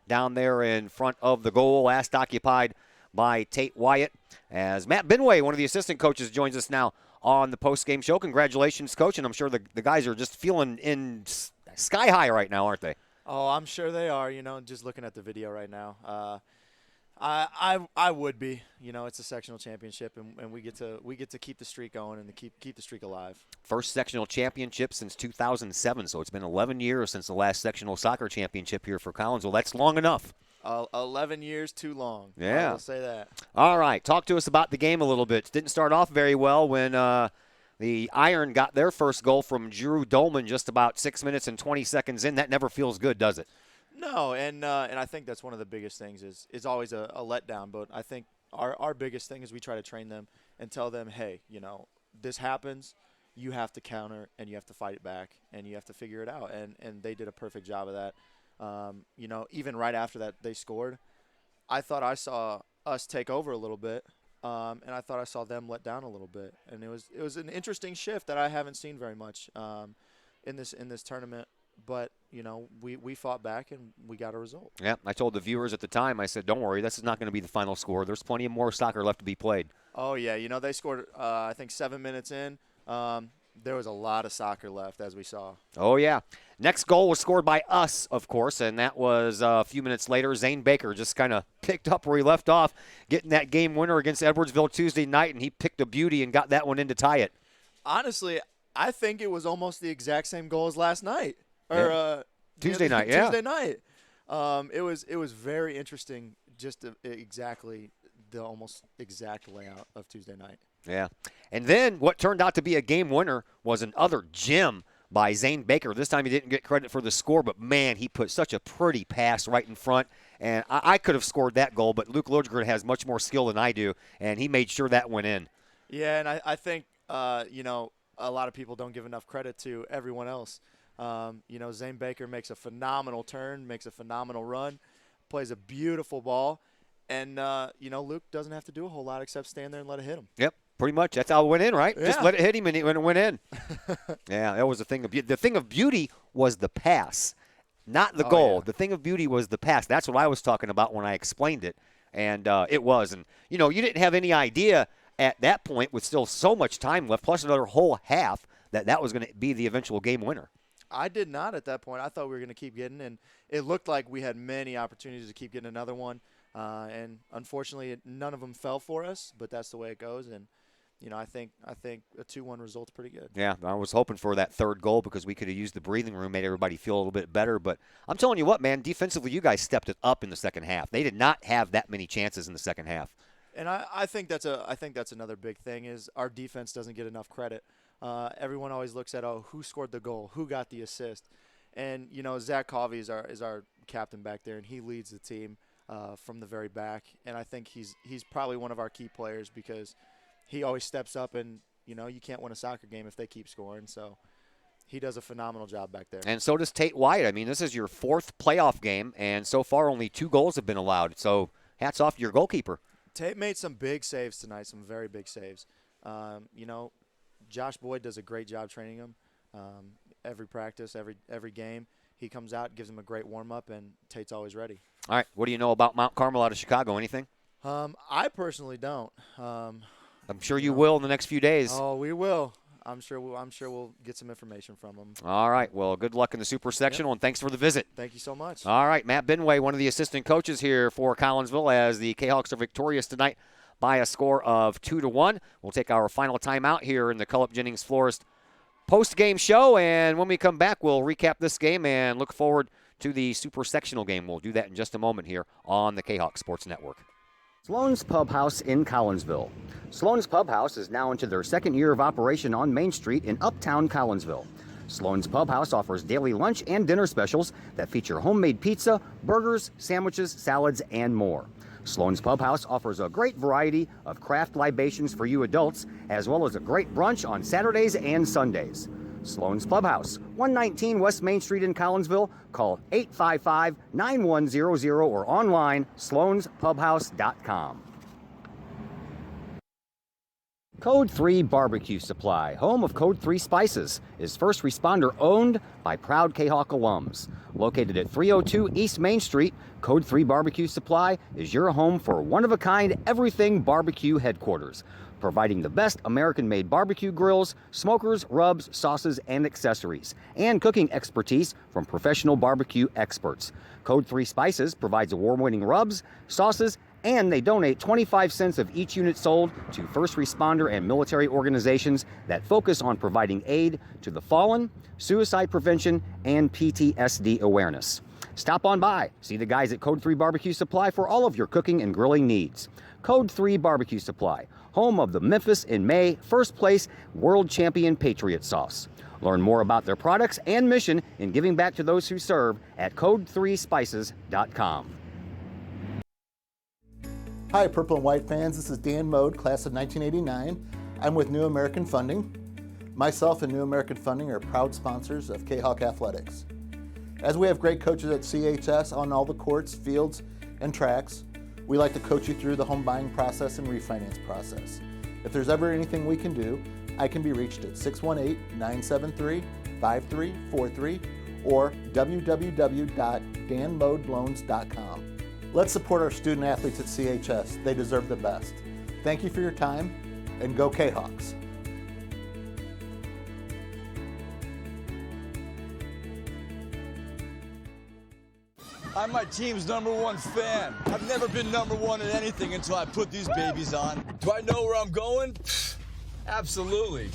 down there in front of the goal, last occupied by Tate Wyatt. As Matt Binway, one of the assistant coaches, joins us now on the post-game show. Congratulations, Coach, and I'm sure the guys are just feeling in sky high right now, aren't they? Oh, I'm sure they are, just looking at the video right now. I would be. It's a sectional championship, and we get to keep the streak going and keep the streak alive. First sectional championship since 2007, so it's been 11 years since the last sectional soccer championship here for Collinsville. That's long enough. 11 years too long. Yeah. I'll say that. All right, talk to us about the game a little bit. Didn't start off very well when the Iron got their first goal from Drew Dolman just about 6 minutes and 20 seconds in. That never feels good, does it? No, and I think that's one of the biggest things is always a letdown. But I think our biggest thing is we try to train them and tell them, hey, this happens. You have to counter, and you have to fight it back, and you have to figure it out. And they did a perfect job of that. Even right after that they scored, I thought I saw us take over a little bit, and I thought I saw them let down a little bit. And it was an interesting shift that I haven't seen very much in this tournament. but we fought back and we got a result. Yeah, I told the viewers at the time, I said, don't worry, this is not going to be the final score. There's plenty of more soccer left to be played. Oh, yeah. They scored, I think, 7 minutes in. There was a lot of soccer left, as we saw. Oh, yeah. Next goal was scored by us, of course, and that was a few minutes later. Zane Baker just kind of picked up where he left off, getting that game winner against Edwardsville Tuesday night, and he picked a beauty and got that one in to tie it. Honestly, I think it was almost the exact same goal as last night. Or Tuesday night, yeah. Tuesday night. It was very interesting, just exactly the almost exact layout of Tuesday night. Yeah. And then what turned out to be a game winner was another gem by Zane Baker. This time he didn't get credit for the score, but, man, he put such a pretty pass right in front. And I could have scored that goal, but Luke Lodgren has much more skill than I do, and he made sure that went in. Yeah, and I think, a lot of people don't give enough credit to everyone else. Zane Baker makes a phenomenal turn, makes a phenomenal run, plays a beautiful ball. And, Luke doesn't have to do a whole lot except stand there and let it hit him. Yep, pretty much. That's how it went in, right? Yeah. Just let it hit him and it went in. Yeah, that was the thing. The thing of beauty was the pass, not the goal. Yeah. The thing of beauty was the pass. That's what I was talking about when I explained it. And it was. And, you didn't have any idea at that point, with still so much time left, plus another whole half, that was going to be the eventual game winner. I did not at that point. I thought we were going to keep getting, and it looked like we had many opportunities to keep getting another one. And unfortunately, none of them fell for us, but that's the way it goes. And, I think a 2-1 result's pretty good. Yeah, I was hoping for that third goal because we could have used the breathing room, made everybody feel a little bit better. But I'm telling you what, man, defensively, you guys stepped it up in the second half. They did not have that many chances in the second half. And I think that's another big thing is our defense doesn't get enough credit. Everyone always looks at, who scored the goal, who got the assist. And, Zach Covey is our captain back there, and he leads the team from the very back. And I think he's probably one of our key players because he always steps up and, you can't win a soccer game if they keep scoring. So he does a phenomenal job back there. And so does Tate White. I mean, this is your 4th playoff game, and so far only 2 goals have been allowed. So hats off to your goalkeeper. Tate made some big saves tonight, some very big saves. Josh Boyd does a great job training him. Every practice, every game, he comes out, gives him a great warm-up, and Tate's always ready. All right, what do you know about Mount Carmel out of Chicago? Anything? I personally don't. I'm sure you will in the next few days. Oh, we will. I'm sure we'll get some information from him. All right. Well, good luck in the Super Sectional, and thanks for the visit. Thank you so much. All right. Matt Benway, one of the assistant coaches here for Collinsville, as the Kahawks are victorious tonight by a score of 2-1. We'll take our final timeout here in the Culp Jennings Florist post-game show, and when we come back, we'll recap this game and look forward to the Super Sectional game. We'll do that in just a moment here on the Kahawk Sports Network. Sloan's Pub House in Collinsville. Sloan's Pub House is now into their 2nd year of operation on Main Street in Uptown Collinsville. Sloan's Pub House offers daily lunch and dinner specials that feature homemade pizza, burgers, sandwiches, salads, and more. Sloan's Pub House offers a great variety of craft libations for you adults, as well as a great brunch on Saturdays and Sundays. Sloan's Pub House, 119 West Main Street in Collinsville. Call 855-9100 or online, sloanspubhouse.com. Code 3 Barbecue Supply, home of Code 3 Spices, is first responder owned by proud Kahok alums. Located at 302 East Main Street, Code 3 Barbecue Supply is your home for one-of-a-kind everything barbecue headquarters, providing the best American-made barbecue grills, smokers, rubs, sauces, and accessories, and cooking expertise from professional barbecue experts. Code 3 Spices provides award-winning rubs, sauces, and they donate 25 cents of each unit sold to first responder and military organizations that focus on providing aid to the fallen, suicide prevention, and PTSD awareness. Stop on by, see the guys at Code 3 Barbecue Supply for all of your cooking and grilling needs. Code 3 Barbecue Supply, home of the Memphis in May first place world champion Patriot Sauce. Learn more about their products and mission in giving back to those who serve at code3spices.com. Hi, Purple and White fans. This is Dan Mode, class of 1989. I'm with New American Funding. Myself and New American Funding are proud sponsors of Kahok Athletics. As we have great coaches at CHS on all the courts, fields, and tracks, we like to coach you through the home buying process and refinance process. If there's ever anything we can do, I can be reached at 618-973-5343 or www.danmodloans.com. Let's support our student athletes at CHS. They deserve the best. Thank you for your time, and go Kahawks. I'm my team's #1 fan. I've never been #1 at anything until I put these babies on. Do I know where I'm going? Absolutely.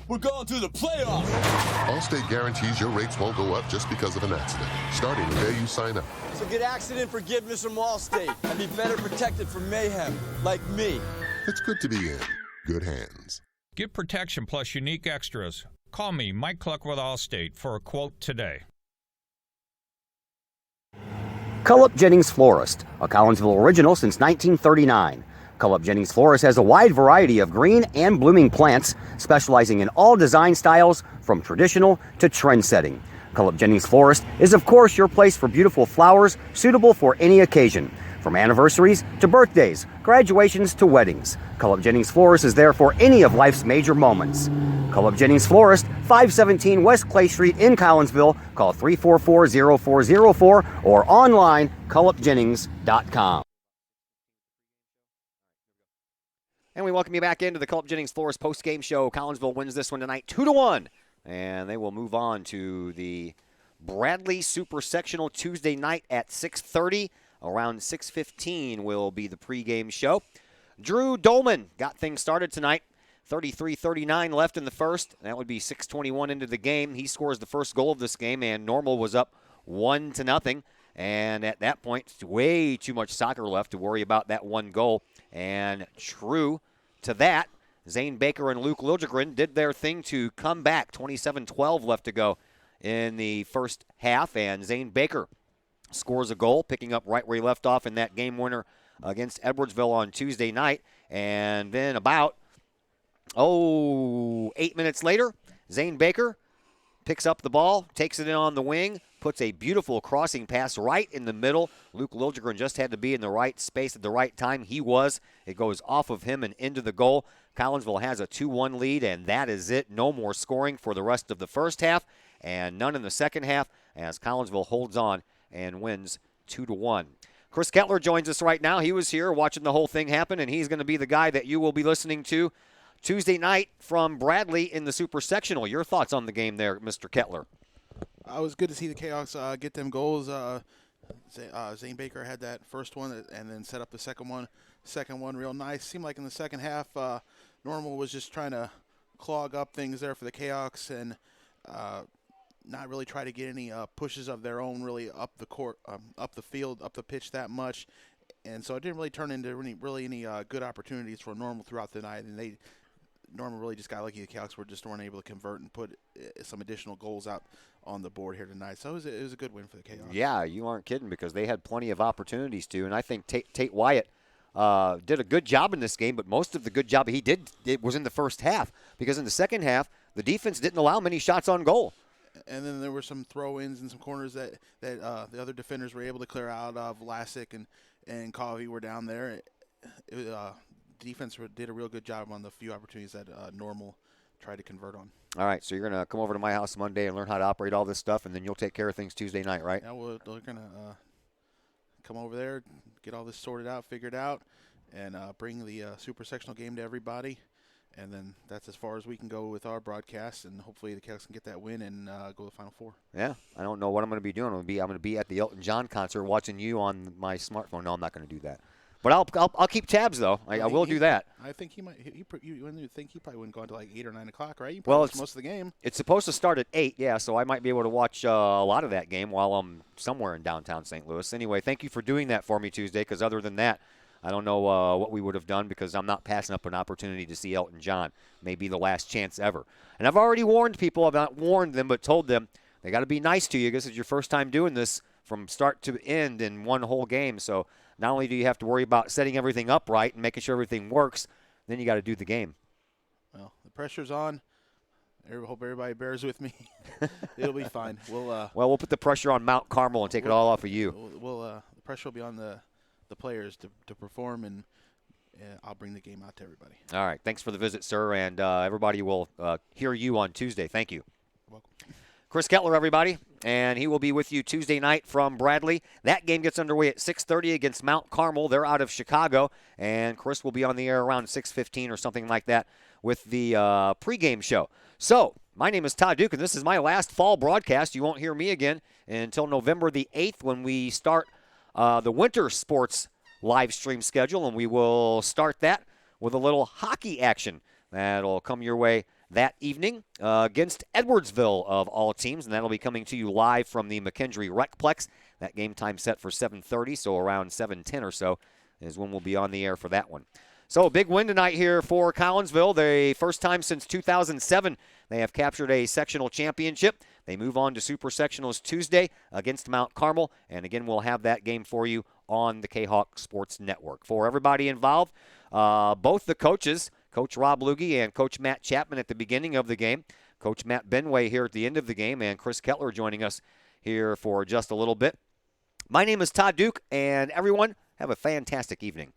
We're going to the playoffs. Allstate guarantees your rates won't go up just because of an accident, starting the day you sign up. So get accident forgiveness from Allstate and be better protected from mayhem, like me. It's good to be in good hands. Get protection plus unique extras. Call me, Mike Cluck with Allstate, for a quote today. Cullip Jennings Florist, a Collinsville original since 1939. Cullip Jennings Florist has a wide variety of green and blooming plants, specializing in all design styles from traditional to trend-setting. Cullip Jennings Florist is, of course, your place for beautiful flowers suitable for any occasion. From anniversaries to birthdays, graduations to weddings, Cullip Jennings Florist is there for any of life's major moments. Cullip Jennings Florist, 517 West Clay Street in Collinsville. Call 344-0404 or online, cullipjennings.com. And we welcome you back into the Cullip Jennings Florist post-game show. Collinsville wins this one tonight 2-1. And they will move on to the Bradley Super Sectional Tuesday night at 6:30. Around 6:15 will be the pregame show. Drew Dolman got things started tonight. 33-39 left in the first. That would be 6:21 into the game. He scores the first goal of this game, and Normal was up 1-0. And at that point, it's way too much soccer left to worry about that one goal. And true to that, Zane Baker and Luke Liljegren did their thing to come back. 27-12 left to go in the first half, and Zane Baker scores a goal, picking up right where he left off in that game winner against Edwardsville on Tuesday night. And then about, 8 minutes later, Zane Baker picks up the ball, takes it in on the wing, puts a beautiful crossing pass right in the middle. Luke Liljegren just had to be in the right space at the right time. He was. It goes off of him and into the goal. Collinsville has a 2-1 lead, and that is it. No more scoring for the rest of the first half, and none in the second half as Collinsville holds on and wins 2-1. Chris Kettler joins us right now. He was here watching the whole thing happen, and he's going to be the guy that you will be listening to Tuesday night from Bradley in the Super Sectional. Your thoughts on the game there, Mr. Kettler? It was good to see the Kahoks get them goals. Zane Baker had that first one and then set up the second one real nice. Seemed like in the second half, Normal was just trying to clog up things there for the Kahoks and not really try to get any pushes of their own really up the court, up the field, up the pitch that much. And so it didn't really turn into really any good opportunities for Normal throughout the night. And Normal really just got lucky. The Kahoks weren't able to convert and put some additional goals out on the board here tonight. So it was a good win for the Kahoks. Yeah, you aren't kidding, because they had plenty of opportunities to. And I think Tate Wyatt did a good job in this game, but most of the good job he did was in the first half, because in the second half, the defense didn't allow many shots on goal. And then there were some throw-ins and some corners that the other defenders were able to clear out of. Vlasic and Covey were down there. Defense did a real good job on the few opportunities that Normal tried to convert on. All right, so you're going to come over to my house Monday and learn how to operate all this stuff, and then you'll take care of things Tuesday night, right? Yeah, we're going to come over there, get all this sorted out, figured out, and bring the Super Sectional game to everybody. And then that's as far as we can go with our broadcast, and hopefully the Kahoks can get that win and go to the Final Four. Yeah, I don't know what I'm going to be doing. I'm going to be at the Elton John concert watching you on my smartphone. No, I'm not going to do that. But I'll keep tabs, though. I will do that. I think he might. You think he probably wouldn't go until like 8 or 9 o'clock, right? You Well, it's most of the game. It's supposed to start at 8, yeah. So I might be able to watch a lot of that game while I'm somewhere in downtown St. Louis. Anyway, thank you for doing that for me Tuesday. Because other than that, I don't know what we would have done, because I'm not passing up an opportunity to see Elton John. Maybe the last chance ever. And I've already warned people. I've not warned them, but told them they got to be nice to you. This is your first time doing this from start to end in one whole game. So not only do you have to worry about setting everything up right and making sure everything works, then you got to do the game. Well, the pressure's on. I hope everybody bears with me. It'll be fine. We'll put the pressure on Mount Carmel and take it all off of you. The pressure will be on the players to perform, and I'll bring the game out to everybody. All right. Thanks for the visit, sir, and everybody will hear you on Tuesday. Thank you. Welcome. Chris Kettler, everybody. and he will be with you Tuesday night from Bradley. That game gets underway at 6:30 against Mount Carmel. They're out of Chicago, and Chris will be on the air around 6:15 or something like that with the pregame show. So, my name is Todd Duke, and this is my last fall broadcast. You won't hear me again until November the 8th when we start the winter sports live stream schedule, and we will start that with a little hockey action that'll come your way that evening against Edwardsville of all teams, and that'll be coming to you live from the McKendree Recplex. That game time set for 7:30, so around 7:10 or so is when we'll be on the air for that one. So, big win tonight here for Collinsville. The first time since 2007 they have captured a sectional championship. They move on to Super Sectionals Tuesday against Mount Carmel, and again, we'll have that game for you on the Kahok Sports Network. For everybody involved, both the coaches, Coach Rob Luigs and Coach Matt Chapman at the beginning of the game, Coach Matt Benway here at the end of the game, and Chris Kettler joining us here for just a little bit. My name is Todd Duke, and everyone, have a fantastic evening.